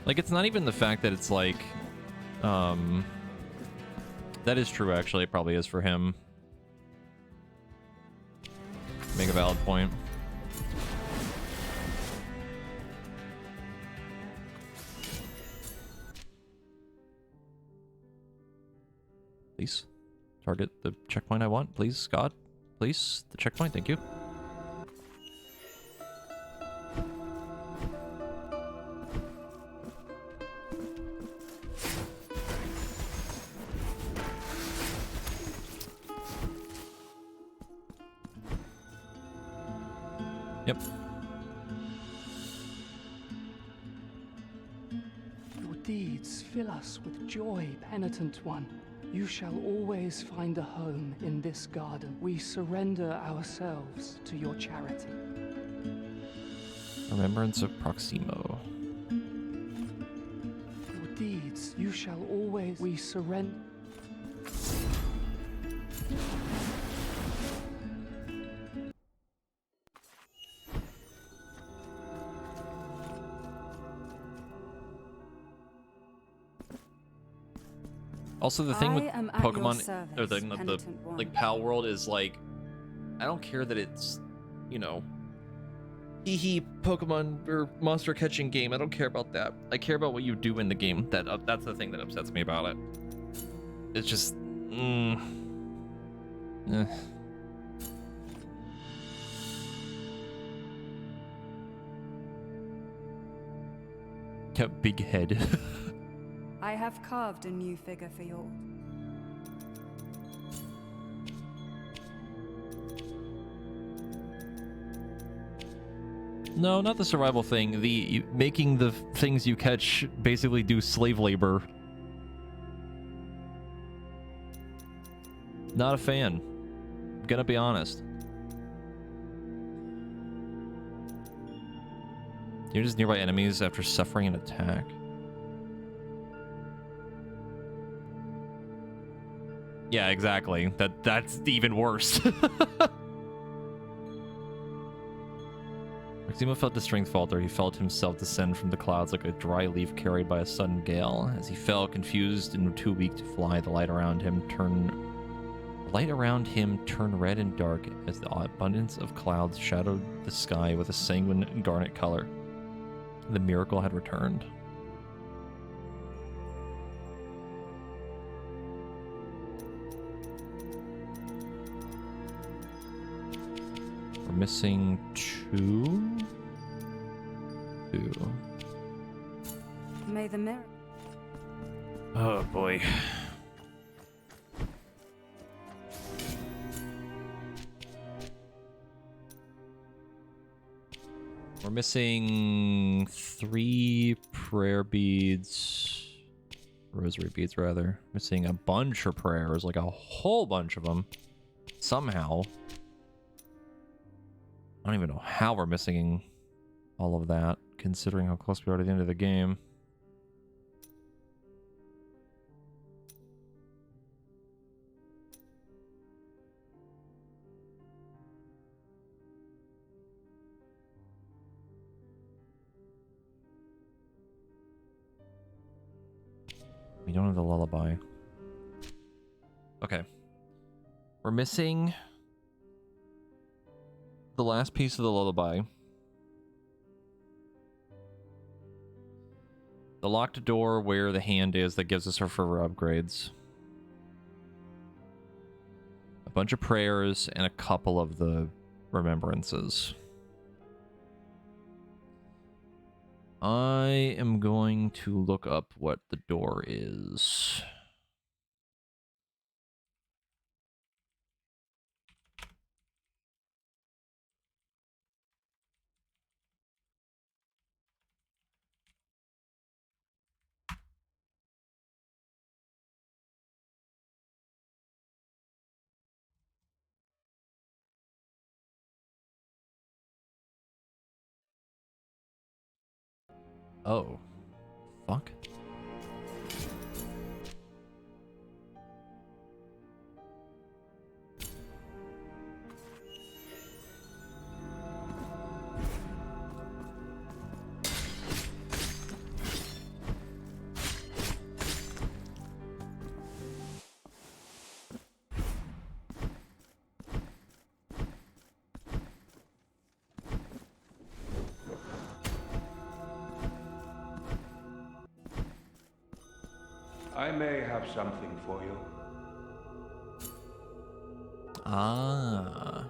Like, it's not even the fact that it's like, that is true, actually. It probably is for him. Make a valid point. Please. Target the checkpoint I want, please, God. Please, the checkpoint, thank you. Yep. Your deeds fill us with joy, penitent one. You shall always find a home in this garden. We surrender ourselves to your charity. Remembrance of Proximo. Your deeds, you shall always... We surrender... Also, the thing with I am at your Pokemon, service, or the penitent one. like Pal World is like, I don't care that it's, you know, hee Pokemon or monster catching game. I don't care about that. I care about what you do in the game. That's the thing that upsets me about it. It's just, Got big head. I have carved a new figure for your... No, not the survival thing. Making the things you catch basically do slave labor. Not a fan. I'm gonna be honest. You're just nearby enemies after suffering an attack. Yeah, exactly. That's even worse. Maximo felt his strength falter. He felt himself descend from the clouds like a dry leaf carried by a sudden gale. As he fell, confused and too weak to fly, the light around him turned red and dark as the abundance of clouds shadowed the sky with a sanguine garnet color. The miracle had returned. We're missing two. May the mirror... Oh boy. We're missing 3 prayer beads. Rosary beads, rather. Missing a bunch of prayers, like a whole bunch of them. Somehow. I don't even know how we're missing all of that, considering how close we are to the end of the game. We don't have the lullaby. Okay. We're missing the last piece of the lullaby. The locked door where the hand is that gives us our further upgrades. A bunch of prayers and a couple of the remembrances. I am going to look up what the door is. Oh. Fuck. I may have something for you. Ah.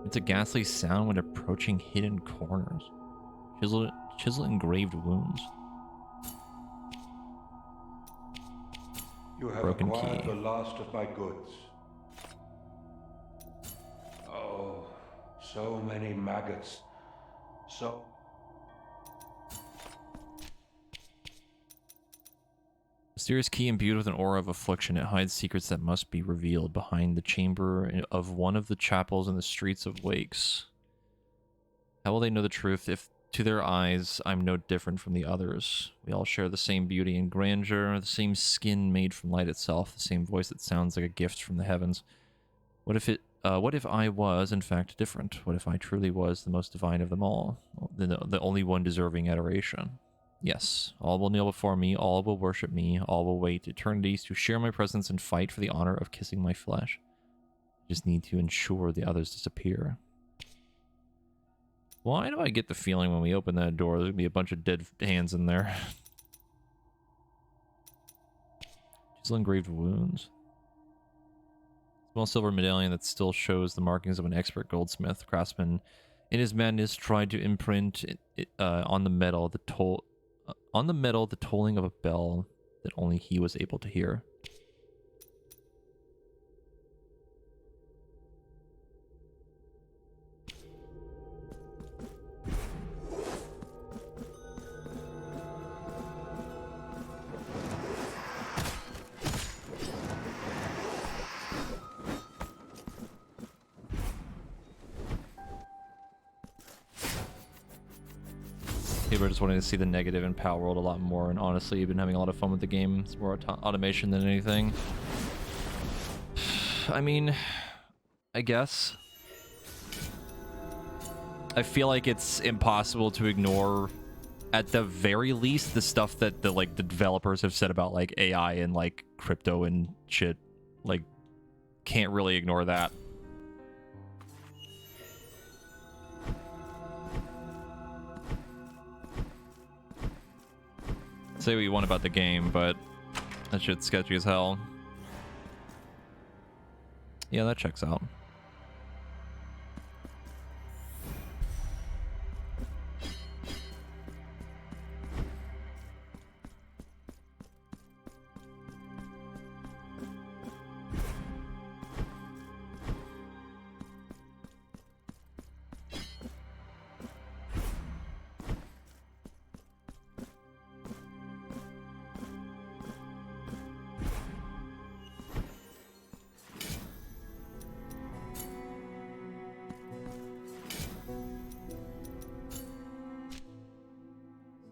It's a ghastly sound when approaching hidden corners. Chisel engraved wounds. You have Broken acquired key. the last of my goods. Oh, so many maggots. So... Mysterious key imbued with an aura of affliction. It hides secrets that must be revealed behind the chamber of one of the chapels in the streets of Wakes. How will they know the truth if to their eyes I'm no different from the others? We all share the same beauty and grandeur, the same skin made from light itself, the same voice that sounds like a gift from the heavens. What if I was, in fact, different? What if I truly was the most divine of them all? The only one deserving adoration? Yes, all will kneel before me, all will worship me, all will wait eternities to share my presence and fight for the honor of kissing my flesh. I just need to ensure the others disappear. Why do I get the feeling when we open that door, there's gonna be a bunch of dead hands in there? Chisel engraved wounds. Small silver medallion that still shows the markings of an expert goldsmith. Craftsman, in his madness, tried to imprint on the metal the tolling of a bell that only he was able to hear. People are just wanting to see the negative in Pal World a lot more, and honestly, you've been having a lot of fun with the game. It's more automation than anything. I mean, I guess. I feel like it's impossible to ignore, at the very least, the stuff that the developers have said about like AI and like crypto and shit. Like, can't really ignore that. Say what you want about the game, but that shit's sketchy as hell. Yeah, that checks out.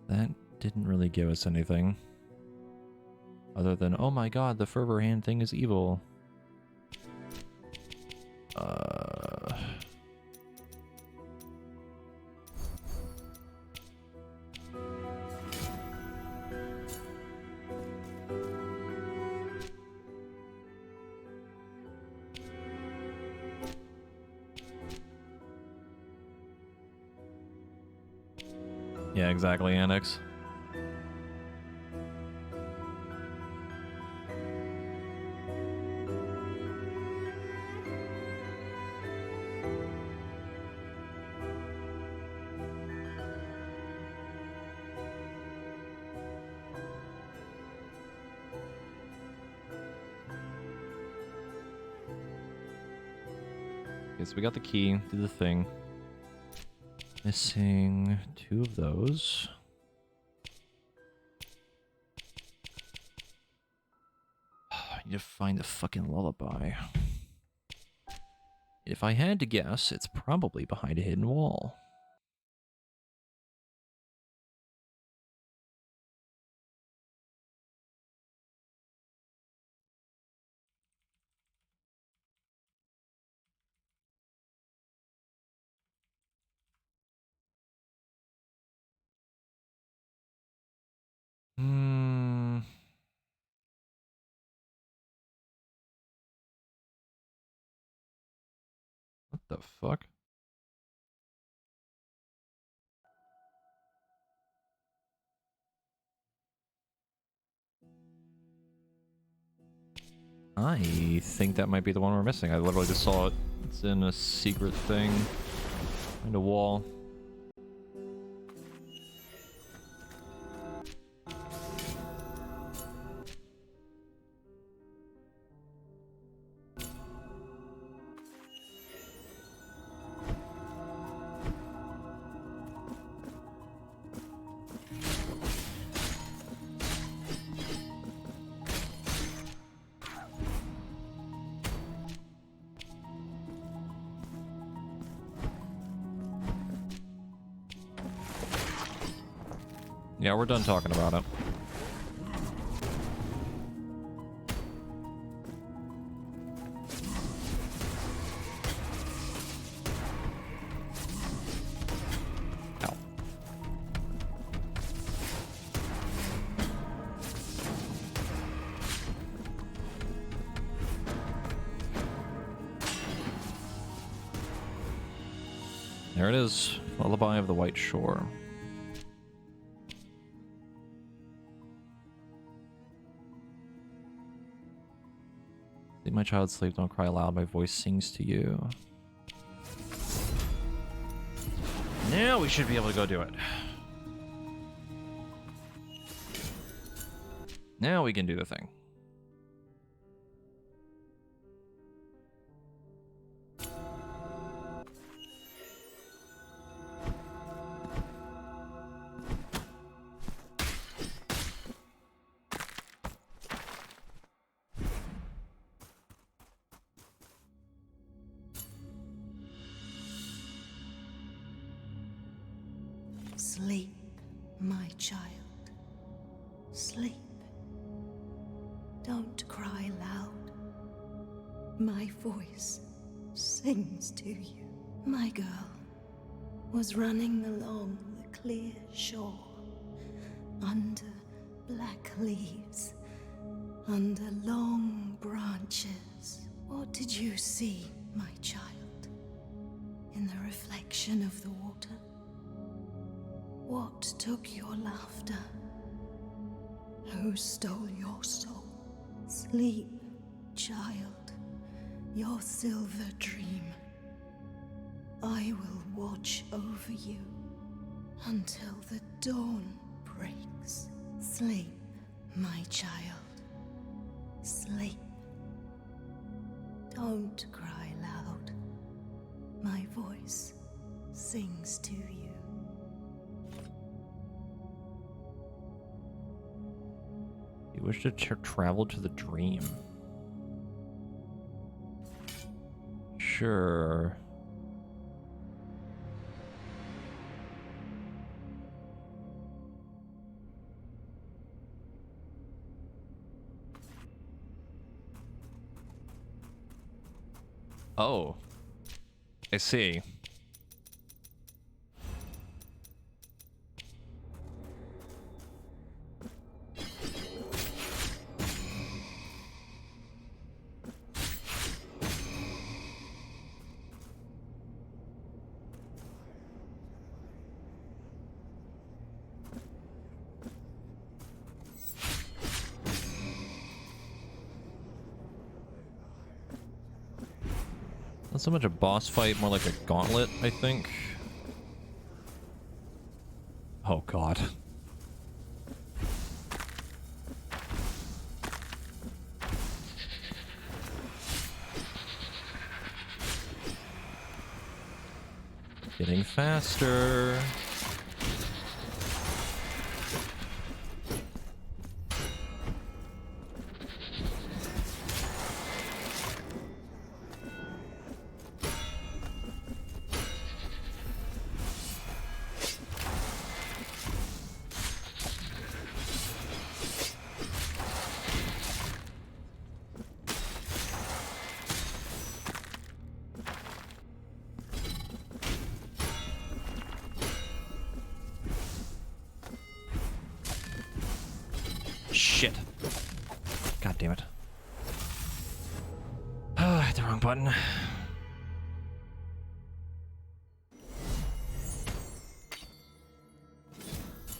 That didn't really give us anything. Other than, oh my god, the fervor hand thing is evil. Yeah, exactly, Annex. Okay, so we got the key, did the thing. Missing 2 of those. I need to find the fucking lullaby. If I had to guess, it's probably behind a hidden wall. Hmm. What the fuck? I think that might be the one we're missing. I literally just saw it. It's in a secret thing. In a wall. Yeah, we're done talking about it. Ow. There it is. Lullaby of the White Shore. See my child sleep, don't cry aloud, my voice sings to you. Now we should be able to go do it. Now we can do the thing. Sleep, my child. Sleep. Don't cry loud. My voice sings to you. My girl was running along the clear shore, under black leaves, under long branches. What did you see, my child, in the reflection of the water? What took your laughter? Who stole your soul? Sleep, child, your silver dream. I will watch over you until the dawn breaks. Sleep, my child. Sleep. Don't cry loud. My voice sings to you. You wish to travel to the dream. Sure. Oh. I see. Not so much a boss fight, more like a gauntlet, I think. Oh god. Getting faster. Shit. God damn it. Oh, I hit the wrong button.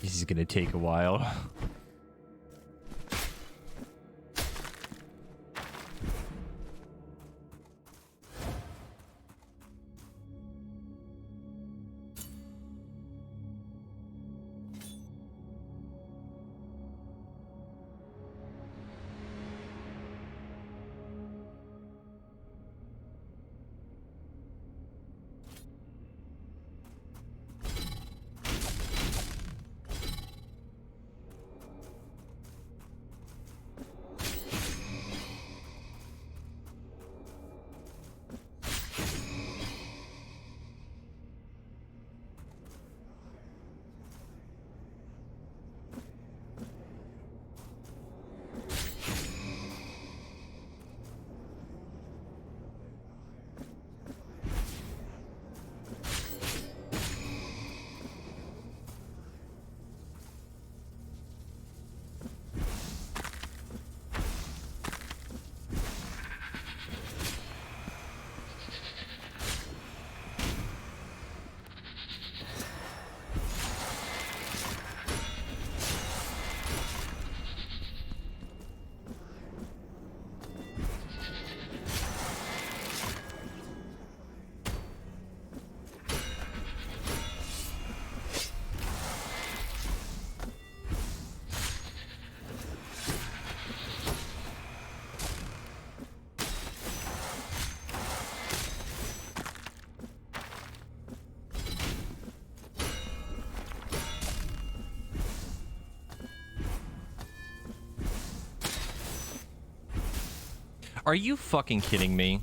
This is gonna take a while. Are you fucking kidding me?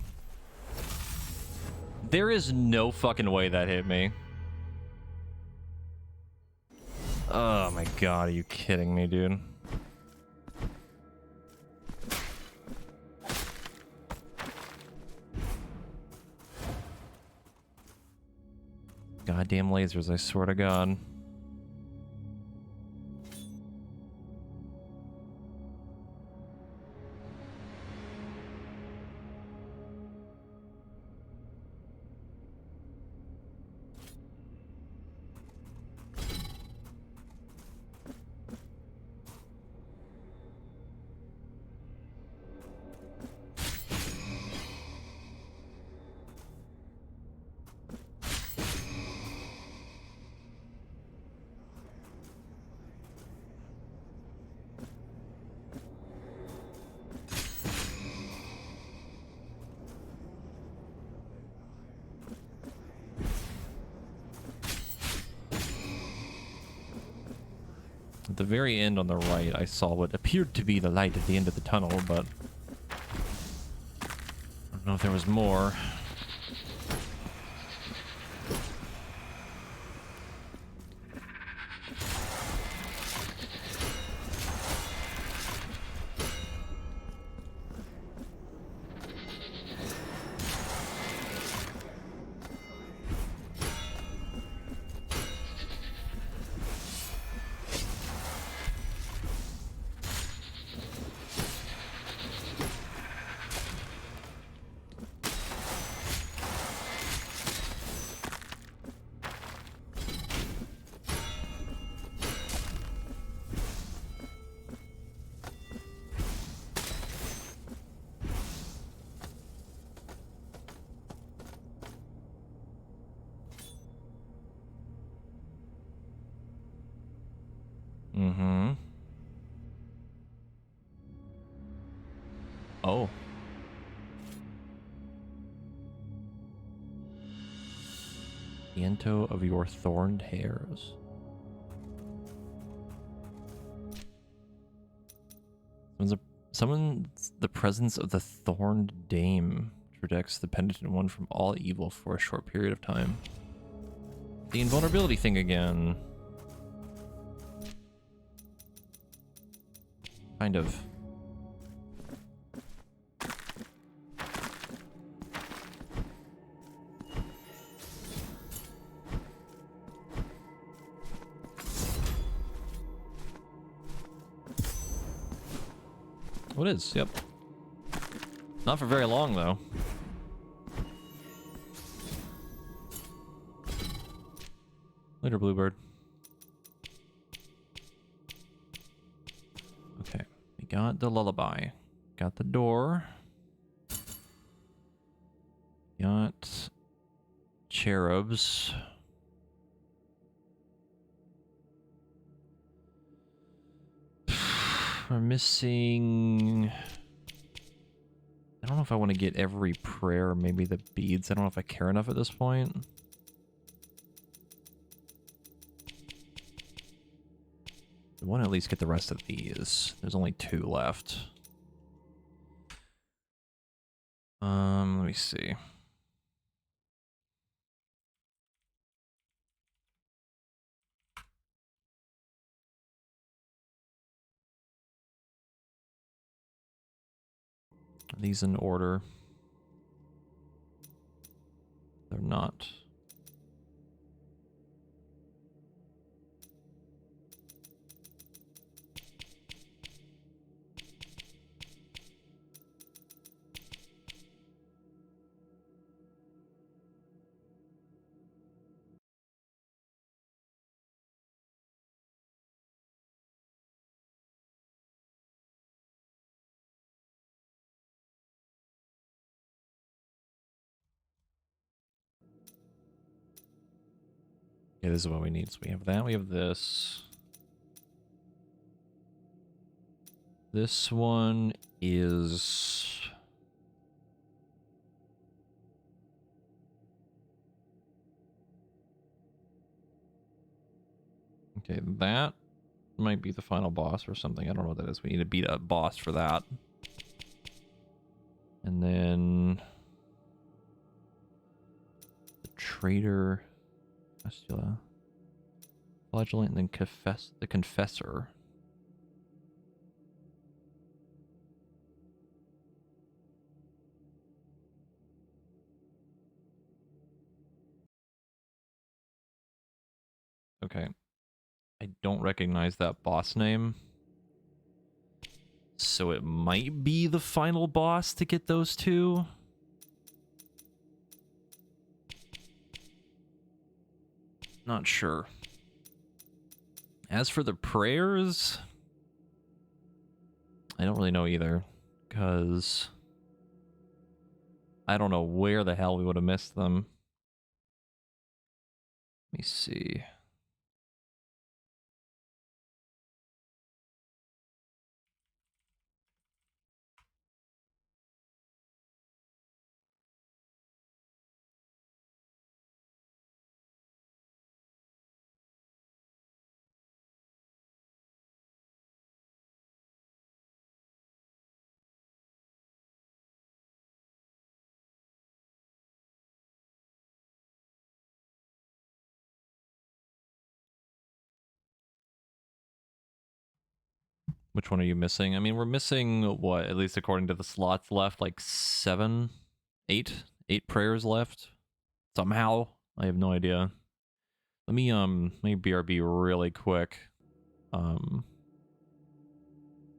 There is no fucking way that hit me. Oh my god, are you kidding me, dude? Goddamn lasers, I swear to God. At the very end on the right, I saw what appeared to be the light at the end of the tunnel, but I don't know if there was more. Mm-hmm. Oh. Viento of your thorned hairs. Summons the presence of the thorned dame. Protects the penitent one from all evil for a short period of time. The invulnerability thing again. Kind of. Oh, it is, yep. Not for very long, though. Later, Bluebird. Okay, we got the lullaby. Got the door. Got cherubs. We're missing... I don't know if I want to get every prayer, or maybe the beads. I don't know if I care enough at this point. I want to at least get the rest of these. There's only 2 left. Let me see. Are these in order? They're not. Yeah, this is what we need. So we have that, we have this. This one is... Okay, that might be the final boss or something. I don't know what that is. We need to beat a boss for that. And then the traitor, Astula, flagellant, and then the confessor. Okay. I don't recognize that boss name. So it might be the final boss to get those two. Not sure. As for the prayers, I don't really know either, because I don't know where the hell we would have missed them. Let me see. Which one are you missing? I mean, we're missing, what, at least according to the slots left, like 7, 8? 8 prayers left? Somehow? I have no idea. Let me BRB really quick. And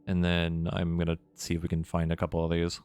then I'm gonna see if we can find a couple of these.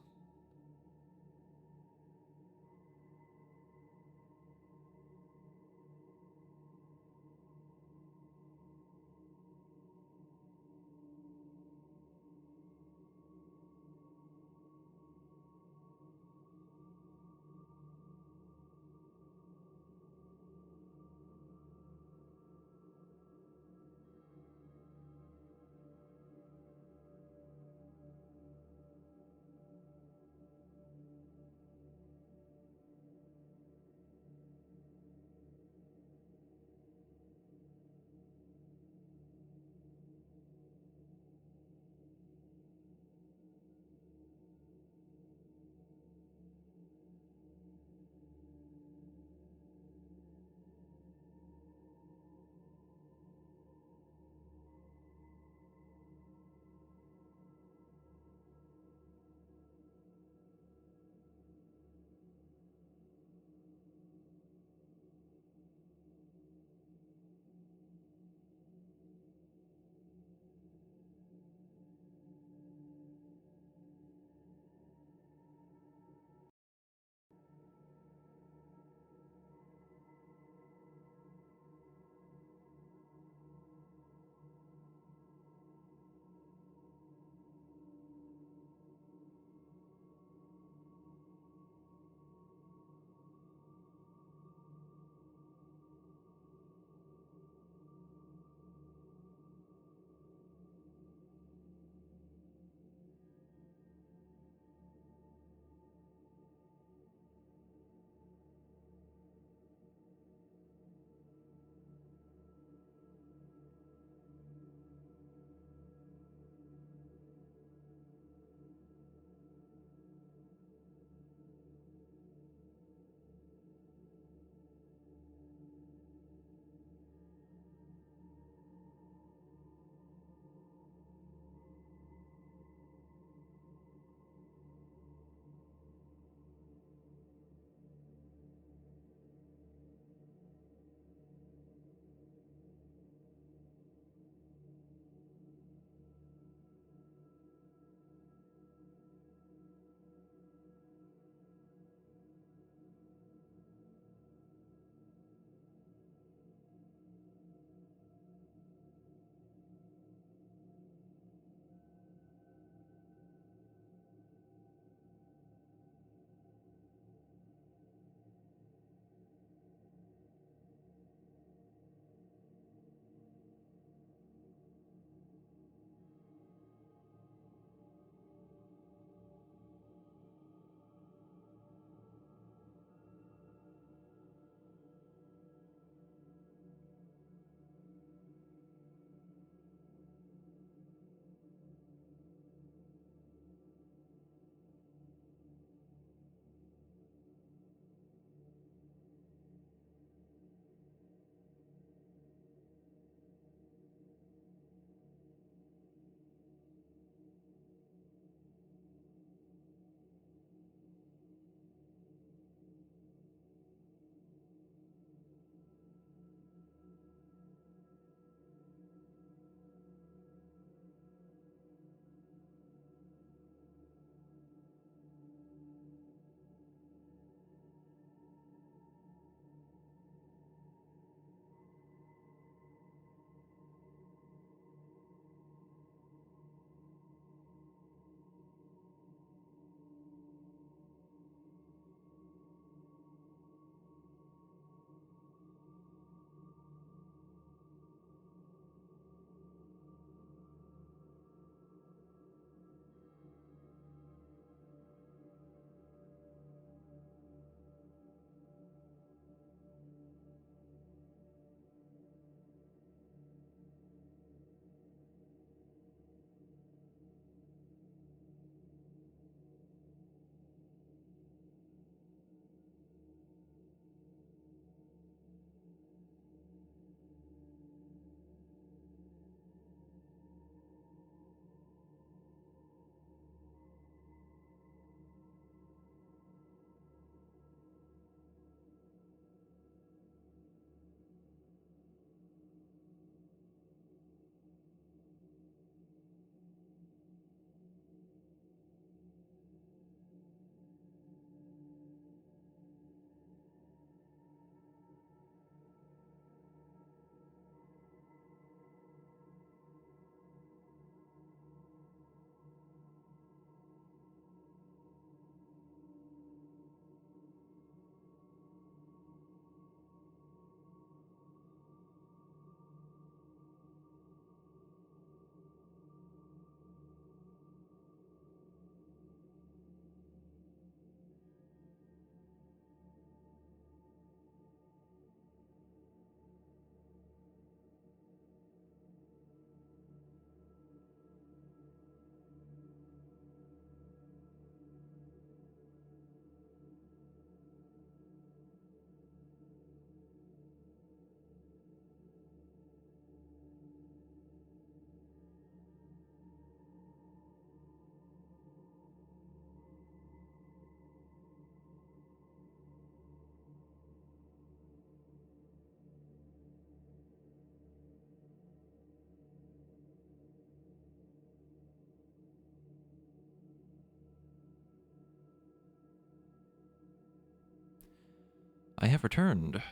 I have returned.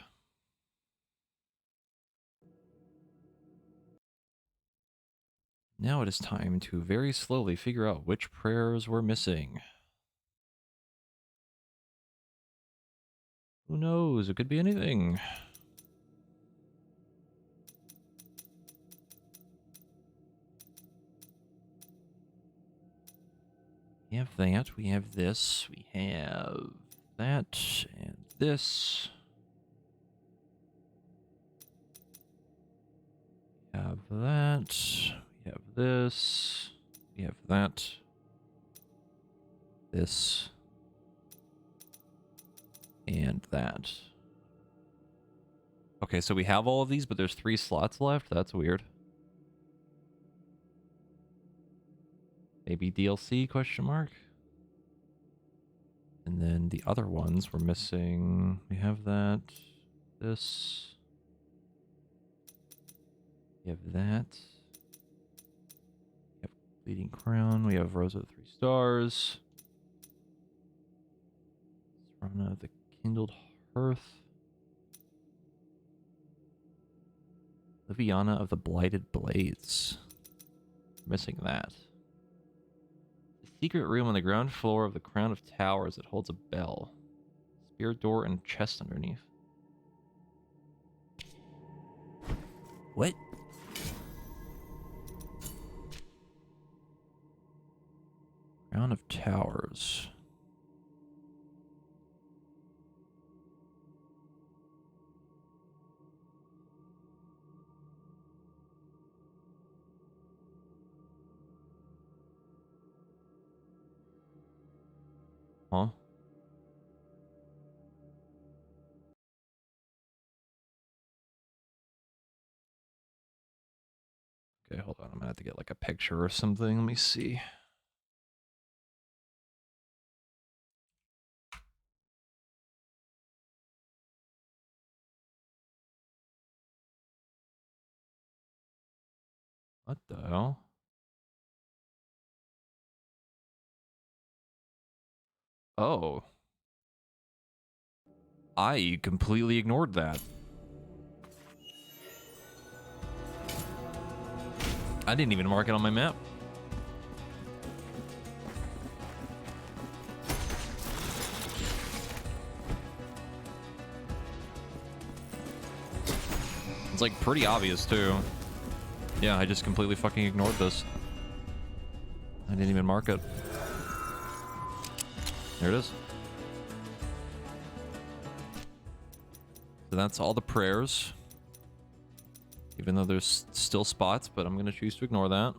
Now it is time to very slowly figure out which prayers we're missing. Who knows? It could be anything. We have that, we have this, we have that, and this. We have that, we have this, we have that, this, and that. Okay, so we have all of these, but there's 3 slots left? That's weird. Maybe DLC, question mark? And then the other ones we're missing. We have that, this. We have that. We have Bleeding Crown. We have Rose of the 3 Stars. Serana of the Kindled Hearth. Liviana of the Blighted Blades. Missing that. The secret room on the ground floor of the Crown of Towers that holds a bell. Spirit door and chest underneath. What? Crown of Towers. Huh? Okay, hold on. I'm gonna have to get like a picture or something. Let me see. What the hell? Oh. I completely ignored that. I didn't even mark it on my map. It's like pretty obvious too. Yeah, I just completely fucking ignored this. I didn't even mark it. There it is. So that's all the prayers. Even though there's still spots, but I'm gonna choose to ignore that.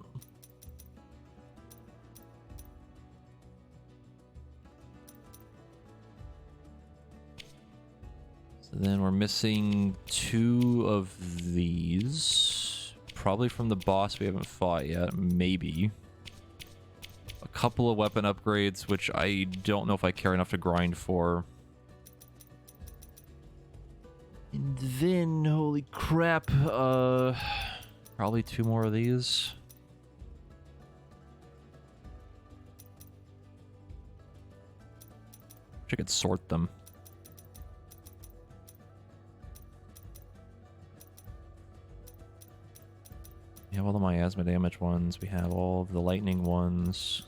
So then we're missing 2 of these. Probably from the boss we haven't fought yet, maybe. A couple of weapon upgrades, which I don't know if I care enough to grind for. And then, holy crap, probably 2 more of these. Wish I could sort them. We have all the miasma damage ones. We have all of the lightning ones.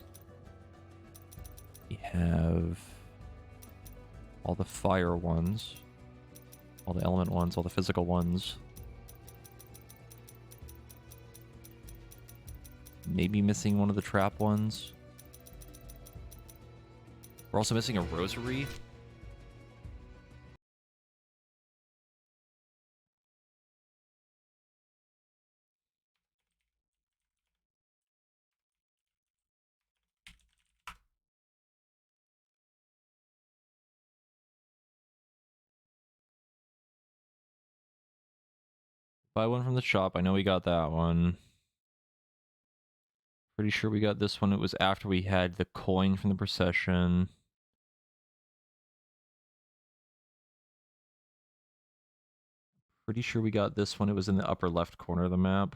We have all the fire ones. All the element ones, all the physical ones. Maybe missing one of the trap ones. We're also missing a rosary. Buy one from the shop. I know we got that one. Pretty sure we got this one. It was after we had the coin from the procession. Pretty sure we got this one. It was in the upper left corner of the map.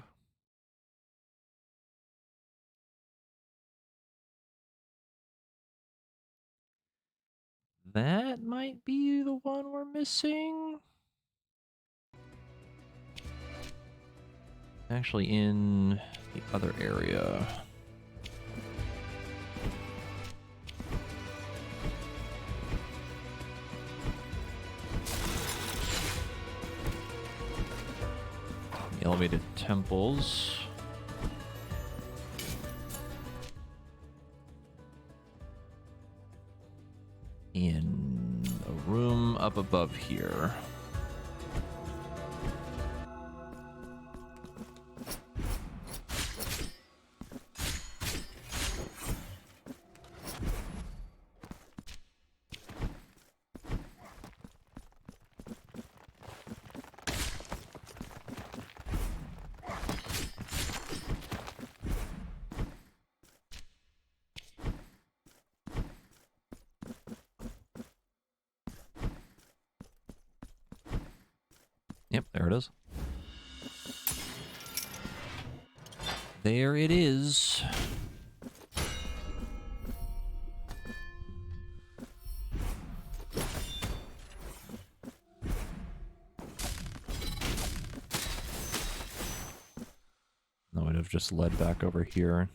that might be the one we're missing. Actually, in the other area. Elevated temples. In a room up above here. Yep, there it is. There it is. I would have just led back over here.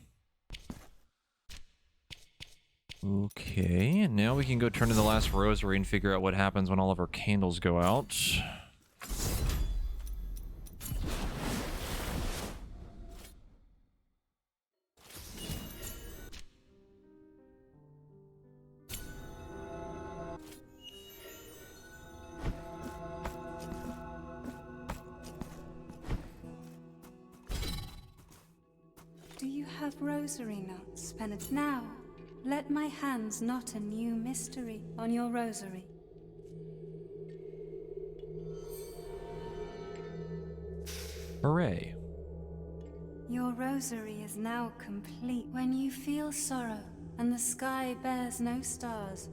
Okay, and now we can go turn in the last rosary and figure out what happens when all of our candles go out. Do you have rosary knots, Penitent? Now, let my hands knot a new mystery on your rosary. Hooray. Your rosary is now complete. When you feel sorrow and the sky bears no stars,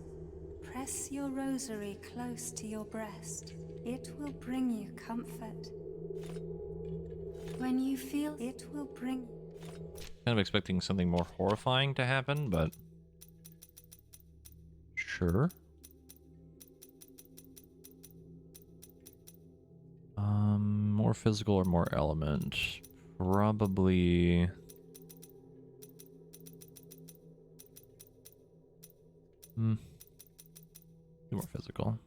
press your rosary close to your breast. It will bring you comfort. When you feel it will bring... Kind of expecting something more horrifying to happen, but... Sure. More physical or more element? Probably... More physical.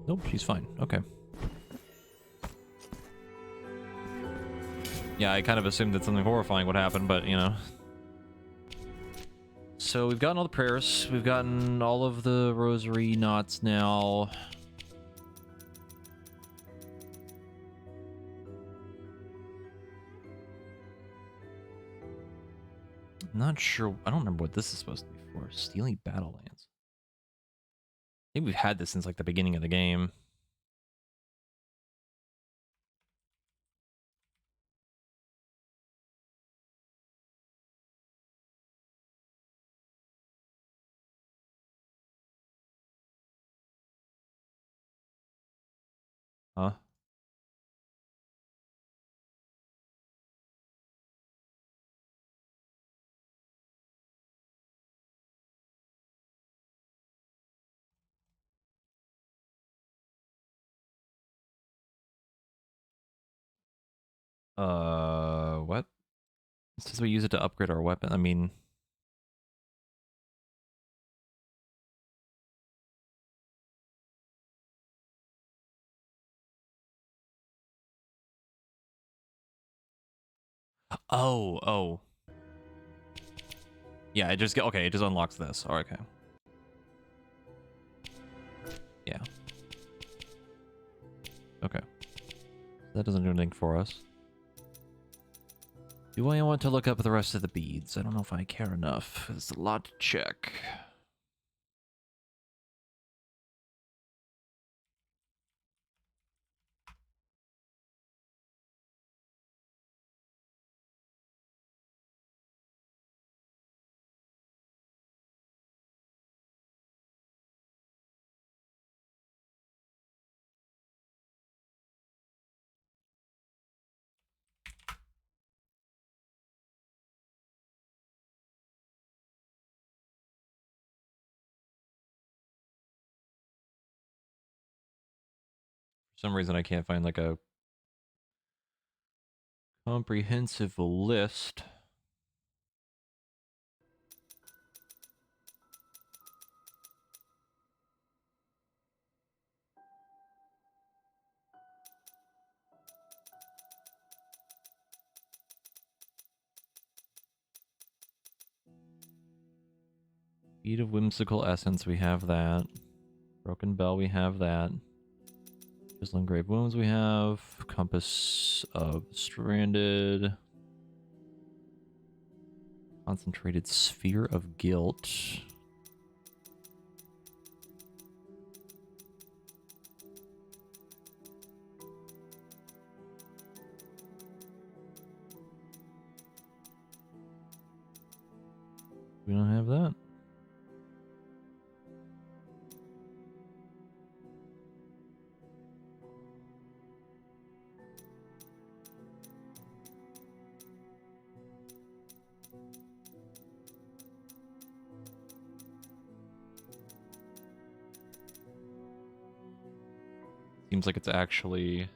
Nope, she's fine. Okay. Yeah, I kind of assumed that something horrifying would happen, but, you know. So we've gotten all the prayers. We've gotten all of the rosary knots now. Not sure. I don't remember what this is supposed to be for. Steely Battlelance. I think we've had this since like the beginning of the game. Huh? What? It says we use it to upgrade our weapon. I mean... Oh. Yeah, it just okay, it just unlocks this. Oh, okay. Yeah. Okay. That doesn't do anything for us. Do I want to look up the rest of the beads? I don't know if I care enough. There's a lot to check. For some reason I can't find like a comprehensive list. Bead of Whimsical Essence, we have that. Broken Bell, we have that. Chisel Engraved Wounds, we have. Compass of Stranded. Concentrated Sphere of Guilt. We don't have that. Seems like it's actually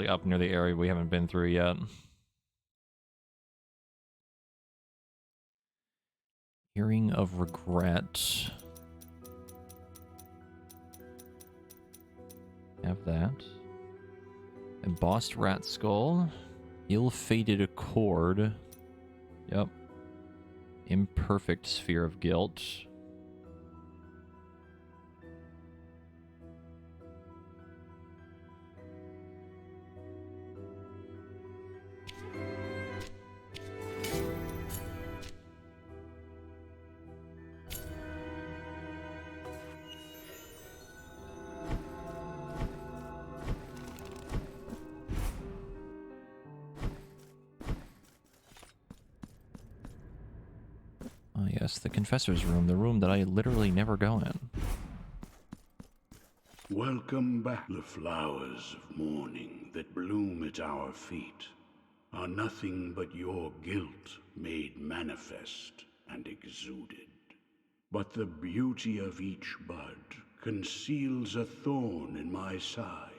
up near the area we haven't been through yet. Hearing of Regret. Have that. Embossed Rat Skull. Ill-Fated Accord. Yep. Imperfect Sphere of Guilt. Oh yes, the Confessor's Room, the room that I literally never go in. Welcome back. The flowers of mourning that bloom at our feet are nothing but your guilt made manifest and exuded. But the beauty of each bud conceals a thorn in my side,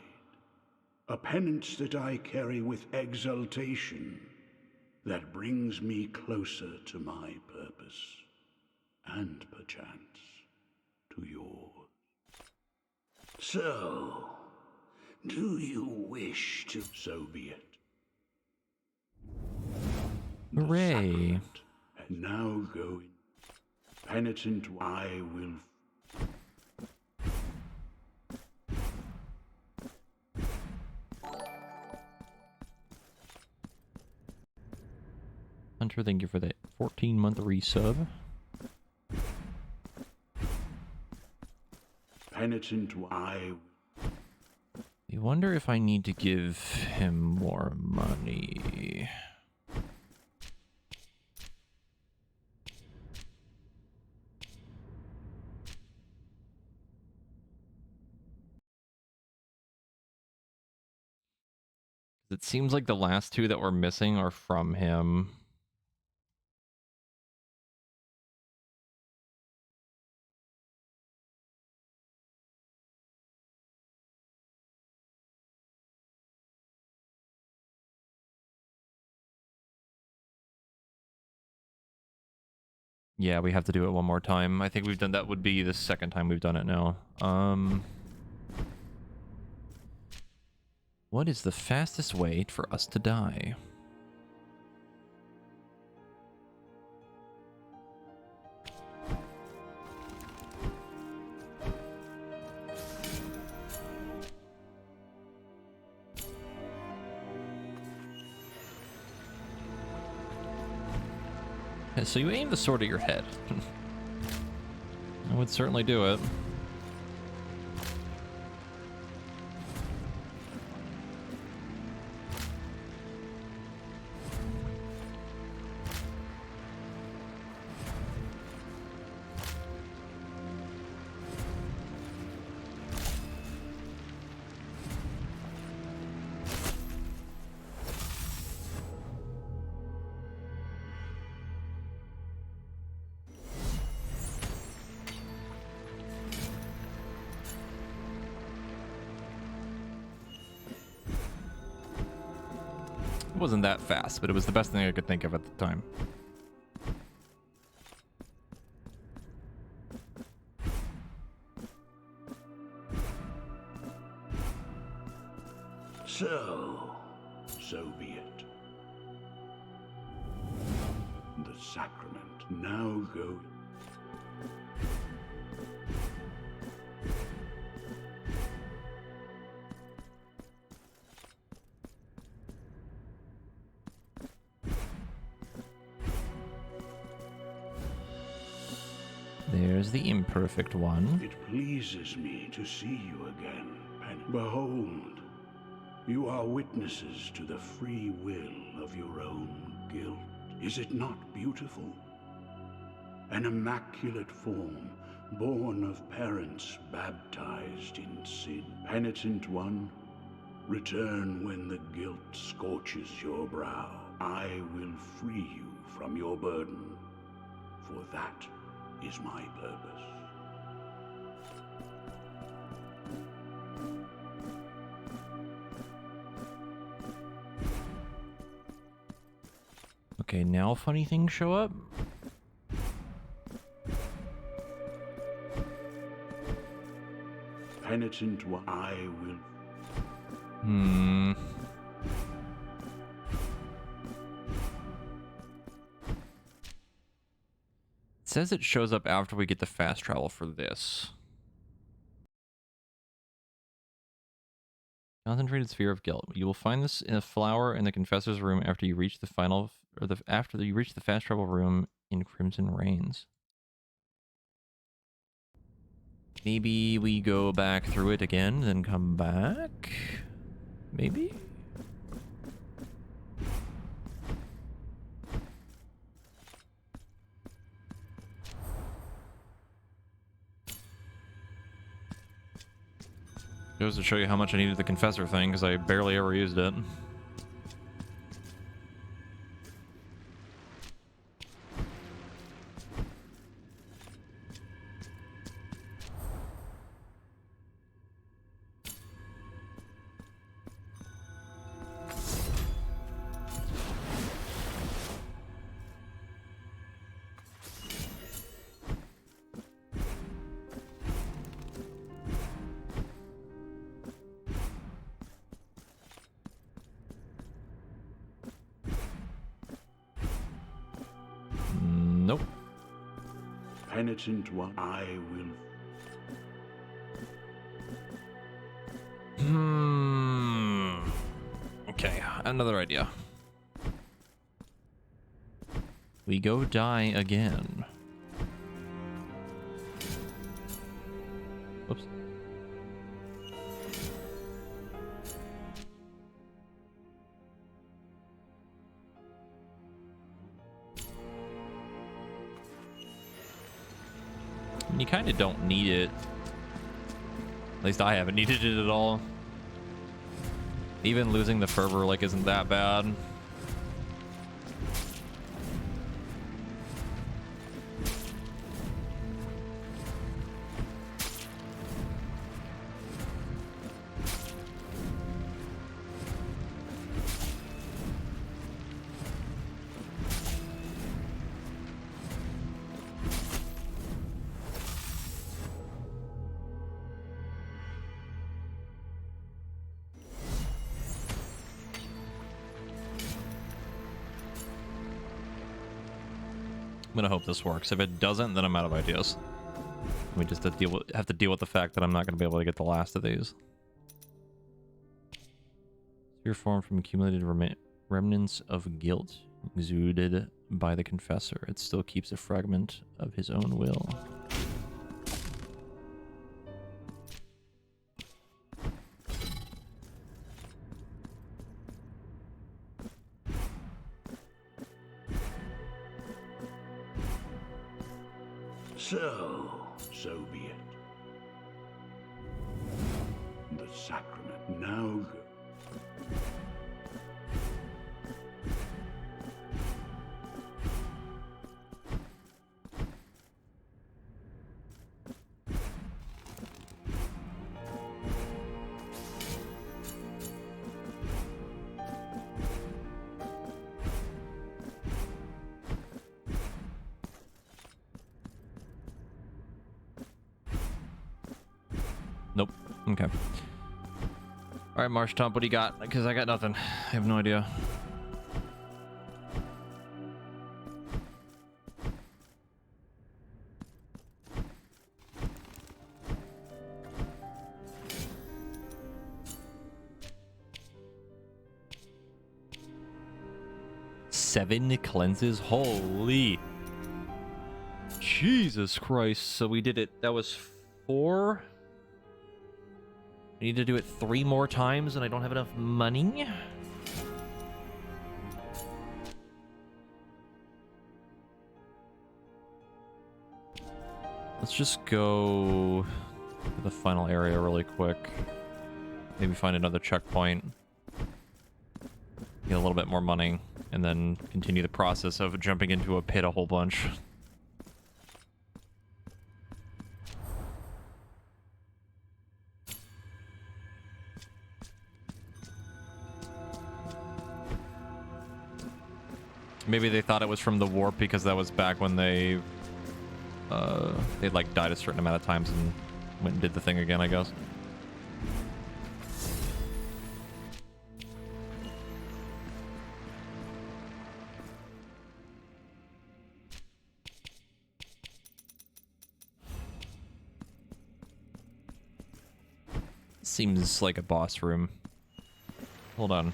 a penance that I carry with exultation that brings me closer to my purpose, and perchance to yours. So, do you wish to? So be it. Hooray! And now go in. Penitent, I will. Hunter, thank you for that 14-month resub. Penitent, I wonder if I need to give him more money. It seems like the last two that we're missing are from him. Yeah, we have to do it one more time. I think we've done that. Would be the second time we've done it now. What is the fastest way for us to die? Okay, so you aim the sword at your head. I would certainly do it. wasn't that fast, but it was the best thing I could think of at the time. So be it. The sacrament now go. There's the imperfect one. It pleases me to see you again, Behold, you are witnesses to the free will of your own guilt. Is it not beautiful? An immaculate form, born of parents baptized in sin. Penitent one, return when the guilt scorches your brow. I will free you from your burden, for that is my purpose. Okay, now funny things show up. Penitent one, I will. It says it shows up after we get the fast travel for this. Concentrated sphere of guilt. You will find this in a flower in the confessor's room after you reach the final, after you reach the fast travel room in Crimson Rains. Maybe we go back through it again, then come back. Maybe. Goes to show you how much I needed the confessor thing, because I barely ever used it. Nope. Penitent one, I will. Okay, another idea. We go die again. Whoops. You kind of don't need it. At least I haven't needed it at all. Even losing the fervor, like, isn't that bad. I'm gonna hope this works. If it doesn't, then I'm out of ideas. We just have to deal with the fact that I'm not gonna be able to get the last of these. Sphere formed from accumulated remnants of guilt exuded by the confessor. It still keeps a fragment of his own will. So be it. The sacrament now go. Okay. All right, Marsh Tomp, what do you got? Because I got nothing. I have no idea. Seven cleanses? Holy Jesus Christ. So we did it. That was 4. I need to do it 3 more times and I don't have enough money. Let's just go to the final area really quick. Maybe find another checkpoint. Get a little bit more money. And then continue the process of jumping into a pit a whole bunch. Maybe they thought it was from the warp because that was back when they like died a certain amount of times and went and did the thing again, I guess. Seems like a boss room. Hold on.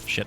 Shit.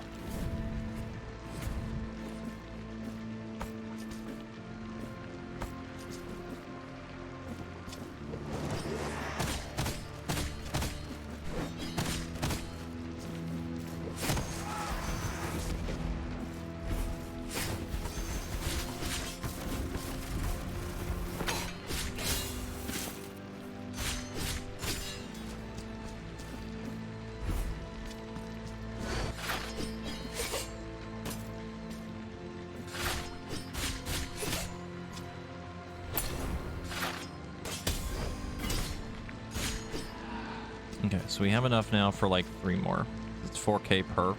Okay, so we have enough now for like 3 more. It's 4K per.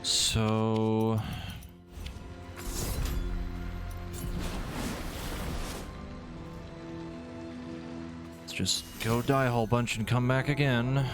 So... let's just go die a whole bunch and come back again.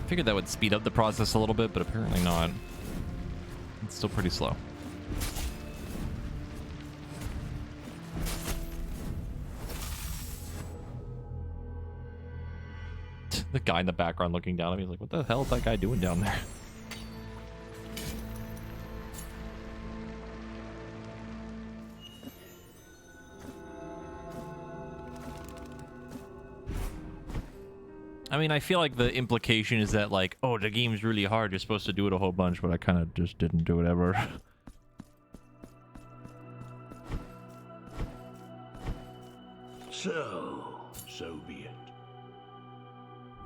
Figured that would speed up the process a little bit, but apparently not. It's still pretty slow. The guy in the background looking down at me is like, what the hell is that guy doing down there? I mean, I feel like the implication is that, like, oh, the game's really hard, you're supposed to do it a whole bunch, but I kind of just didn't do it ever. So be it.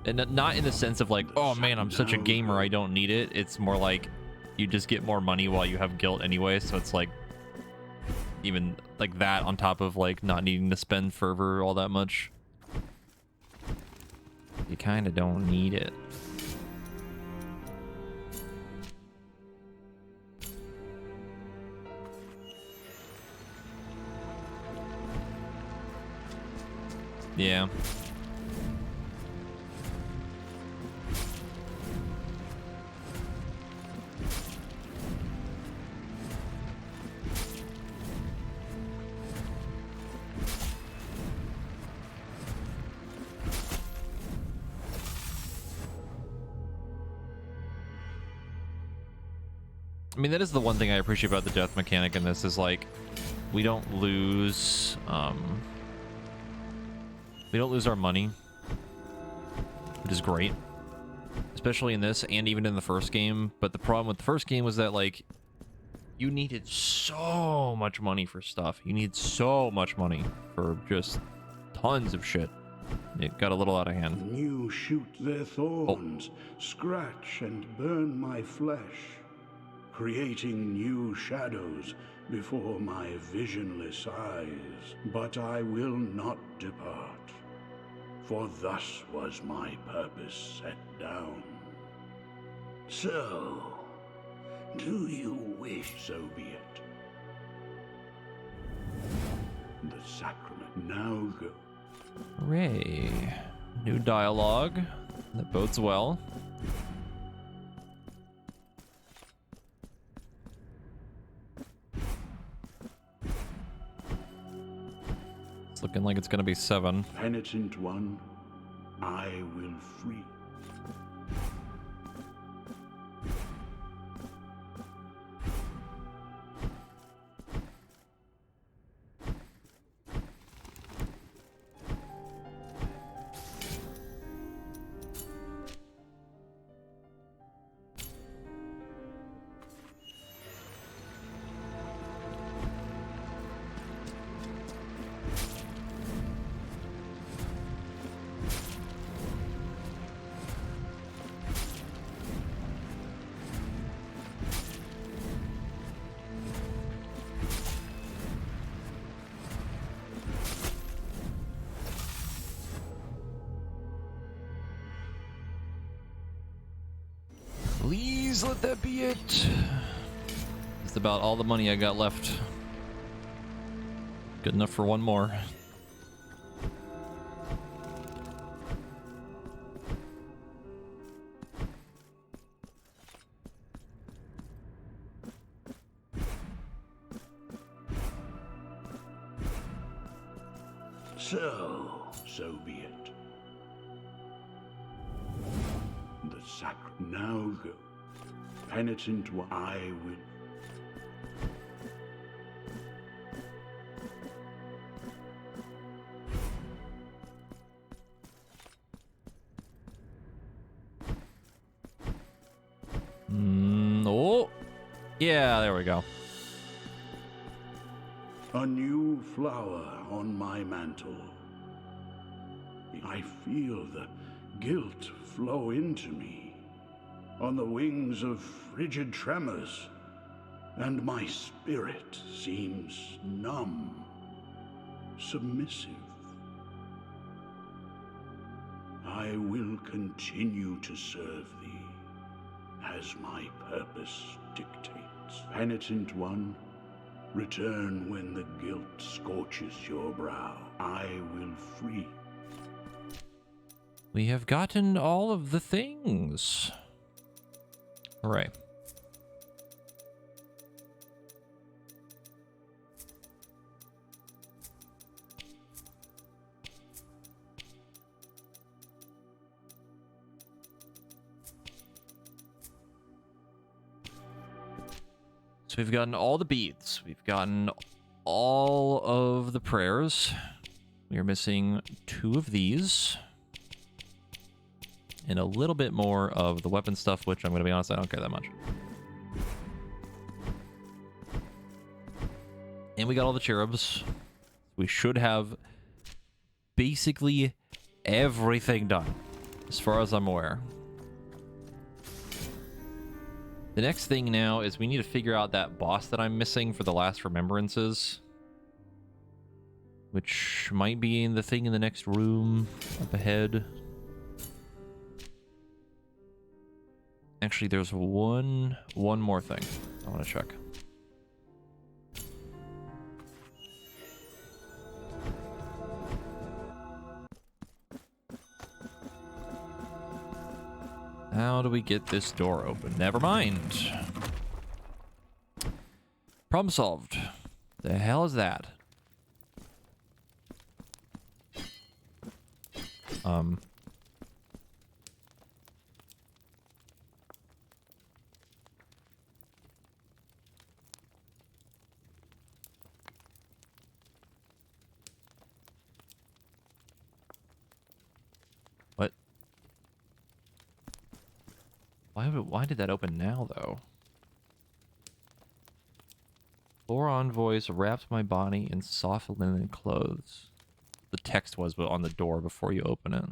And not in the sense of like, oh man, I'm such a gamer, I don't need it. It's more like, you just get more money while you have guilt anyway, so it's like even like that on top of like not needing to spend fervor all that much. You kind of don't need it. Yeah. I mean, that is the one thing I appreciate about the death mechanic in this is like we don't lose our money, which is great, especially in this and even in the first game. But the problem with the first game was that like you needed so much money for stuff. You need so much money for just tons of shit. It got a little out of hand. You shoot their thorns, scratch and burn my flesh, creating new shadows before my visionless eyes. But I will not depart, for thus was my purpose set down. So, do you wish so be it? The sacrament now go. Hooray. New dialogue. That bodes well. It's looking like it's gonna be 7. Penitent one, I will free. Please let that be it. It's about all the money I got left. Good enough for one more. So be it. The sacrament now go. Penitent one, I will. Oh, yeah, there we go. A new flower on my mantle. I feel the guilt flow into me on the wings of frigid tremors, and my spirit seems numb, submissive. I will continue to serve thee as my purpose dictates. Penitent one, return when the guilt scorches your brow. I will free. We have gotten all of the things. Hooray. So we've gotten all the beads. We've gotten all of the prayers. We are missing 2 of these. And a little bit more of the weapon stuff, which I'm going to be honest, I don't care that much. And we got all the cherubs. We should have basically everything done, as far as I'm aware. The next thing now is we need to figure out that boss that I'm missing for the last remembrances. Which might be in the thing in the next room up ahead. Actually, there's one more thing I want to check. How do we get this door open? Never mind. Problem solved. The hell is that? What? Why did that open now, though? Four envoys wrapped my body in soft linen clothes. The text was on the door before you open it.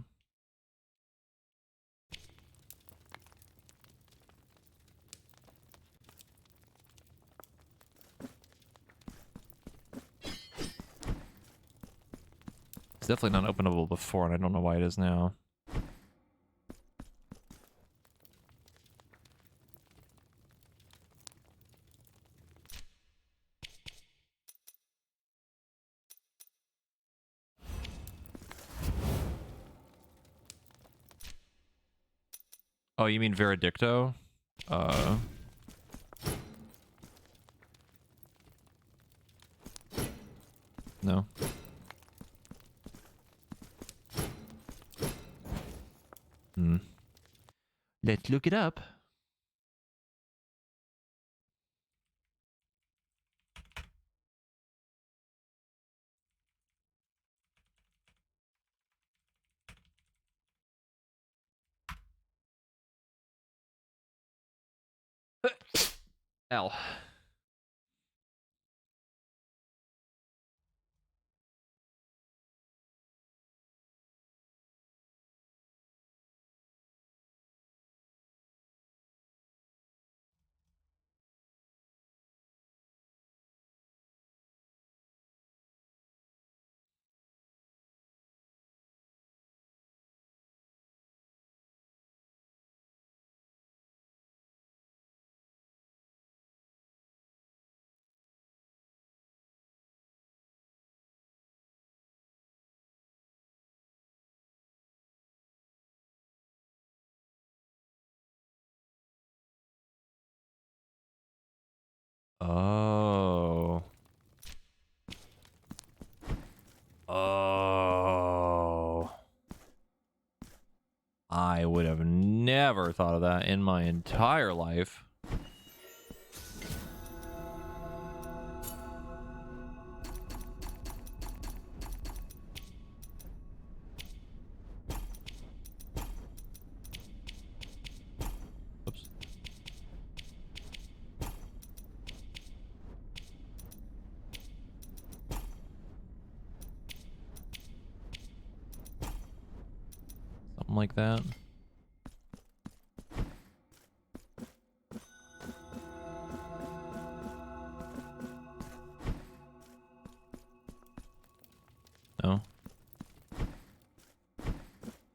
It's definitely not openable before, and I don't know why it is now. Oh, you mean Veredicto? No. Let's look it up. L. Oh. Oh. I would have never thought of that in my entire life. Oops. Something like that. No. You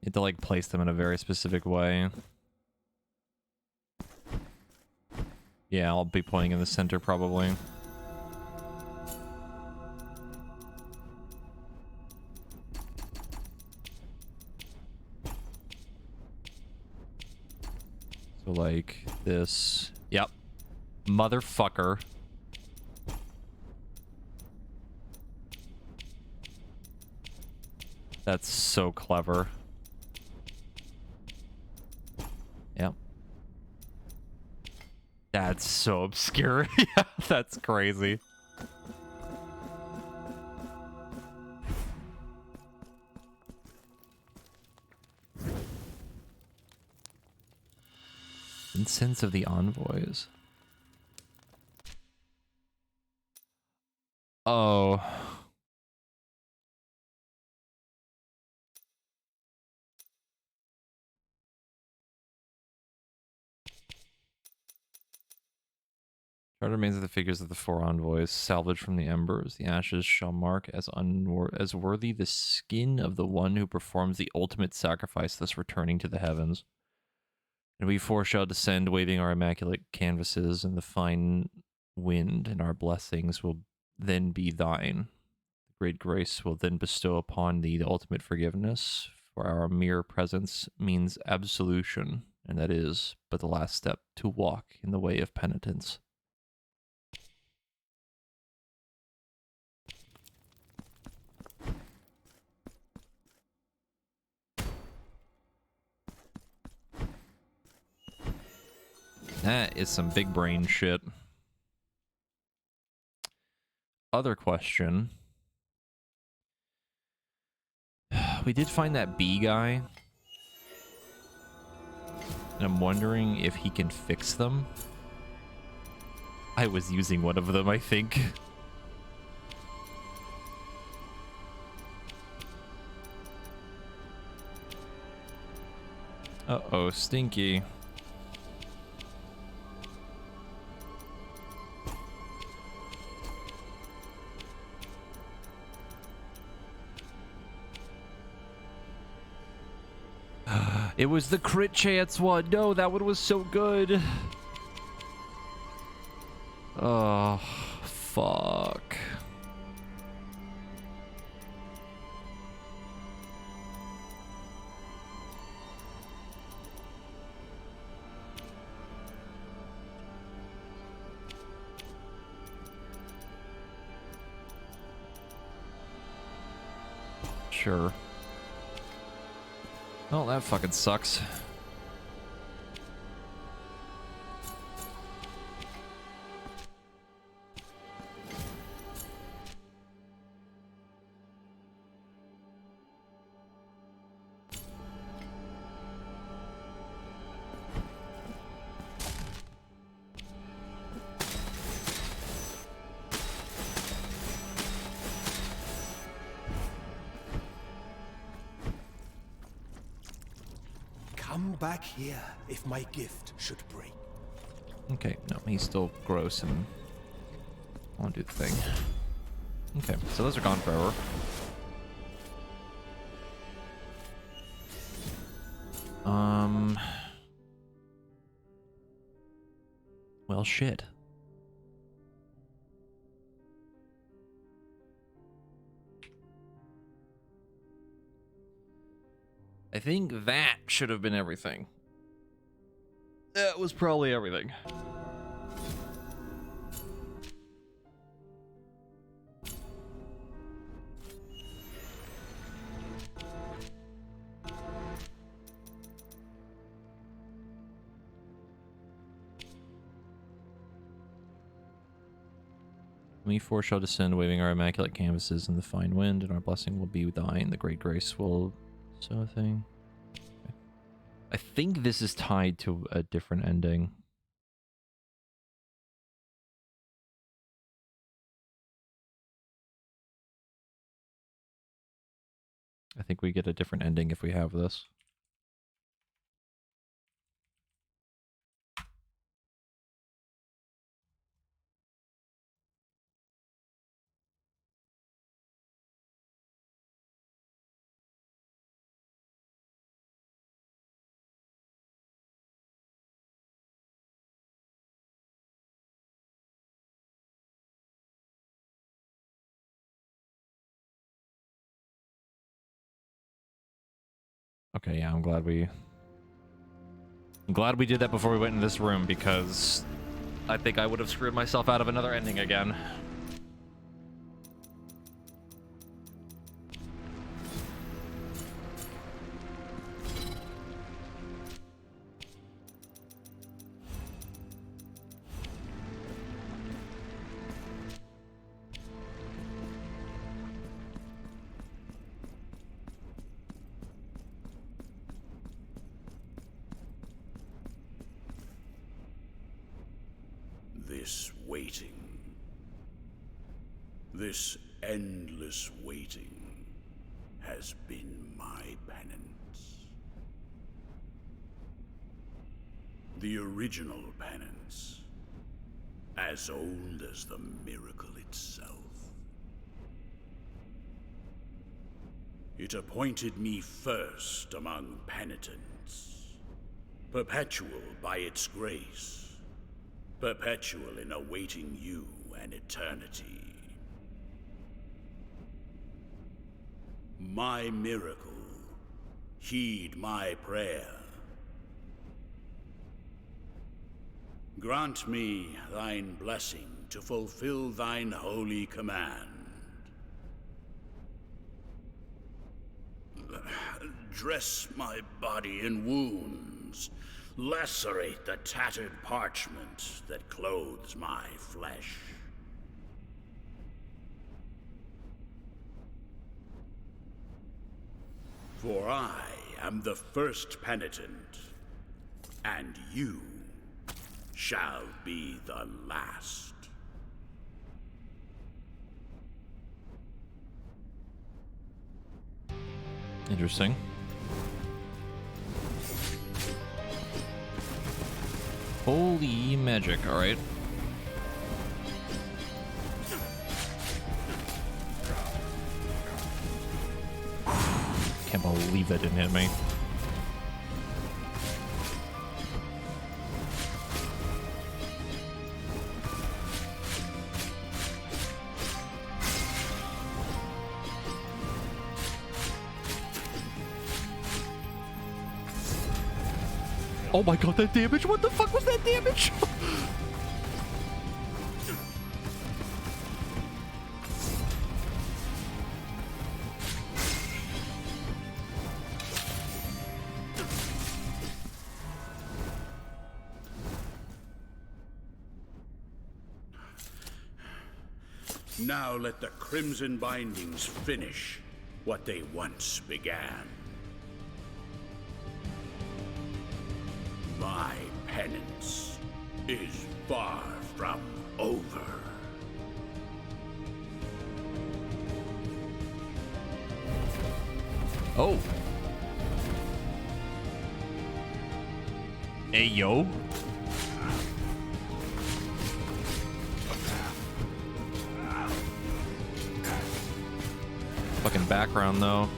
have to like place them in a very specific way. Yeah, I'll be pointing in the center probably. So like this. Yep. Motherfucker. That's so clever. Yep. That's so obscure. Yeah, that's crazy. Incense of the envoys. Oh. Charred remains of the figures of the four envoys, salvaged from the embers. The ashes shall mark as worthy the skin of the one who performs the ultimate sacrifice, thus returning to the heavens. And we four shall descend, waving our immaculate canvases in the fine wind, and our blessings will then be thine. Great grace will then bestow upon thee the ultimate forgiveness, for our mere presence means absolution, and that is but the last step to walk in the way of penitence. That is some big brain shit. Other question. We did find that bee guy. And I'm wondering if he can fix them. I was using one of them, I think. Uh-oh, Stinky. It was the crit chance one. No, that one was so good. Oh, fuck. Sure. Well, that fucking sucks. Come back here if my gift should break. Okay, no, he's still gross and won't do the thing. Okay, so those are gone forever. Well, shit. I think that should have been everything. That was probably everything. We four shall descend, waving our immaculate canvases in the fine wind, and our blessing will be thine. The great grace will... So a thing. Okay. I think this is tied to a different ending. I think we get a different ending if we have this. Okay, yeah, I'm glad we did that before we went in this room, because I think I would have screwed myself out of another ending again. This waiting, this endless waiting, has been my penance. The original penance. as old as the miracle itself. It appointed me first among penitents, perpetual by its grace, perpetual in awaiting you an eternity. My miracle, heed my prayer. Grant me thine blessing to fulfill thine holy command. Dress my body in wounds, lacerate the tattered parchment that clothes my flesh. For I am the first penitent, and you shall be the last. Interesting. Holy magic, alright. Can't believe that didn't hit me. Oh my god, that damage! What the fuck was that damage? Now let the Crimson Bindings finish what they once began. My penance is far from over. Oh. Hey, yo. Fucking background, though.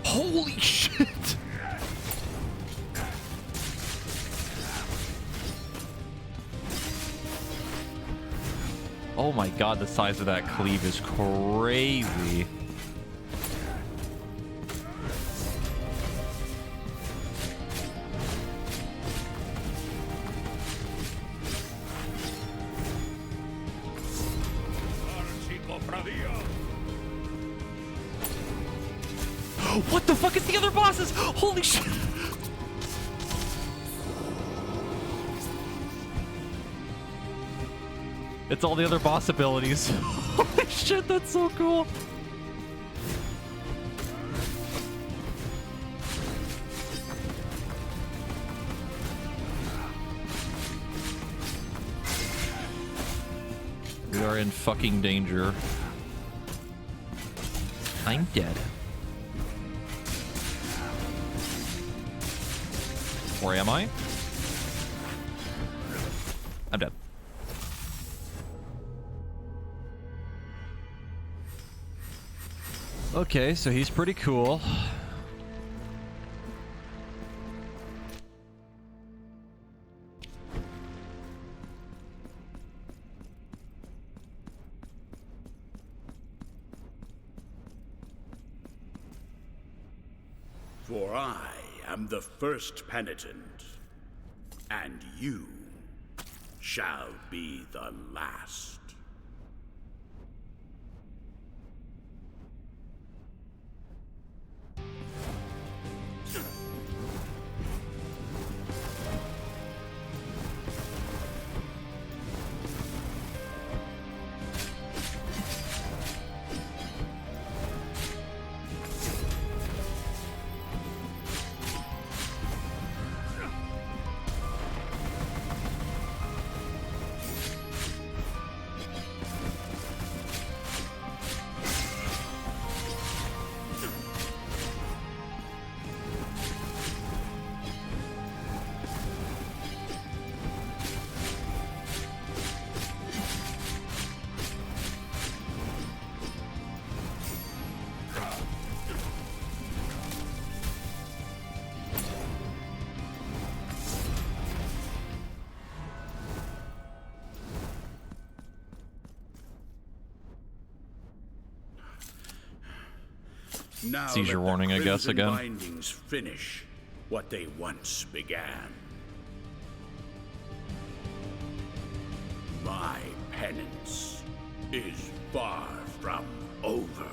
Holy shit! Oh my god, the size of that cleave is crazy. What the fuck is the other bosses? Holy shit! It's all the other boss abilities. Holy shit, that's so cool. We are in fucking danger. I'm dead. Where am I? I'm dead. Okay, so he's pretty cool. For I am the first penitent, and you shall be the last. Now Seizure let warning, the I guess, crimson again. bindings finish what they once began. My penance is far from over.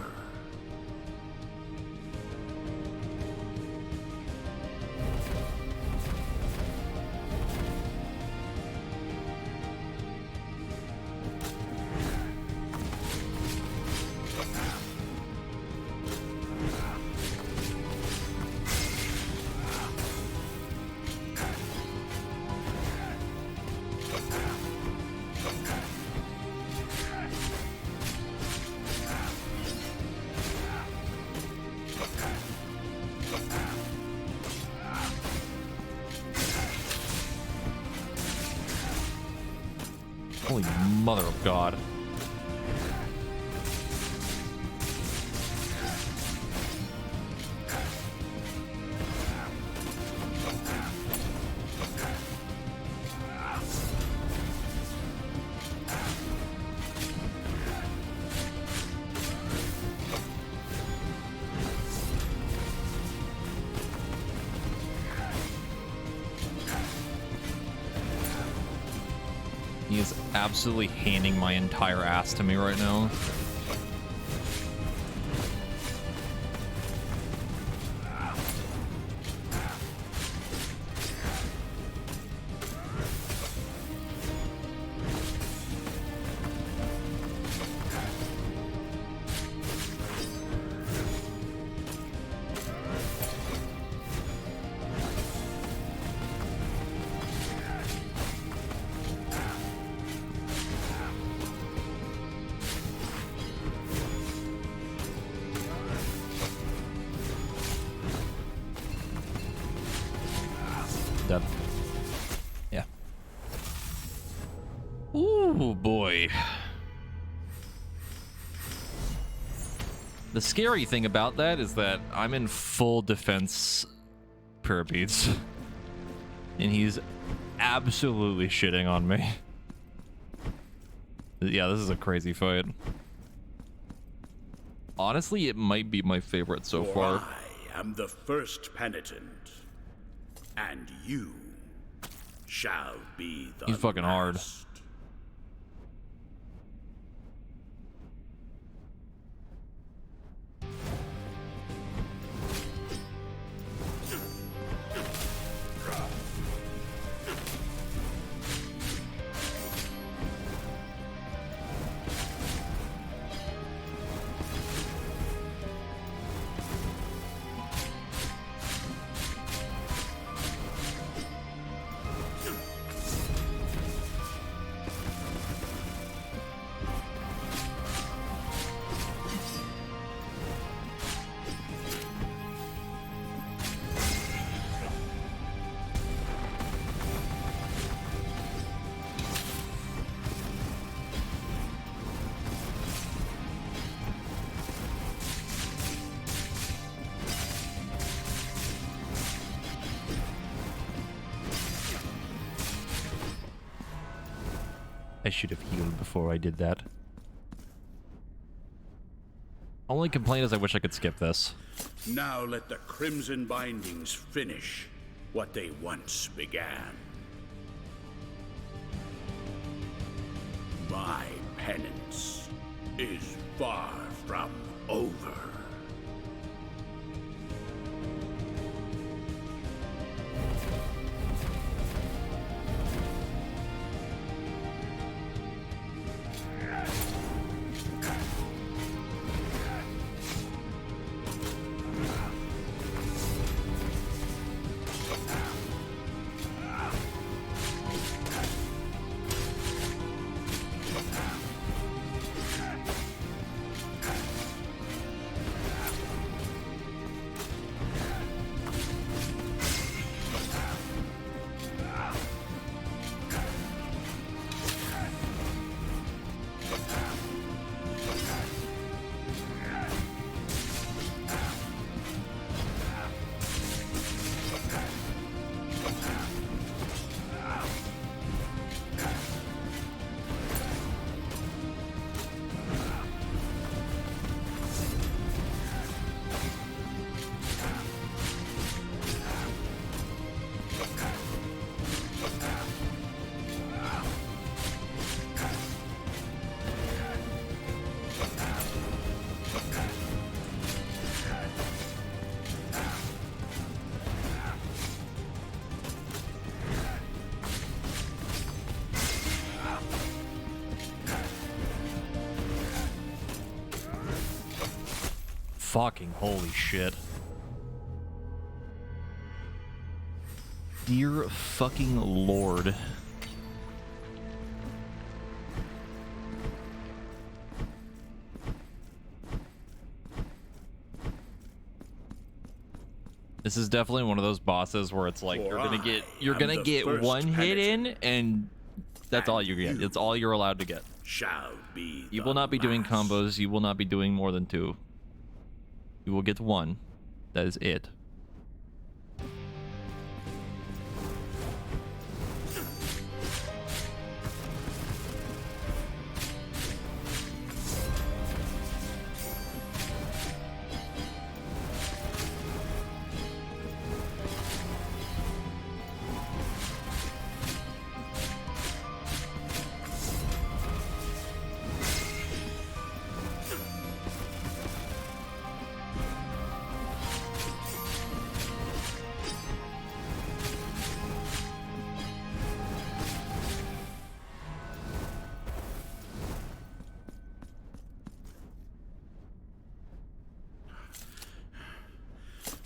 Holy mother of God. He is absolutely handing my entire ass to me right now. Dead. Yeah. Ooh, boy. The scary thing about that is that I'm in full defense parabeats. And he's absolutely shitting on me. Yeah, this is a crazy fight. Honestly, it might be my favorite so far. I am the first penitent, and you shall be the He's fucking hard. last. I should have healed before I did that. Only complaint is I wish I could skip this. Now let the crimson bindings finish what they once began. My penance is far from over. Fucking holy shit. Dear fucking lord. This is definitely one of those bosses where it's like you're gonna get one hit in and that's all you get. It's all you're allowed to get. Shall be. You will not be doing combos. You will not be doing more than 2. You will get 1. That is it.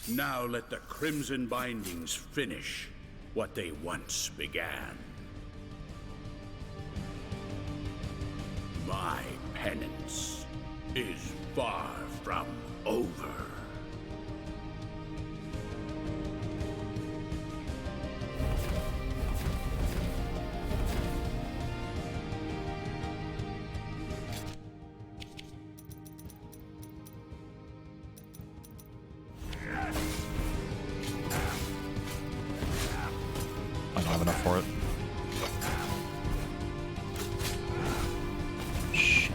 Now let the crimson bindings finish what they once began. My penance is far from over. I don't have enough for it. Shit.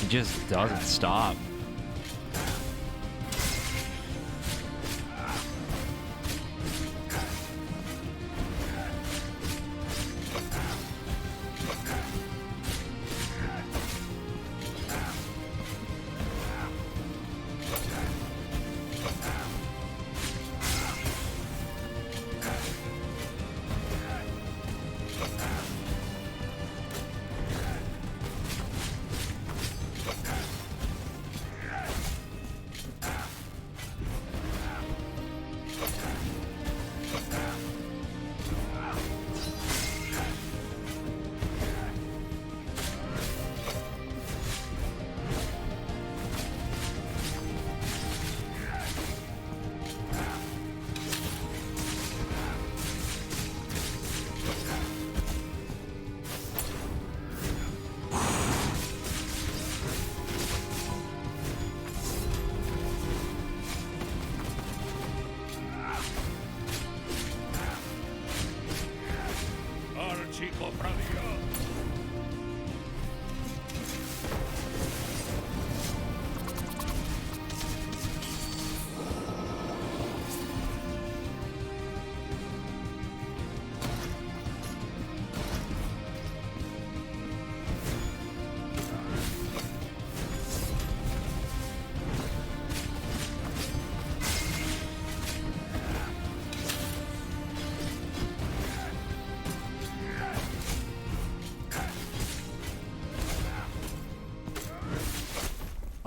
It just doesn't stop.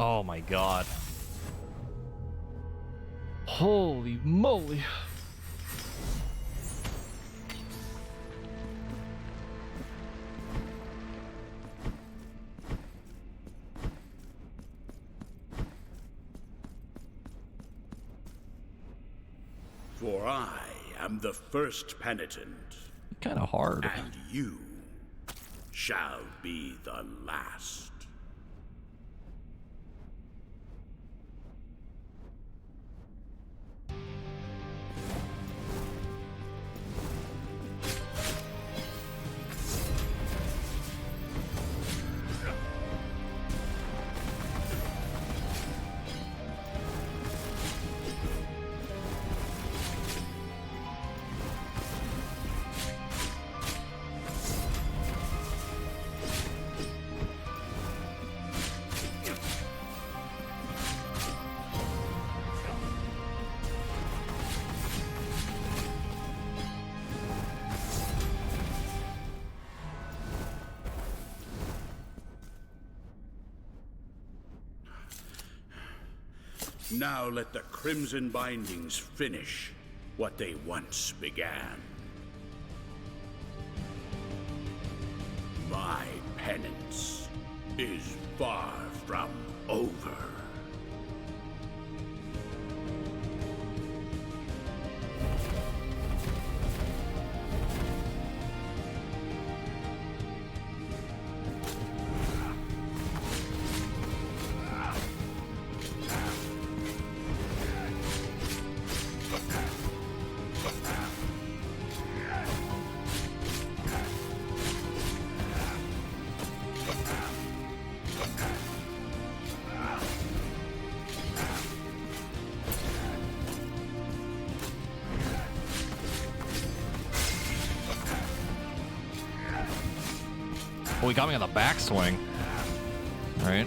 Oh my god. Holy moly. For I am the first penitent. Kind of hard. And you shall be the last. Now let the Crimson Bindings finish what they once began. My penance is far from over. Oh, he got me on the backswing. All right.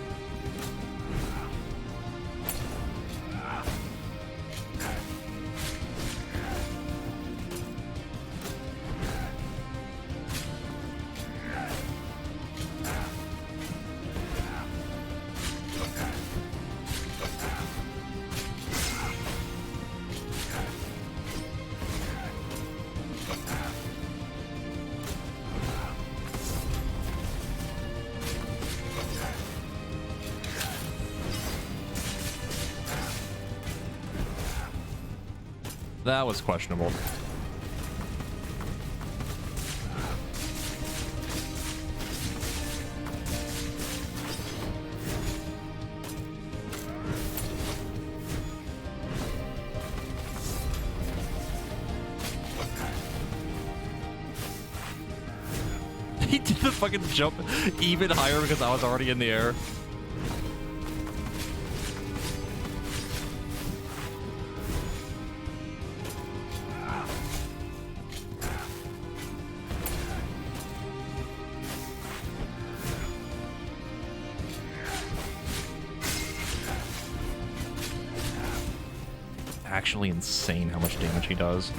That was questionable. He did the fucking jump even higher because I was already in the air. Actually insane how much damage he does.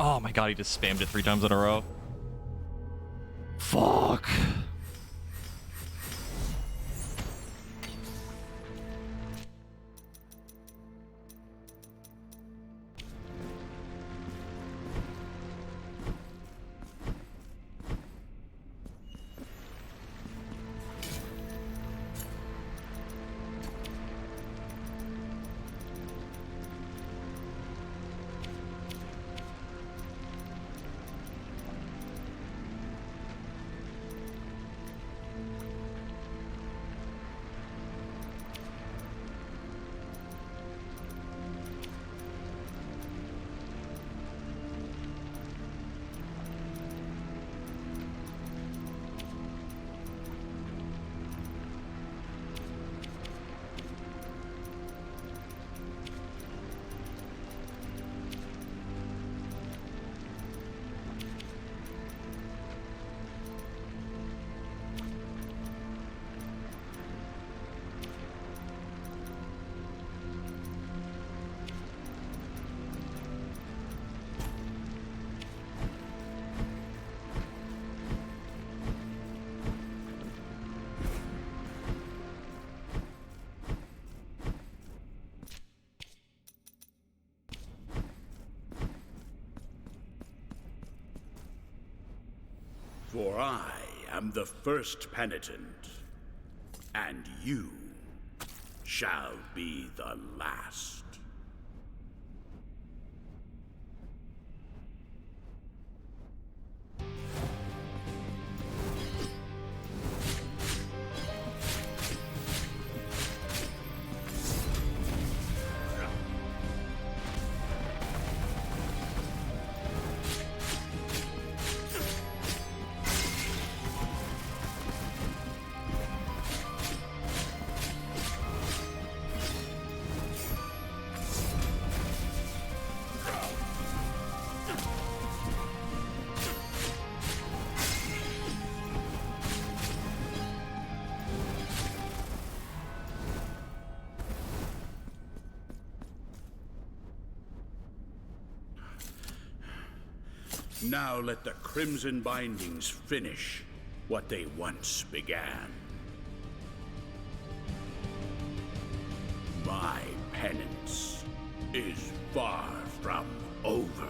Oh my god, he just spammed it 3 times in a row. Fuck. For I am the first penitent, and you shall be the last. Now let the Crimson Bindings finish what they once began. My penance is far from over.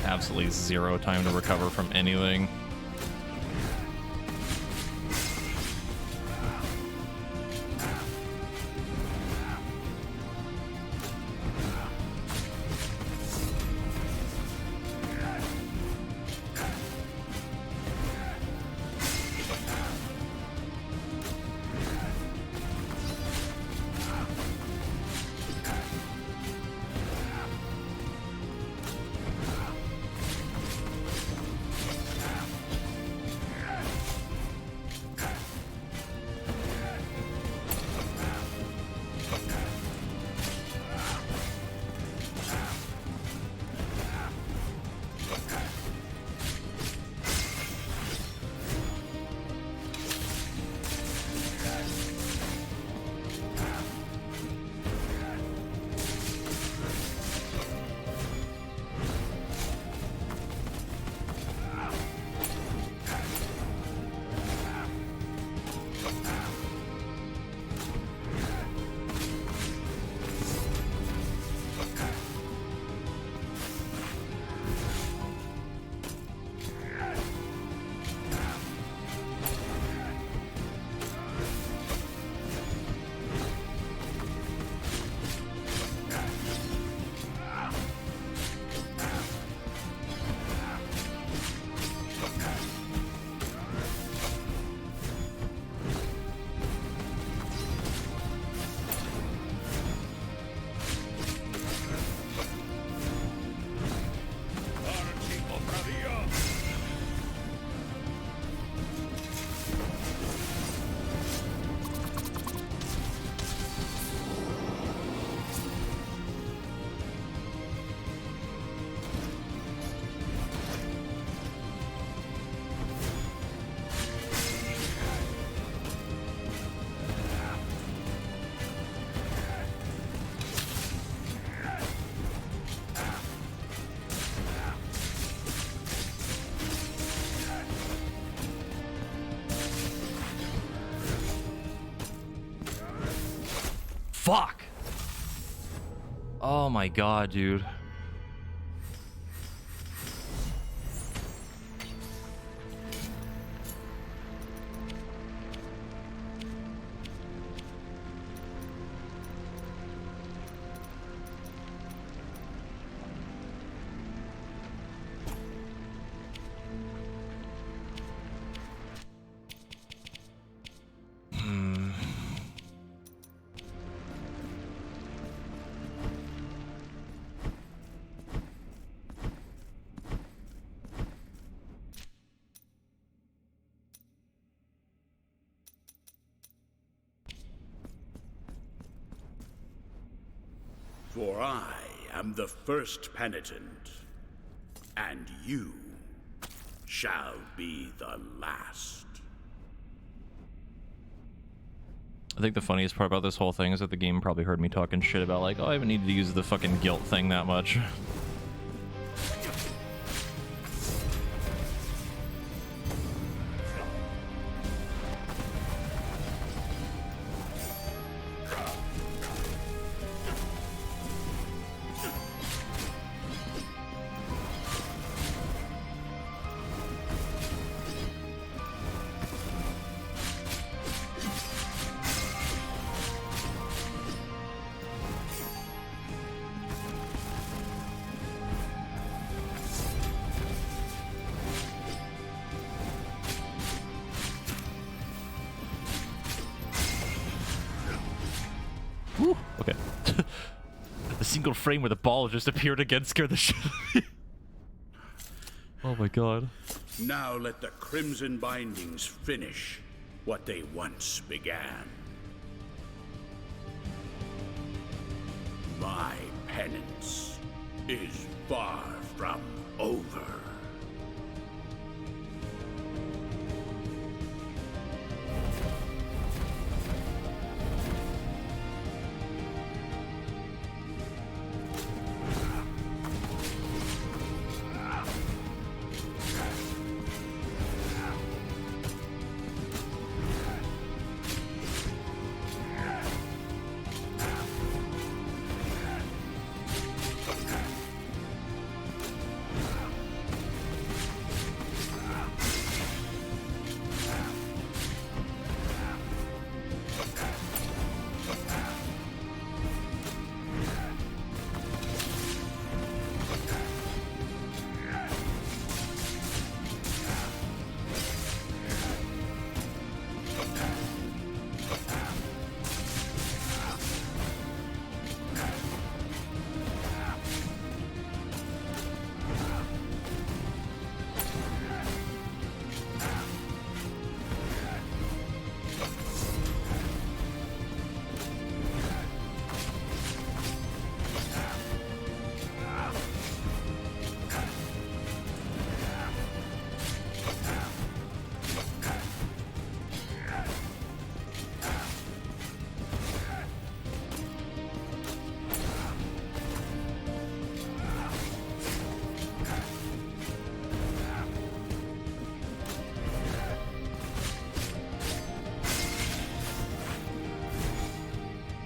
Absolutely zero time to recover from anything. Fuck! Oh my god, dude. For I am the first penitent, and you shall be the last. I think the funniest part about this whole thing is that the game probably heard me talking shit about like, oh, I haven't needed to use the fucking guilt thing that much. Whew, okay. The single frame where the ball just appeared again scared the shit out of me. Oh my god. Now let the Crimson Bindings finish what they once began. My penance is far from over.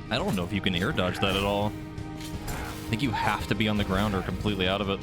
I don't know if you can air dodge that at all. I think you have to be on the ground or completely out of it.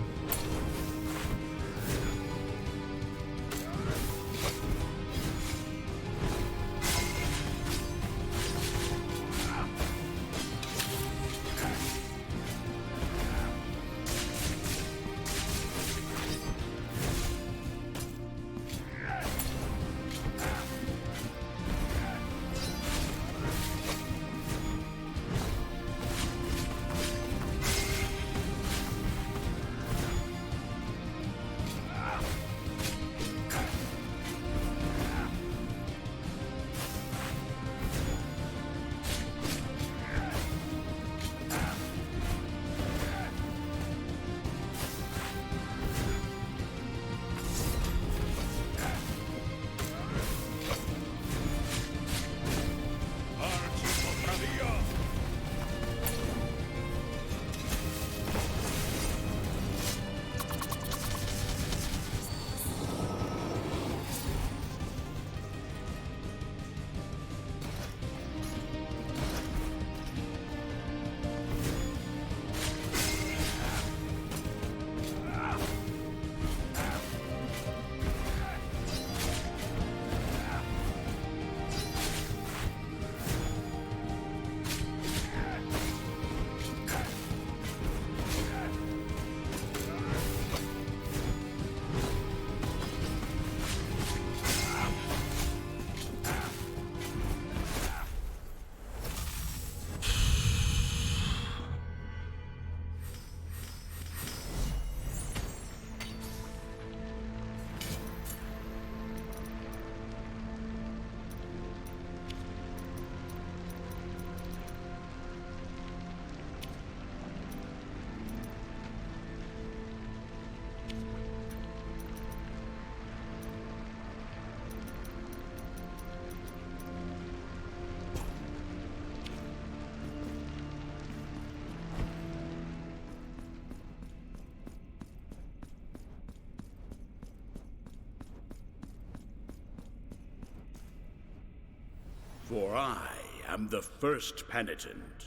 For I am the first penitent,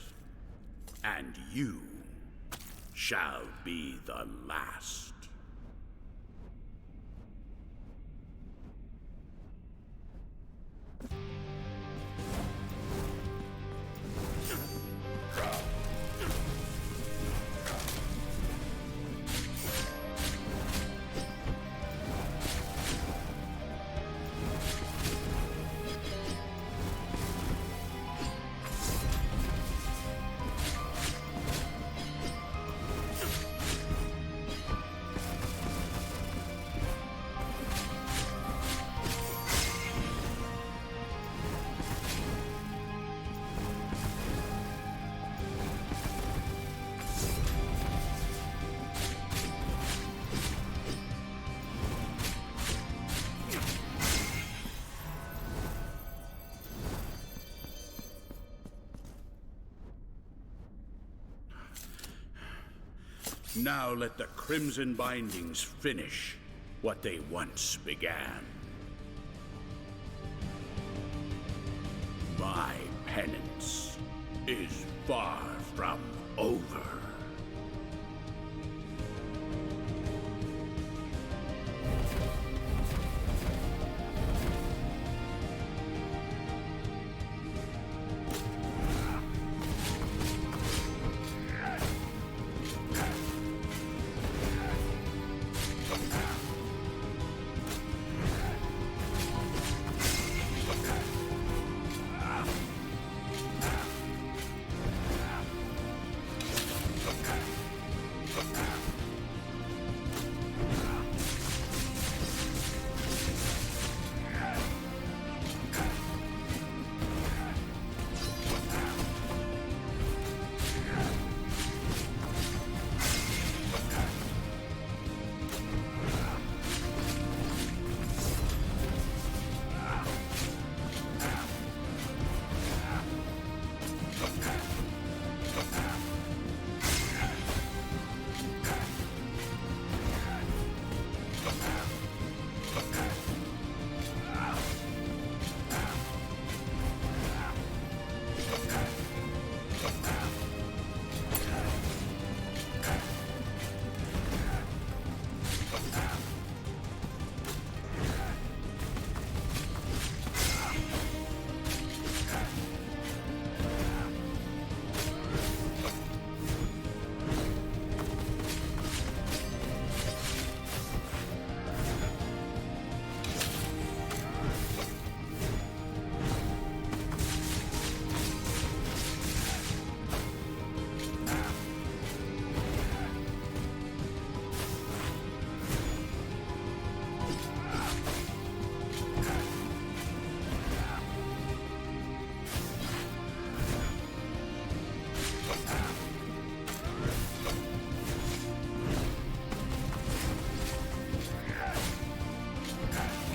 and you shall be the last. Now let the Crimson Bindings finish what they once began. My penance is far from over.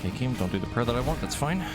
Okay, Kim, don't do the prayer that I want, that's fine.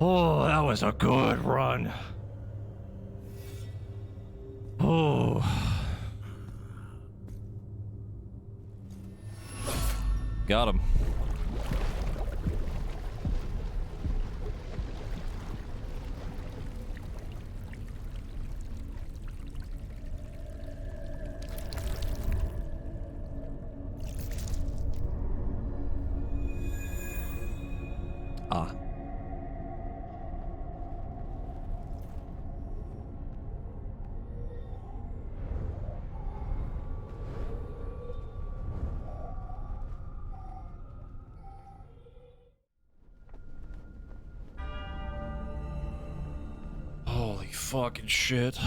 Oh, that was a good run. Oh. Got him. Ah. Holy fucking shit.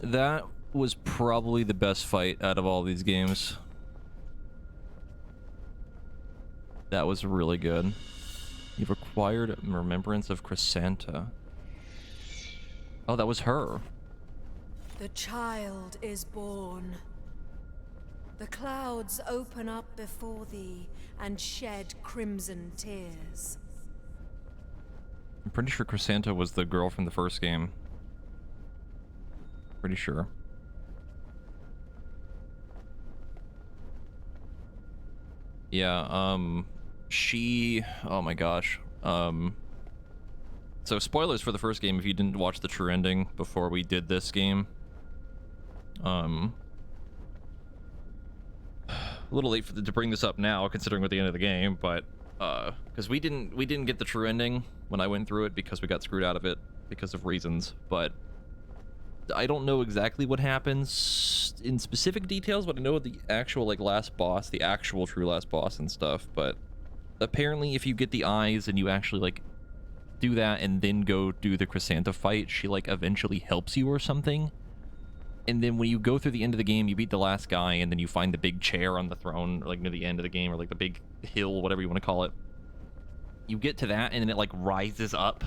That was probably the best fight out of all these games. That was really good. You've acquired remembrance of Chrysanta. Oh, that was her. The child is born. The clouds open up before thee and shed crimson tears. I'm pretty sure Chrysanta was the girl from the first game. Pretty sure. Yeah, oh my gosh. So spoilers for the first game if you didn't watch the true ending before we did this game. A little late to bring this up now, considering we're at the end of the game, but because we didn't get the true ending when I went through it because we got screwed out of it because of reasons, but I don't know exactly what happens in specific details, but I know the actual like last boss, the actual true last boss and stuff. But apparently, if you get the eyes and you actually like do that and then go do the Chrysanta fight, she like eventually helps you or something. And then when you go through the end of the game, you beat the last guy, and then you find the big chair on the throne, like near the end of the game, or like the big hill, whatever you want to call it. You get to that, and then it like rises up.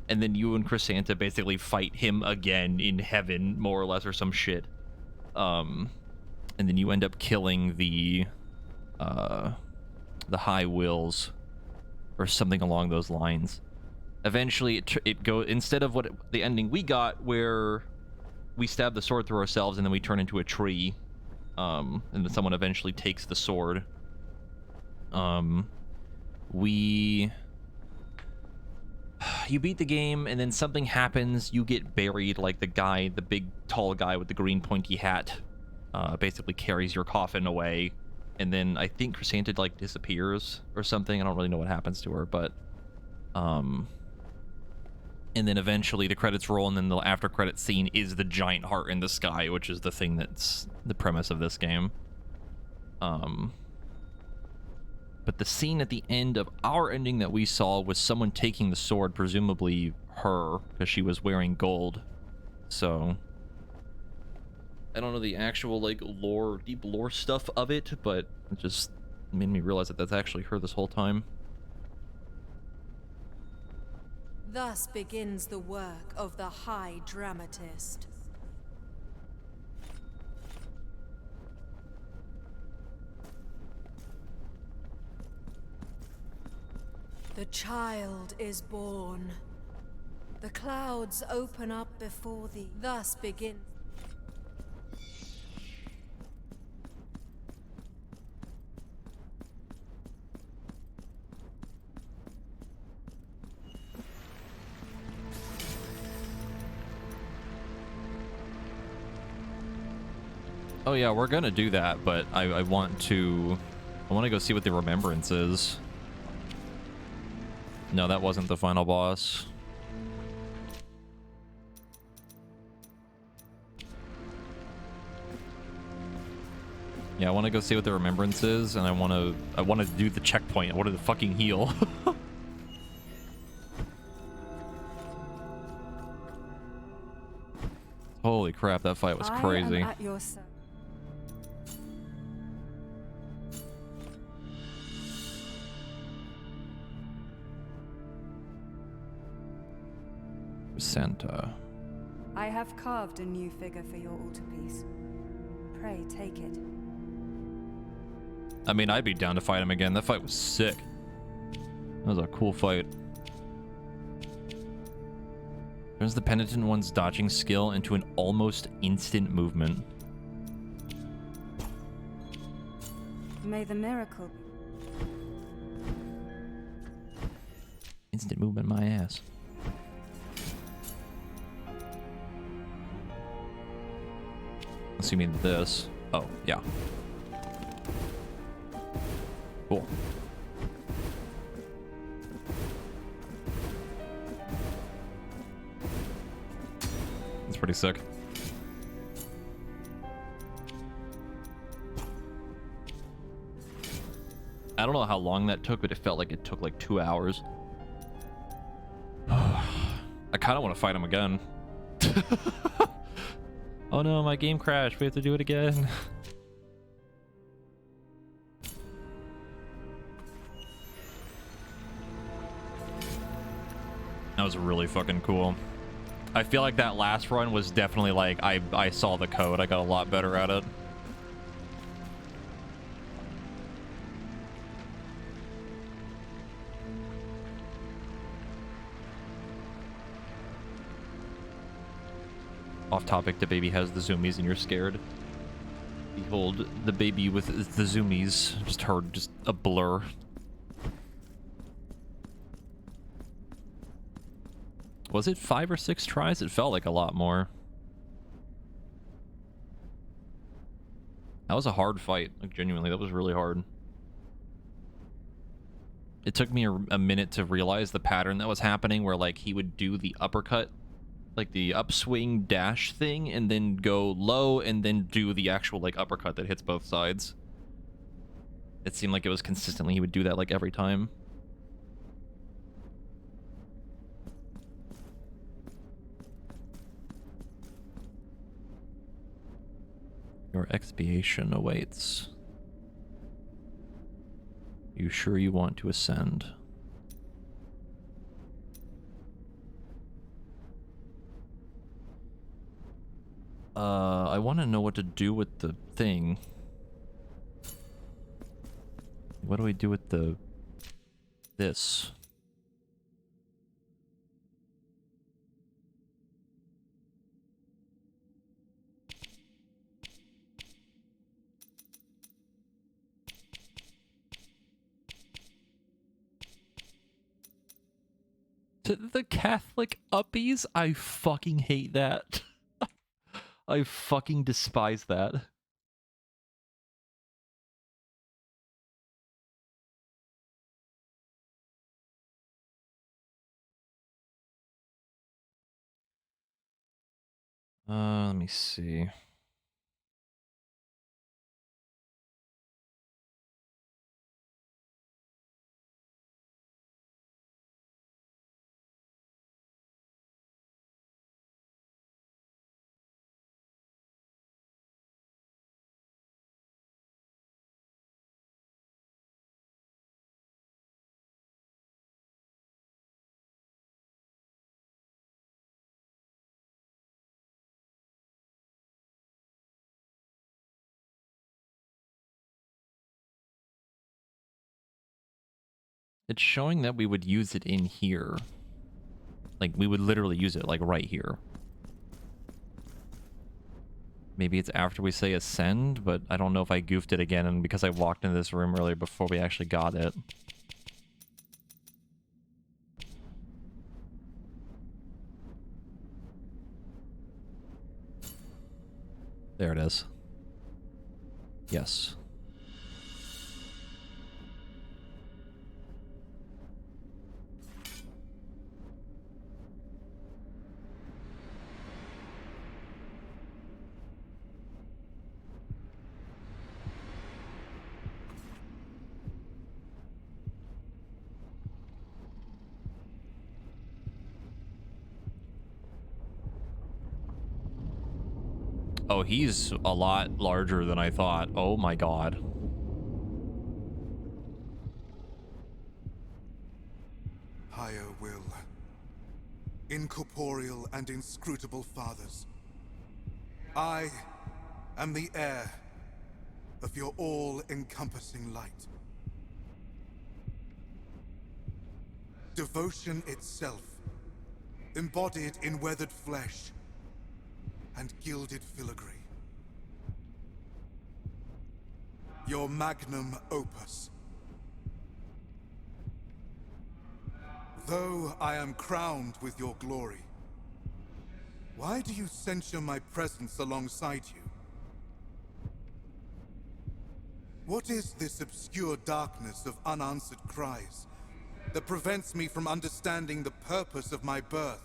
And then you and Chrysanta basically fight him again in heaven, more or less, or some shit. And then you end up killing the High Wills, or something along those lines. Eventually, it go instead of what the ending we got, where we stab the sword through ourselves and then we turn into a tree, and then someone eventually takes the sword. You beat the game, and then something happens. You get buried, like the guy, the big, tall guy with the green pointy hat, basically carries your coffin away. And then I think Chrysanta, like, disappears or something. I don't really know what happens to her, but... And then eventually the credits roll, and then the after-credit scene is the giant heart in the sky, which is the thing that's the premise of this game. But the scene at the end of our ending that we saw was someone taking the sword, presumably her, because she was wearing gold. So I don't know the actual like lore, deep lore stuff of it, but it just made me realize that that's actually her this whole time. Thus begins the work of the High Dramatist. The child is born. The clouds open up before thee. Thus begins. Oh yeah, we're gonna do that, but I want to go see what the remembrance is. No, that wasn't the final boss. Yeah, I want to go see what the remembrance is, and I want to do the checkpoint. I wanted to fucking heal. Holy crap, that fight was crazy. I am at your service. Santa. I have carved a new figure for your altarpiece. Pray take it. I mean, I'd be down to fight him again. That fight was sick. That was a cool fight. Turns the Penitent One's dodging skill into an almost instant movement. May the miracle. Instant movement, my ass. Unless you mean this. Oh, yeah. Cool. That's pretty sick. I don't know how long that took, but it felt like it took like 2 hours. I kind of want to fight him again. Oh no, my game crashed. We have to do it again. That was really fucking cool. I feel like that last run was definitely like, I saw the code. I got a lot better at it. Off topic, the baby has the zoomies and you're scared. Behold, the baby with the zoomies. Just heard just a blur. Was it 5 or 6 tries? It felt like a lot more. That was a hard fight. Like, genuinely, that was really hard. It took me a minute to realize the pattern that was happening where, like, he would do the uppercut, like the upswing dash thing, and then go low, and then do the actual, like, uppercut that hits both sides. It seemed like it was consistently, he would do that, like, every time. Your expiation awaits. You sure you want to ascend? I want to know what to do with the thing. What do we do with the... this? To the Catholic uppies? I fucking hate that. I fucking despise that. Let me see. It's showing that we would use it in here. Like, we would literally use it, like, right here. Maybe it's after we say ascend, but I don't know if I goofed it again, and because I walked into this room earlier before we actually got it. There it is. Yes. Oh, he's a lot larger than I thought. Oh my god. Higher will. Incorporeal and inscrutable fathers. I am the heir of your all-encompassing light. Devotion itself embodied in weathered flesh and gilded filigree. Your magnum opus. Though I am crowned with your glory, why do you censure my presence alongside you? What is this obscure darkness of unanswered cries that prevents me from understanding the purpose of my birth?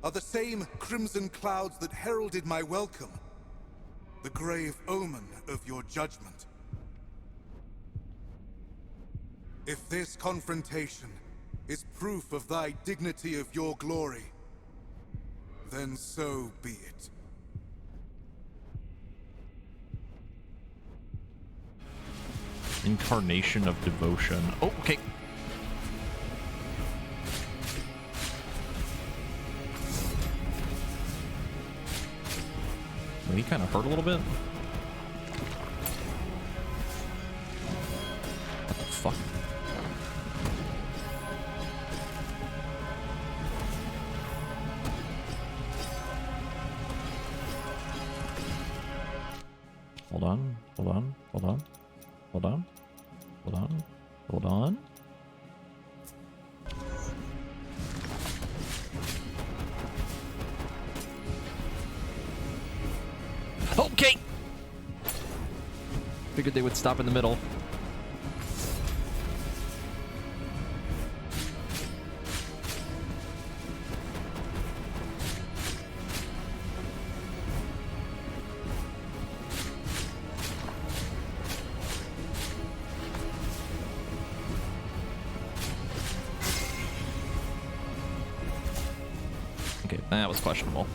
Are the same crimson clouds that heralded my welcome the grave omen of your judgment? If this confrontation is proof of thy dignity of your glory, then so be it. Incarnation of devotion. Oh, okay. Well, he kind of hurt a little bit. What the fuck? Hold on, hold on, hold on, hold on, hold on, hold on. Okay! Figured they would stop in the middle. Okay, that was questionable.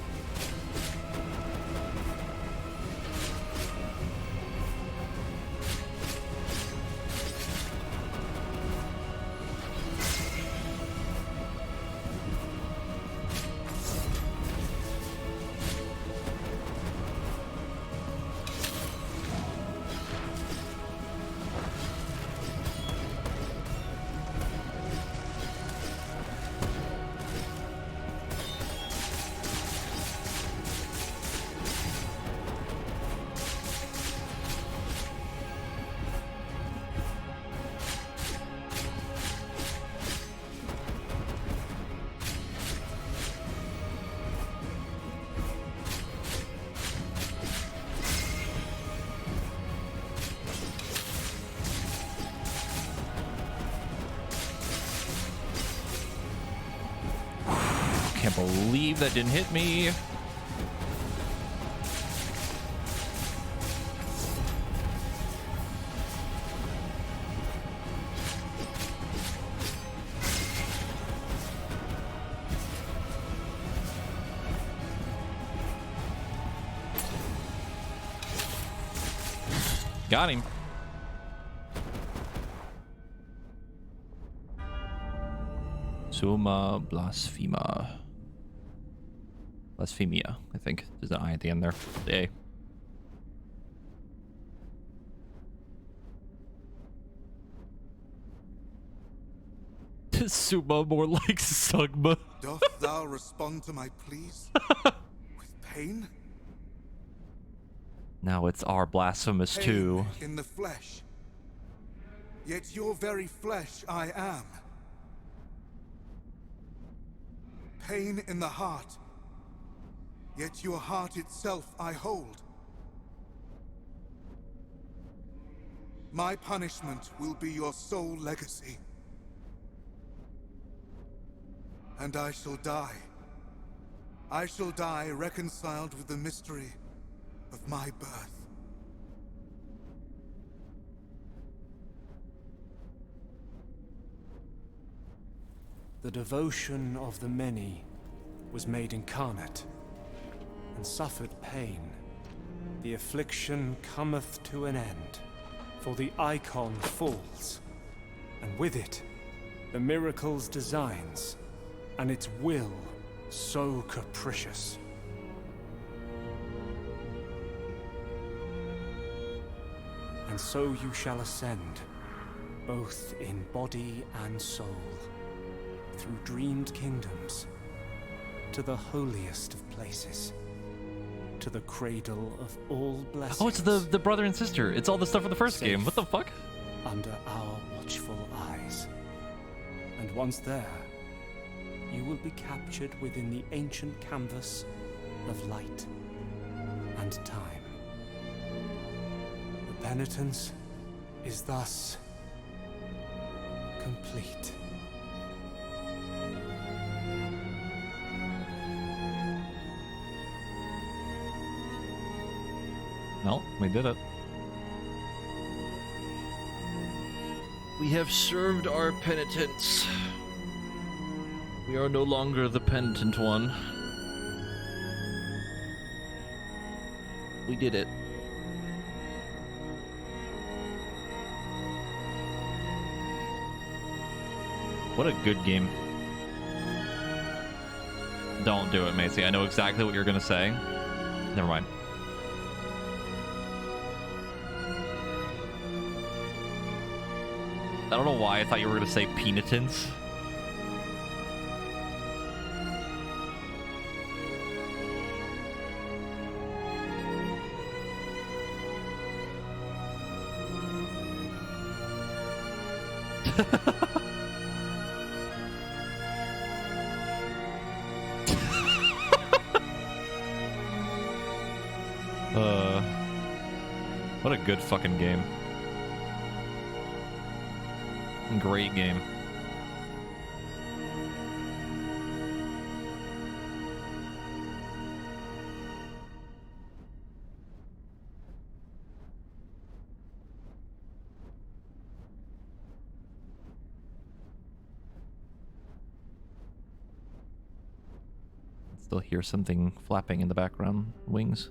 Can't believe that didn't hit me. Got him. Summa Blasphema. Blasphemia, I think. There's an I at the end there. A. Summa, more like Sugma. Doth thou respond to my pleas? With pain? Now it's our Blasphemous Pain 2. in the flesh. Yet your very flesh I am. Pain in the heart. Yet your heart itself I hold. My punishment will be your sole legacy. And I shall die. I shall die reconciled with the mystery of my birth. The devotion of the many was made incarnate and suffered pain. The affliction cometh to an end, for the icon falls, and with it, the miracle's designs, and its will so capricious. And so you shall ascend, both in body and soul, through dreamed kingdoms, to the holiest of places, to the cradle of all blessings. Oh, it's the brother and sister. It's all the stuff from the first game. What the fuck? Under our watchful eyes. And once there, you will be captured within the ancient canvas of light and time. The penitence is thus complete. Well, we did it. We have served our penitence. We are no longer the penitent one. We did it. What a good game. Don't do it, Macy. I know exactly what you're gonna say. Never mind. I don't know why I thought you were gonna say penitence. What a good fucking game. Great game. Still hear something flapping in the background. Wings.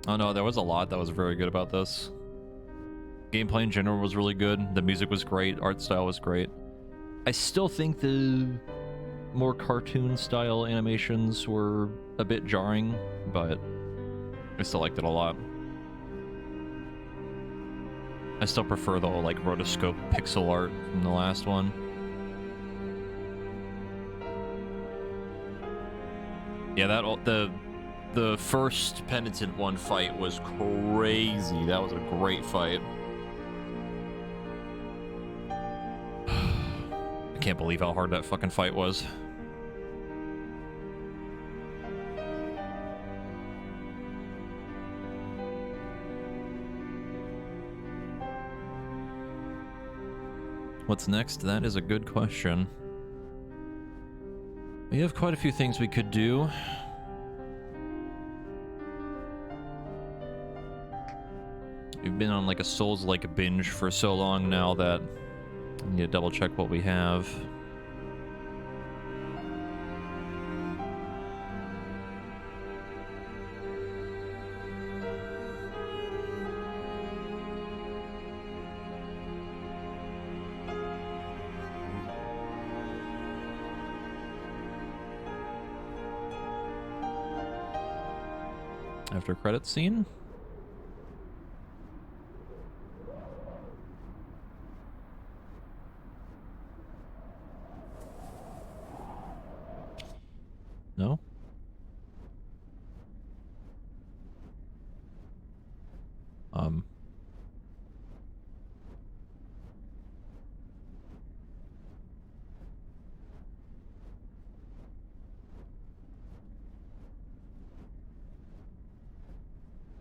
Oh no, there was a lot that was very good about this. Gameplay in general was really good. The music was great. Art style was great. I still think the more cartoon style animations were a bit jarring, but I still liked it a lot. I still prefer the like rotoscope pixel art from the last one. Yeah, the first Penitent one fight was crazy. That was a great fight. I can't believe how hard that fucking fight was. What's next? That is a good question. We have quite a few things we could do. We've been on like a Souls-like binge for so long now that I need to double check what we have. After credits scene? No?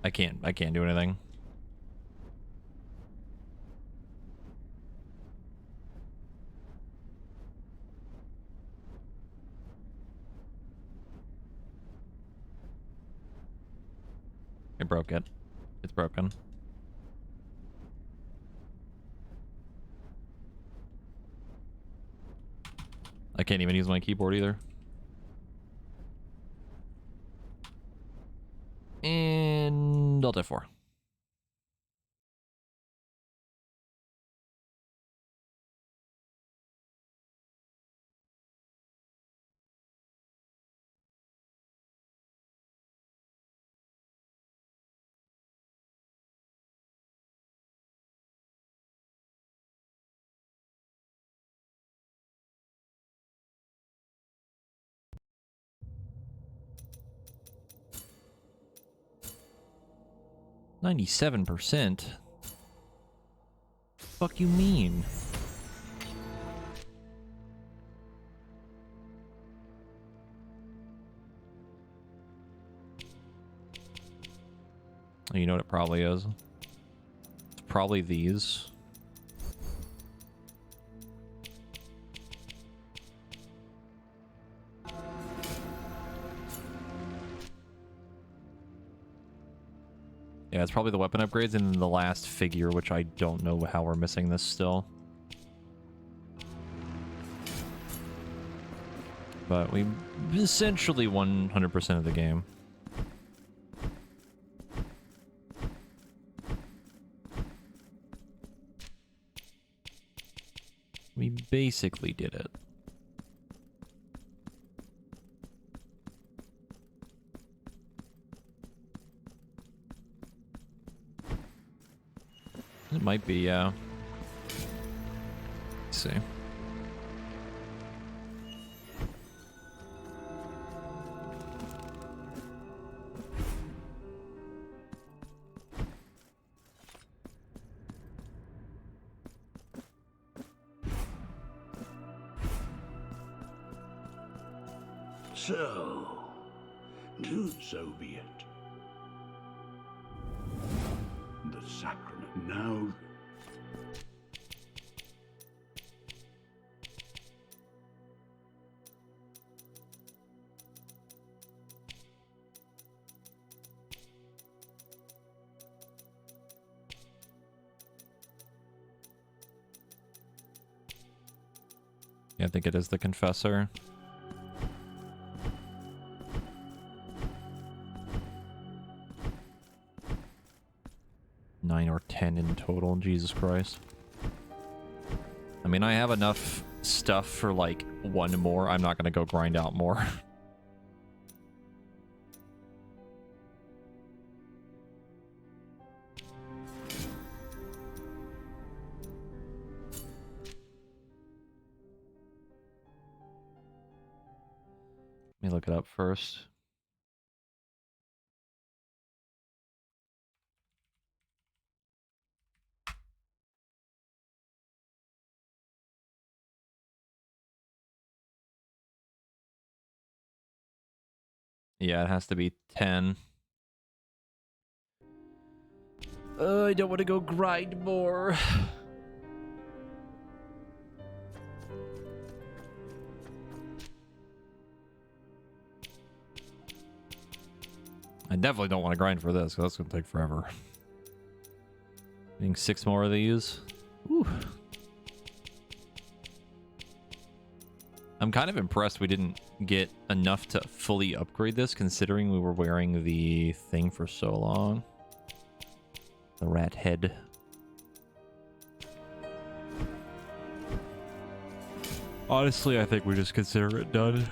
I can't do anything. I broke it. It's broken. I can't even use my keyboard either. And Alt F4. 97%? Fuck you mean? Oh, you know what it probably is? It's probably these. Yeah, it's probably the weapon upgrades and then the last figure, which I don't know how we're missing this still. But we essentially 100% of the game. We basically did it. It might be, yeah. Let's see. So, so be it. The sacrament now. Yeah, I think it is the Confessor. Nine or 10 in total, Jesus Christ. I mean, I have enough stuff for like one more. I'm not gonna go grind out more. Let me look it up first. Yeah, it has to be 10. I don't want to go grind more. I definitely don't want to grind for this, because that's going to take forever. Getting 6 more of these. Whew. I'm kind of impressed we didn't get enough to fully upgrade this, considering we were wearing the thing for so long. The rat head. Honestly, I think we just consider it done.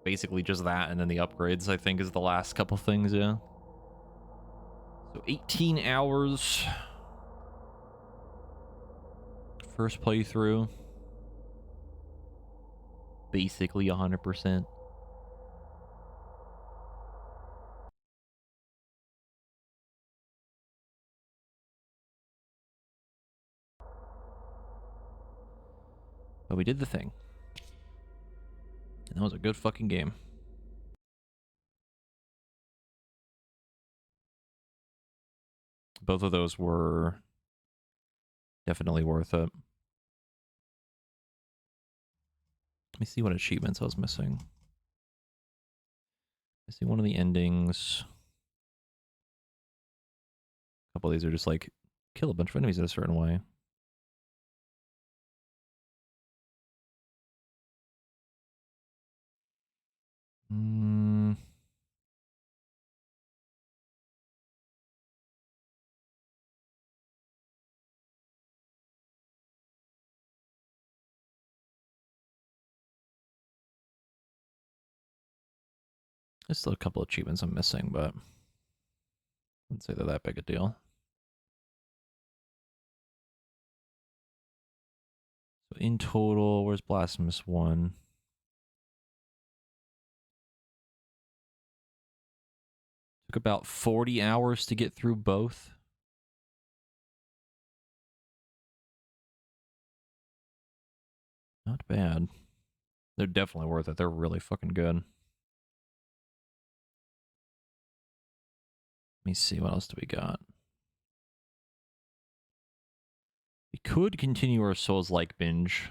Basically just that, and then the upgrades, I think, is the last couple things, yeah. So 18 hours. First playthrough. Basically 100%. But we did the thing. And that was a good fucking game. Both of those were definitely worth it. Let me see what achievements I was missing. I see one of the endings. A couple of these are just like, kill a bunch of enemies in a certain way. There's still a couple of achievements I'm missing, but I wouldn't say they're that big a deal. So in total, where's Blasphemous 1? Took about 40 hours to get through both. Not bad. They're definitely worth it. They're really fucking good. Let me see, what else do we got? We could continue our Souls-like binge.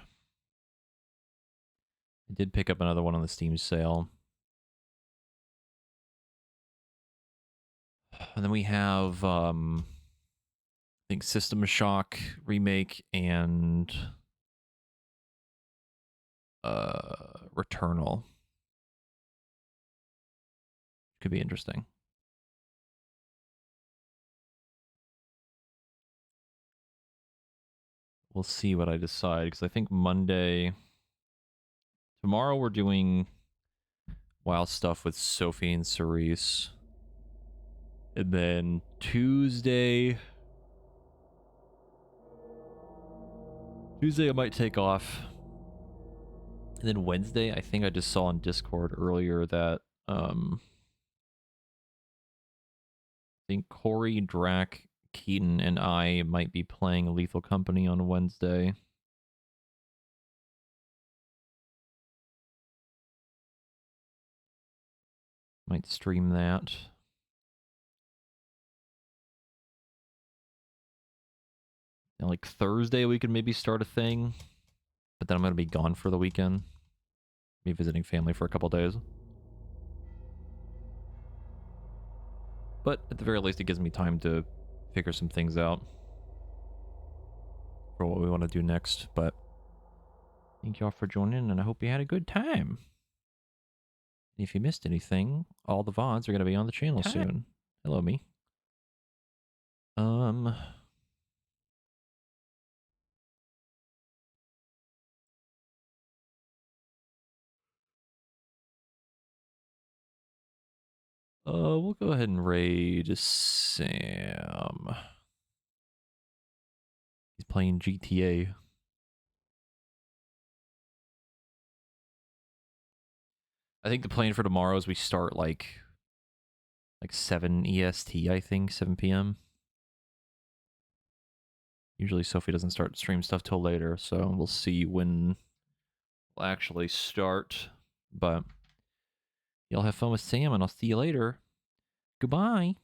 I did pick up another one on the Steam sale. And then we have, I think System Shock remake and Returnal. Could be interesting. We'll see what I decide, because I think tomorrow we're doing WoW stuff with Sophie and Cerise. And then Tuesday I might take off. And then Wednesday, I think I just saw on Discord earlier that I think Corey, Drac, Keaton, and I might be playing Lethal Company on Wednesday. Might stream that. And like Thursday, we could maybe start a thing. But then I'm going to be gone for the weekend. Be visiting family for a couple days. But at the very least, it gives me time to figure some things out for what we want to do next. But thank y'all for joining, and I hope you had a good time. If you missed anything, all the VODs are going to be on the channel soon. Hello, me. We'll go ahead and raid Sam. He's playing GTA. I think the plan for tomorrow is we start like 7 EST, I think, 7 p.m. Usually Sophie doesn't start stream stuff till later, so we'll see when we'll actually start. But y'all have fun with Sam, and I'll see you later. Goodbye.